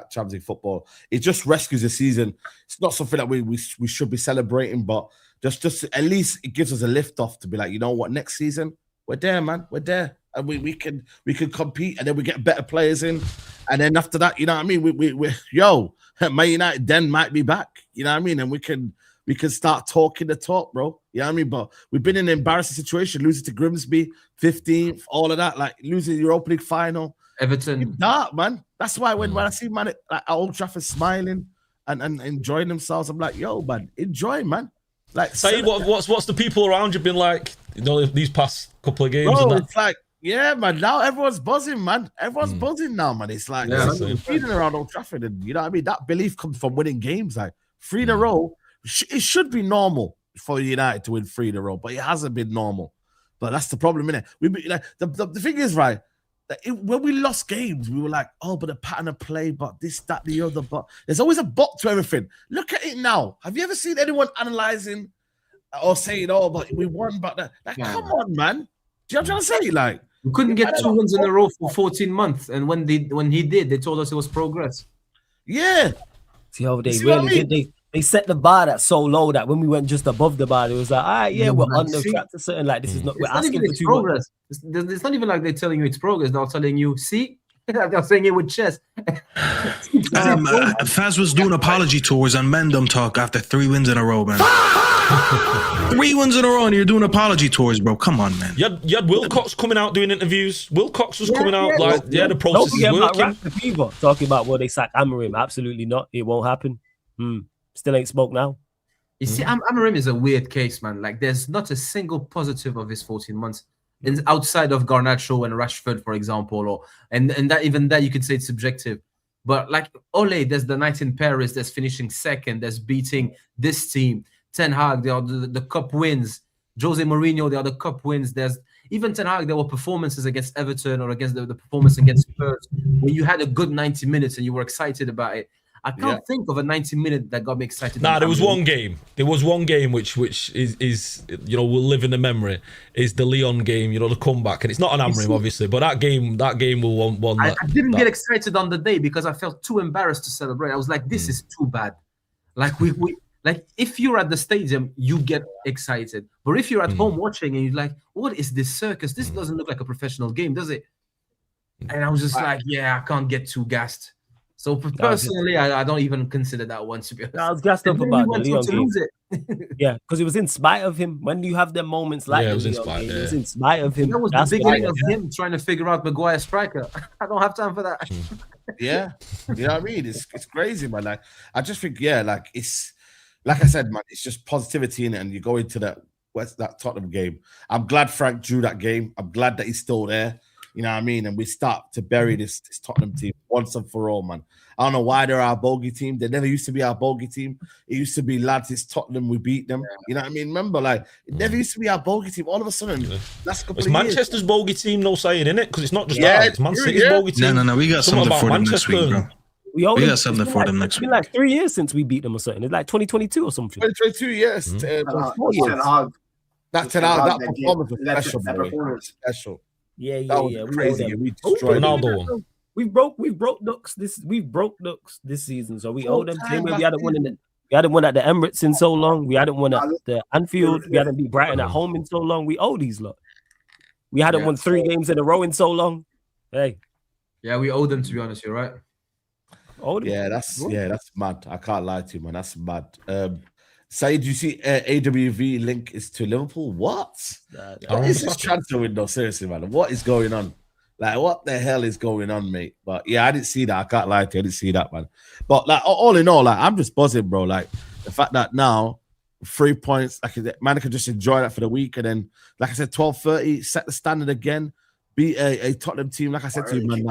Champions League football, it just rescues the season. It's not something that we should be celebrating, but just at least it gives us a lift off to be like, you know what, next season we're there, man. We're there, and we can compete, and then we get better players in, and then after that, you know what I mean? We Man United then might be back, you know what I mean? And we can start talking the talk, bro. You know what I mean? But we've been in an embarrassing situation, losing to Grimsby, 15th, all of that, like losing the Europa League final. Everton. Dark, man. That's why when I see man at Old Trafford smiling and enjoying themselves, I'm like, yo, man, enjoy, man. Like, Saeed, what's the people around you been like? These past couple of games. Bro, and that? it's like, man. Now everyone's buzzing, man. Everyone's buzzing now, man. It's like feeling around Old Trafford, and you know what I mean. That belief comes from winning games, like 3 in a row. It should be normal for United to win 3 in a row, but it hasn't been normal. But that's the problem, innit? The thing is, right? When we lost games, we were like, oh, but the pattern of play, but this, that, the other, but there's always a but to everything. Look at it now. Have you ever seen anyone analyzing or saying, oh, but we won, but that? Like, come on, man. Do you know what I'm trying to say? Like, we couldn't get 2 wins in a row for 14 months, and when he did, they told us it was progress. Yeah. See how they really did. They set the bar that's so low that when we went just above the bar, it was like, all right, we're on the track to certain. Like, this is not. We're asking for too progress. It's not even like they're telling you it's progress. They're telling you, see, they're saying it with chest. Faz was doing apology tours on Mendham Talk after 3 wins in a row, man. 3 wins in a row, and you're doing apology tours, bro. Come on, man. You had Wilcox coming out doing interviews. Wilcox was coming out the process is working. Talking about they sack Amorim. Absolutely not. It won't happen. Still ain't spoke now. You see, Amorim is a weird case, man. Like, there's not a single positive of his 14 months. Outside of Garnacho and Rashford, for example, and that even that you could say it's subjective. But like Ole, there's the night in Paris, there's finishing second, there's beating this team. Ten Hag, there are the cup wins. Jose Mourinho, there are the cup wins. There's even Ten Hag, there were performances against Everton or against the performance against Spurs where you had a good 90 minutes and you were excited about it. I can't think of a 90-minute that got me excited. Nah, there was one game. There was one game which is will live in the memory. Is the Lyon game, the comeback, and it's not an Amorim obviously, but that game will one. I didn't get excited on the day because I felt too embarrassed to celebrate. I was like, this is too bad. Like we like if you're at the stadium, you get excited, but if you're at home watching and you're like, what is this circus? This doesn't look like a professional game, does it? And I was just like, yeah, I can't get too gassed. So personally, I don't even consider that one, to be honest. I was gassed up about the Leon game. Lose it. Yeah, because it was in spite of him. When you have them moments like Yeah, it the was in Leon spite, game, yeah. it was in spite of him. That was That's the what beginning of him trying to figure out Maguire striker. I don't have time for that. Yeah, you know what I mean. It's crazy, man. Like I just think, yeah, like it's like I said, man. It's just positivity in it, and you go into that Tottenham game. I'm glad Frank drew that game. I'm glad that he's still there. You know what I mean? And we start to bury this Tottenham team once and for all, man. I don't know why they're our bogey team. They never used to be our bogey team. It used to be, lads, it's Tottenham, we beat them. You know what I mean? Remember, like, it never used to be our bogey team. All of a sudden, that's It's Manchester's bogey team, no saying, innit? Because it's not just that. It's Man City's bogey team. No. We got something for them next week, bro. We got something for them next week. It's been like 3 years since we beat them or something. It's like 2022 or something. 2022, yes. 4 years. That performance was special, bro. Special. Yeah. That was crazy. We destroyed Ronaldo one. We've broke Ducks this season, so we owe them. Same way we hadn't won at the Emirates in so long. We hadn't won at the Anfield. We hadn't beat Brighton at home in so long. We owe these lot. We hadn't won 3 games in a row in so long. Hey. Yeah, we owe them, to be honest. You're right. Yeah, that's mad. I can't lie to you, man. That's mad. Saeed, do you see AWV link is to Liverpool? What is this transfer window? Seriously, man. What is going on? Like, what the hell is going on, mate? But yeah, I didn't see that. I can't lie to you. I didn't see that, man. But like, all in all, like, I'm just buzzing, bro. Like, the fact that now 3 points, I can just enjoy that for the week. And then, like I said, 12:30, set the standard again. Beat a Tottenham team, like I said to you, man.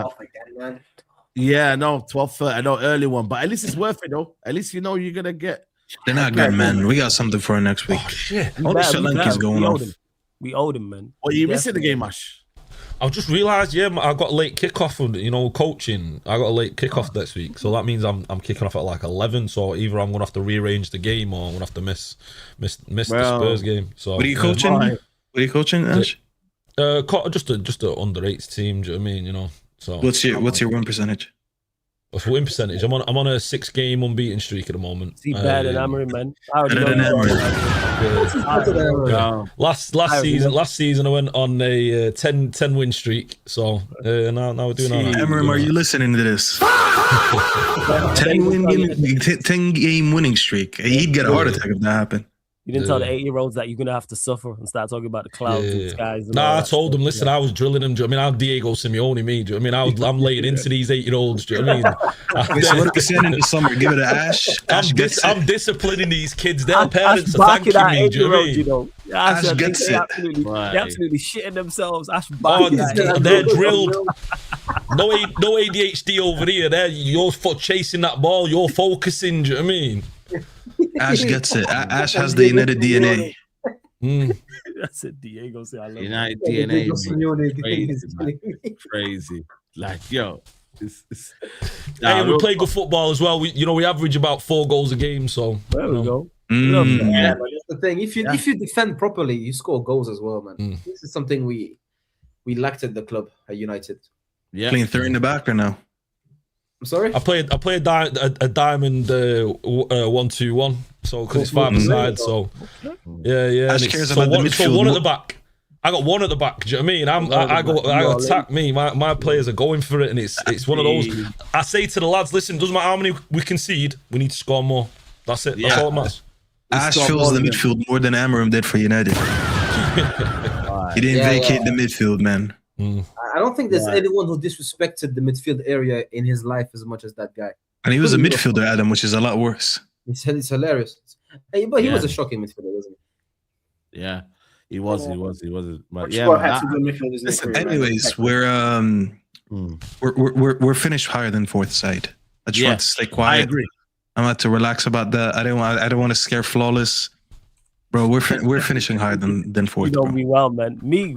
Yeah, no, 12:30. I know, early one. But at least it's worth it, though. At least you know you're going to get. They're not good, man. We got something for next week. Oh, shit. All the Solanke's going off. We owed him, man. Well, you missing the game, Ash? I just realised, I got a late kickoff, coaching. I got a late kickoff next week, so that means I'm kicking off at like 11. So either I'm gonna have to rearrange the game, or I'm gonna have to miss the Spurs game. So what are you coaching? What are you coaching, Ash? Just a under 8s team. Do you know what I mean? So what's your win percentage? For win percentage, I'm on a 6-game unbeaten streak at the moment. See, better than Amorim, man. Last season I went on a 10 win streak. So now we're doing all right. Amorim, are you listening to this? 10 game winning streak. He'd get a heart attack if that happened. You didn't tell the 8-year-olds that you're gonna have to suffer and start talking about the clouds and skies. And I told them, listen, I was drilling them. Do you know what I mean? I'm Diego Simeone, me. Do you know what I mean? I'm laying into these 8-year-olds. Do you know what I mean? So what are we saying in the summer? Give it an Ash. I'm disciplinating these kids. Their parents are thanking me. Do you know what I mean? Ash gets it. They're absolutely shitting themselves. Ash they're drilled. No ADHD over here. You're chasing that ball. You're focusing. Do you know what I mean? Ash gets it. Ash has the United DNA. That's it, Diego. I love United DNA. Crazy. Like, yo. We play good football as well. We average about 4 goals a game. So there we go. Yeah, that's the thing. If you defend properly, you score goals as well, man. This is something we lacked at the club at United. Yeah, playing 3 in the back or no? I'm sorry. I play a diamond 1-2-1. So because it's 5-a-side. So yeah. Ash cares about the midfield. So 1 at the back. I got 1 at the back. Do you know what I mean? I go attack me. My players are going for it, and it's one of those. I say to the lads, listen, doesn't matter how many we concede, we need to score more. That's it. That's all that matters. Ash fills the midfield more than Amorim did for United. He didn't vacate the midfield, man. I don't think there's anyone who disrespected the midfield area in his life as much as that guy. And he was a midfielder, Adam, which is a lot worse. It's hilarious. But he was a shocking midfielder, wasn't he? Yeah, he was. But anyways, we're finished higher than 4th side. I just want to stay quiet. I agree. I'm about to relax about that. I don't want to scare Flawless. Bro, we're finishing higher than 4th. You know me well, man. Me,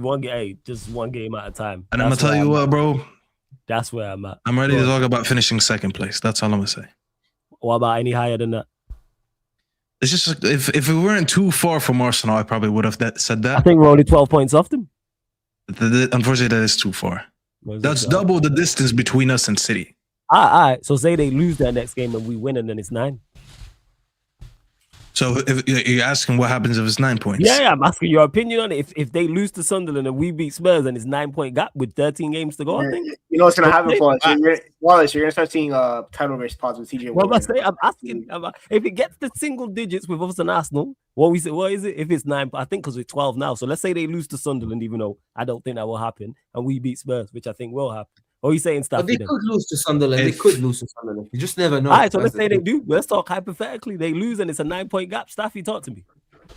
just one game at a time. And I'm gonna tell you what, bro. That's where I'm at. I'm ready to talk about finishing 2nd place. That's all I'm gonna say. What about any higher than that? It's just if we weren't too far from Arsenal, I probably would have said that. I think we're only 12 points off them. Unfortunately, that is too far. That's double the distance between us and City. All right. So say they lose their next game and we win, and then it's 9. So if you're asking what happens if it's 9 points? Yeah, I'm asking your opinion on it. If they lose to Sunderland and we beat Spurs and it's 9-point gap with 13 games to go, I think you know what's gonna happen, Wallace. You're gonna start seeing title race pods with TJ. Well, I'm asking if it gets to single digits with us and Arsenal. What is it? If it's 9, I think because we're 12 now. So let's say they lose to Sunderland, even though I don't think that will happen, and we beat Spurs, which I think will happen. Or are you saying stuff? But they could lose to Sunderland. They could lose to Sunderland. You just never know. All right, so let's say they do. Let's talk hypothetically. They lose and it's a 9-point gap. Staffy, talk to me.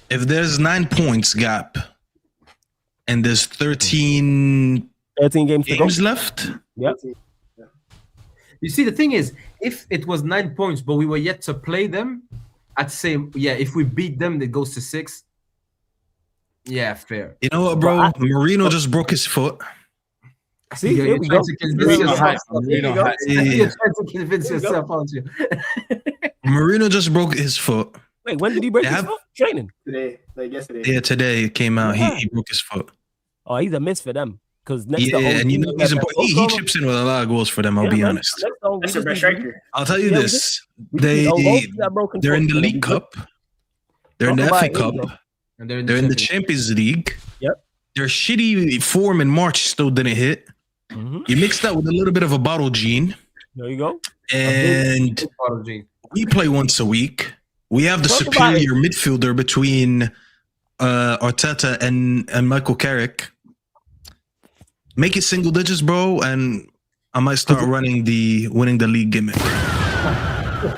If there's 9 points gap and there's 13 games left. Yep. You see, the thing is, if it was 9 points, but we were yet to play them, I'd say, if we beat them, it goes to 6. Yeah, fair. You know what, bro? Marino just broke his foot. See, you're trying to convince yourself. You're trying to convince yourself, aren't you? Marino just broke his foot. Wait, when did he break his foot? Training. Today, like yesterday. Yeah, today it came out. He broke his foot. Oh, he's a miss for them. Because and you know he chips in with a lot of goals for them. I'll be honest. That's their best striker. I'll tell you this: they're in the League Cup, they're in the FA Cup, and they're in the Champions League. Yep. Their shitty form in March still didn't hit. You mix that with a little bit of a bottle gene. There you go. And we play once a week. We have the superior midfielder between Arteta and Michael Carrick. Make it single digits, bro, and I might start winning the league gimmick.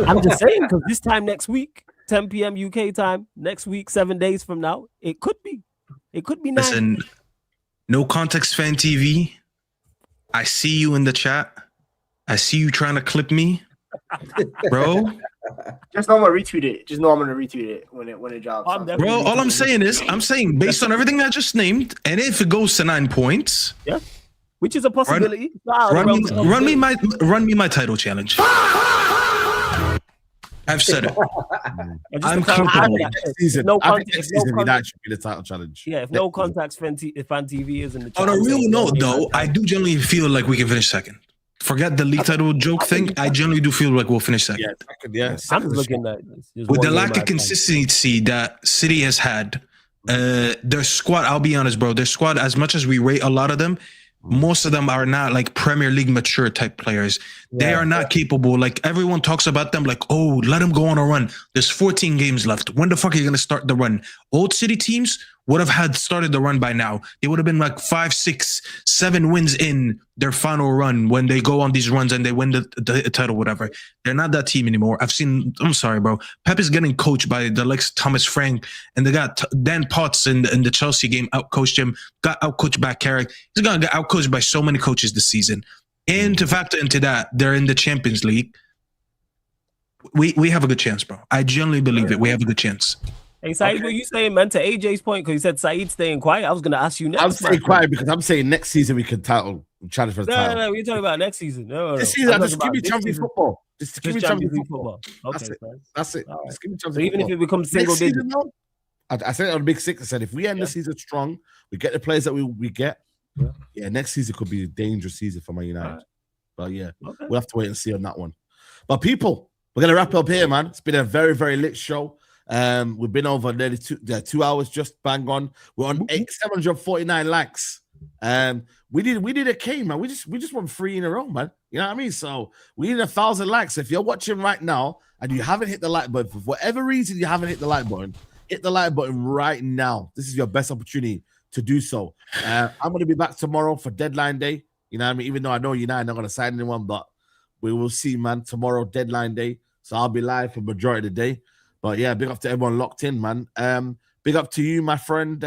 I'm just saying, because this time next week, 10 p.m. UK time, next week, 7 days from now, it could be 9. Listen, No Context Fan TV. I see you in the chat. I see you trying to clip me, bro. Just know I'm gonna retweet it. Just know I'm gonna retweet it when it drops. Bro, all I'm saying is, based on everything I just named, and if it goes to 9 points, yeah, which is a possibility. Run me my title challenge. I've said it. I'm comfortable. Next season, that should be the title challenge. Yeah, if No Context Fan TV is in the on a real note, though, I do generally feel like we can finish second. Forget the league title joke thing. I generally do feel like we'll finish second. Yeah, I'm just looking at with the lack of consistency that City has had. Their squad, I'll be honest, bro. Their squad, as much as we rate a lot of them, most of them are not like Premier League mature type players. They are not capable. Like everyone talks about them like, oh, let them go on a run. There's 14 games left. When the fuck are you going to start the run? Old City teams would have had started the run by now. They would have been like 5, 6, 7 wins in their final run when they go on these runs and they win the title, whatever. They're not that team anymore. I'm sorry, bro. Pep is getting coached by the likes of Thomas Frank, and they got Dan Potts in the Chelsea game, outcoached him, got outcoached by Carrick. He's going to get outcoached by so many coaches this season. And to factor into that, they're in the Champions League. We have a good chance, bro. I genuinely believe it. We have a good chance. Hey, Saeed, what you saying, man? To AJ's point, because you said Saeed staying quiet. I was going to ask you next. I'm staying quiet because I'm saying next season we can challenge for the title. No, we're talking about next season. No. This season, just give me Champions football. Just give me Champions football. Okay, that's it. Right. Just give me Champions so even if it becomes single digit. I said it on the Big Six. I said if we end the season strong, we get the players that we get. Yeah, next season could be a dangerous season for Man United. But we'll have to wait and see on that one. But people, we're going to wrap up here, man. It's been a very, very lit show. We've been over nearly 2 hours, just bang on. We're on 749 likes. We did a K, man. We just won 3 in a row, man. You know what I mean? So we need 1,000 likes. If you're watching right now and you haven't hit the like button for whatever reason, you haven't hit the like button, hit the like button right now. This is your best opportunity to do so. I'm going to be back tomorrow for deadline day. You know what I mean? Even though I know United are not going to sign anyone, but we will see, man. Tomorrow, deadline day. So I'll be live for majority of the day. But yeah, big up to everyone locked in, man. Big up to you, my friend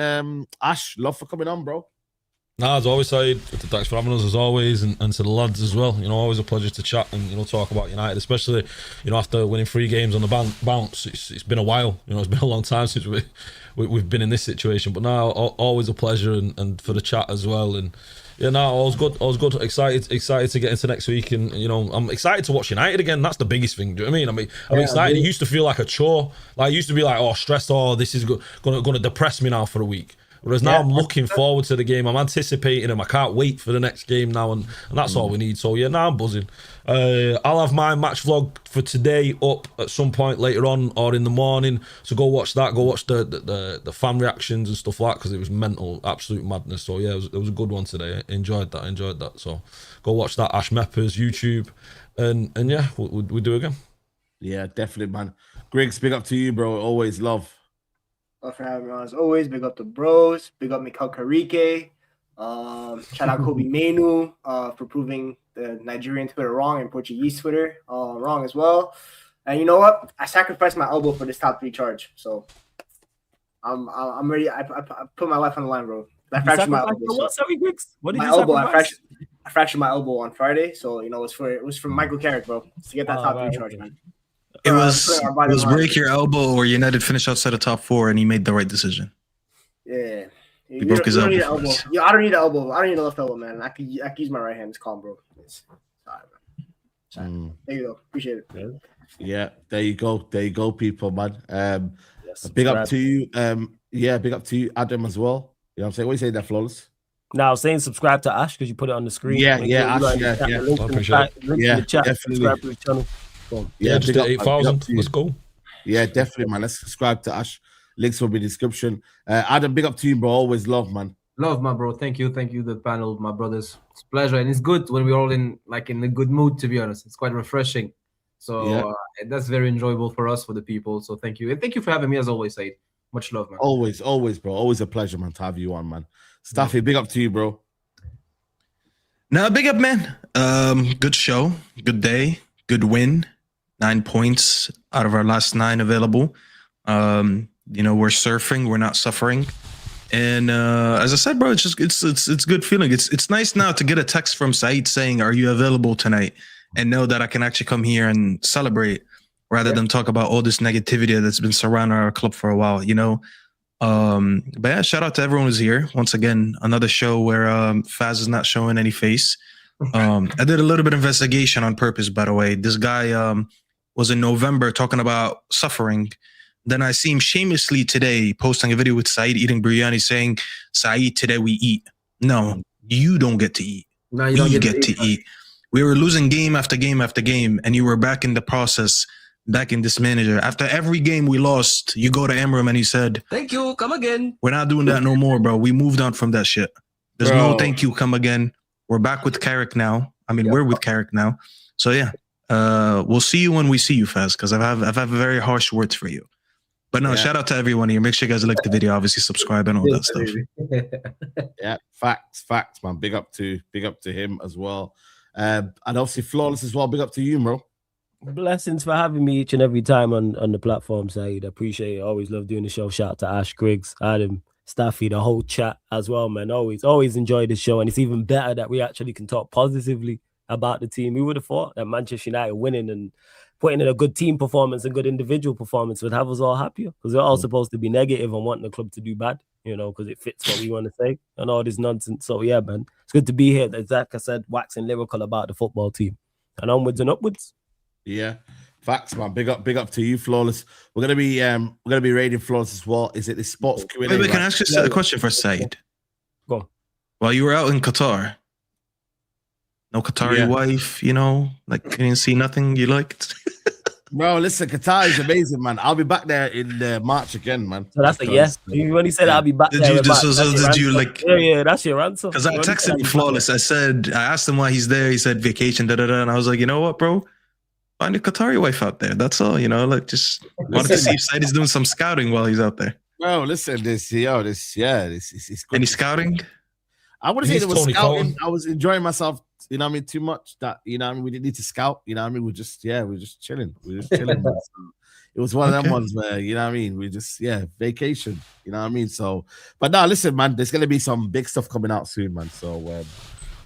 Ash. Love for coming on, bro. As always, Saeed, thanks for having us as always, and to the lads as well. You know, always a pleasure to chat and talk about United, especially after winning 3 games on the bounce. It's been a while. It's been a long time since we've been in this situation. But now, always a pleasure and for the chat as well. And all's good. Excited to get into next week, and I'm excited to watch United again. That's the biggest thing. Do you know what I mean? I'm excited. It used to feel like a chore. Like, it used to be like, stressed. This is going to depress me now for a week. Whereas now I'm looking forward to the game. I'm anticipating them. I can't wait for the next game now, and that's all we need. So yeah, now I'm buzzing. I'll have my match vlog for today up at some point later on or in the morning. So go watch that. Go watch the fan reactions and stuff like that, because it was mental, absolute madness. So yeah, it was a good one today. I enjoyed that. So go watch that. Ash Meppers YouTube, and yeah, we'll do again. Yeah, definitely, man. Griggs, big up to you, bro. Always love. Love for having me on as always. Big up the bros. Big up Michael Carrick. Shout out Kobe Menu for proving the Nigerian Twitter wrong and Portuguese Twitter wrong as well. And you know what? I sacrificed my elbow for this top 3 charge. So I'm ready. I put my life on the line, bro. I fractured my elbow. What? Sorry, Griggs. What did my you elbow? sacrifice? I fractured my elbow on Friday. So it was for Michael Carrick, bro, to get that top 3 charge, man. It was break your elbow or United finish outside the top 4, and he made the right decision. Yeah. He broke his elbow. Yeah, I don't need an elbow. I don't need a left elbow, man. I can use my right hand. It's calm, bro. Sorry. There you go. Appreciate it. Yeah, there you go, people, man. Big up to you. Big up to you, Adam, as well. You know what I'm saying? What are you saying there, Flawless? Now, I was saying subscribe to Ash because you put it on the screen. Ash, link in the chat, definitely. subscribe to his channel. Yeah, just at 8,000. Let's go. Yeah, definitely, man. Let's subscribe to Ash. Links will be in the description. Adam, big up to you, bro. Always love, man. Love, my bro. Thank you, the panel, my brothers. It's a pleasure, and it's good when we're all in a good mood. To be honest, it's quite refreshing. So that's very enjoyable for us, for the people. So thank you, and thank you for having me as always, Saeed. Much love, man. Always, bro. Always a pleasure, man, to have you on, man. Staffy, big up to you, bro. No, big up, man. Good show, good day, good win. 9 points out of our last 9 available. We're surfing, we're not suffering. And as I said, bro, it's good feeling. It's nice now to get a text from Saeed saying, "Are you available tonight?" and know that I can actually come here and celebrate rather than talk about all this negativity that's been surrounding our club for a while, But yeah, shout out to everyone who's here. Once again, another show where Faz is not showing any face. I did a little bit of investigation on purpose, by the way. This guy was in November talking about suffering. Then I see him shamelessly today posting a video with Saeed eating biryani saying, "Saeed, today we eat." No, you don't get to eat. No, you don't get to eat. We were losing game after game after game, and you were back in the process, back in this manager. After every game we lost, you go to Emram and he said, "Thank you, come again." We're not doing that no more, bro. We moved on from that shit. There's no thank you, come again. We're back with Carrick now. We're with Carrick now. So yeah, we'll see you when we see you, Faz, because I've very harsh words for you. But no, shout out to everyone here. Make sure you guys like the video, obviously subscribe and all that stuff. Yeah, facts, man. Big up to him as well. And obviously Flawless as well. Big up to you, bro. Blessings for having me each and every time on the platform, Saeed. I appreciate it. Always love doing the show. Shout out to Ash, Griggs, Adam, Staffy, the whole chat as well, man. Always enjoy the show. And it's even better that we actually can talk positively about the team. We would have thought that Manchester United winning and putting in a good team performance and good individual performance would have us all happier, because we're all supposed to be negative and wanting the club to do bad, because it fits what we want to say and all this nonsense. So yeah, man, it's good to be here. Like I said, waxing lyrical about the football team and onwards and upwards. Yeah, facts, man. Big up to you, Flawless. We're gonna be rating Flawless as well. Is it the sports Q&A? Wait, can I ask you a question for Saeed? Go on. While you were out in Qatar, no Qatari wife, you didn't see nothing you liked. Bro, listen, Qatar is amazing, man. I'll be back there in March again, man. So that's a yes. When he said I'll be back there, that's your answer. Because I texted him Flawless. I asked him why he's there. He said vacation, and I was like, you know what, bro? Find a Qatari wife out there. That's all, just wanted to see if Saeed is doing some scouting while he's out there. Bro, listen, this is good. Any scouting? I wouldn't say there was scouting. I was enjoying myself, too much that, we didn't need to scout, we're just chilling. We're just chilling. So it was one of them ones where, we just, vacation, So, but now listen, man, there's going to be some big stuff coming out soon, man. So,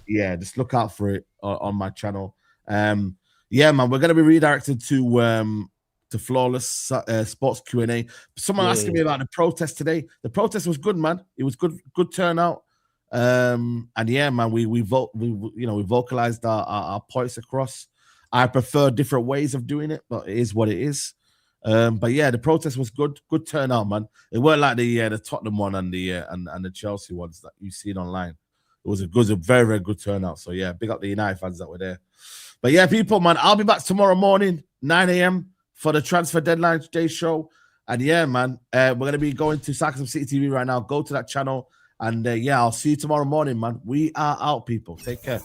just look out for it on my channel. Man, we're going to be redirected to Flawless Sports Q&A. Someone asking me about the protest today. The protest was good, man. It was good turnout. And man, we vocalized our points across. I prefer different ways of doing it, but it is what it is. But yeah, the protest was good turnout, man. It weren't like the Tottenham one and the Chelsea ones that you've seen online. It was a very, very good turnout. So yeah, big up the United fans that were there. But yeah, people, man, I'll be back tomorrow morning, 9 a.m. for the transfer deadline day show. And yeah, man, we're gonna be going to Sarcasm City TV right now. Go to that channel, and yeah, I'll see you tomorrow morning, man. We are out, people. Take care.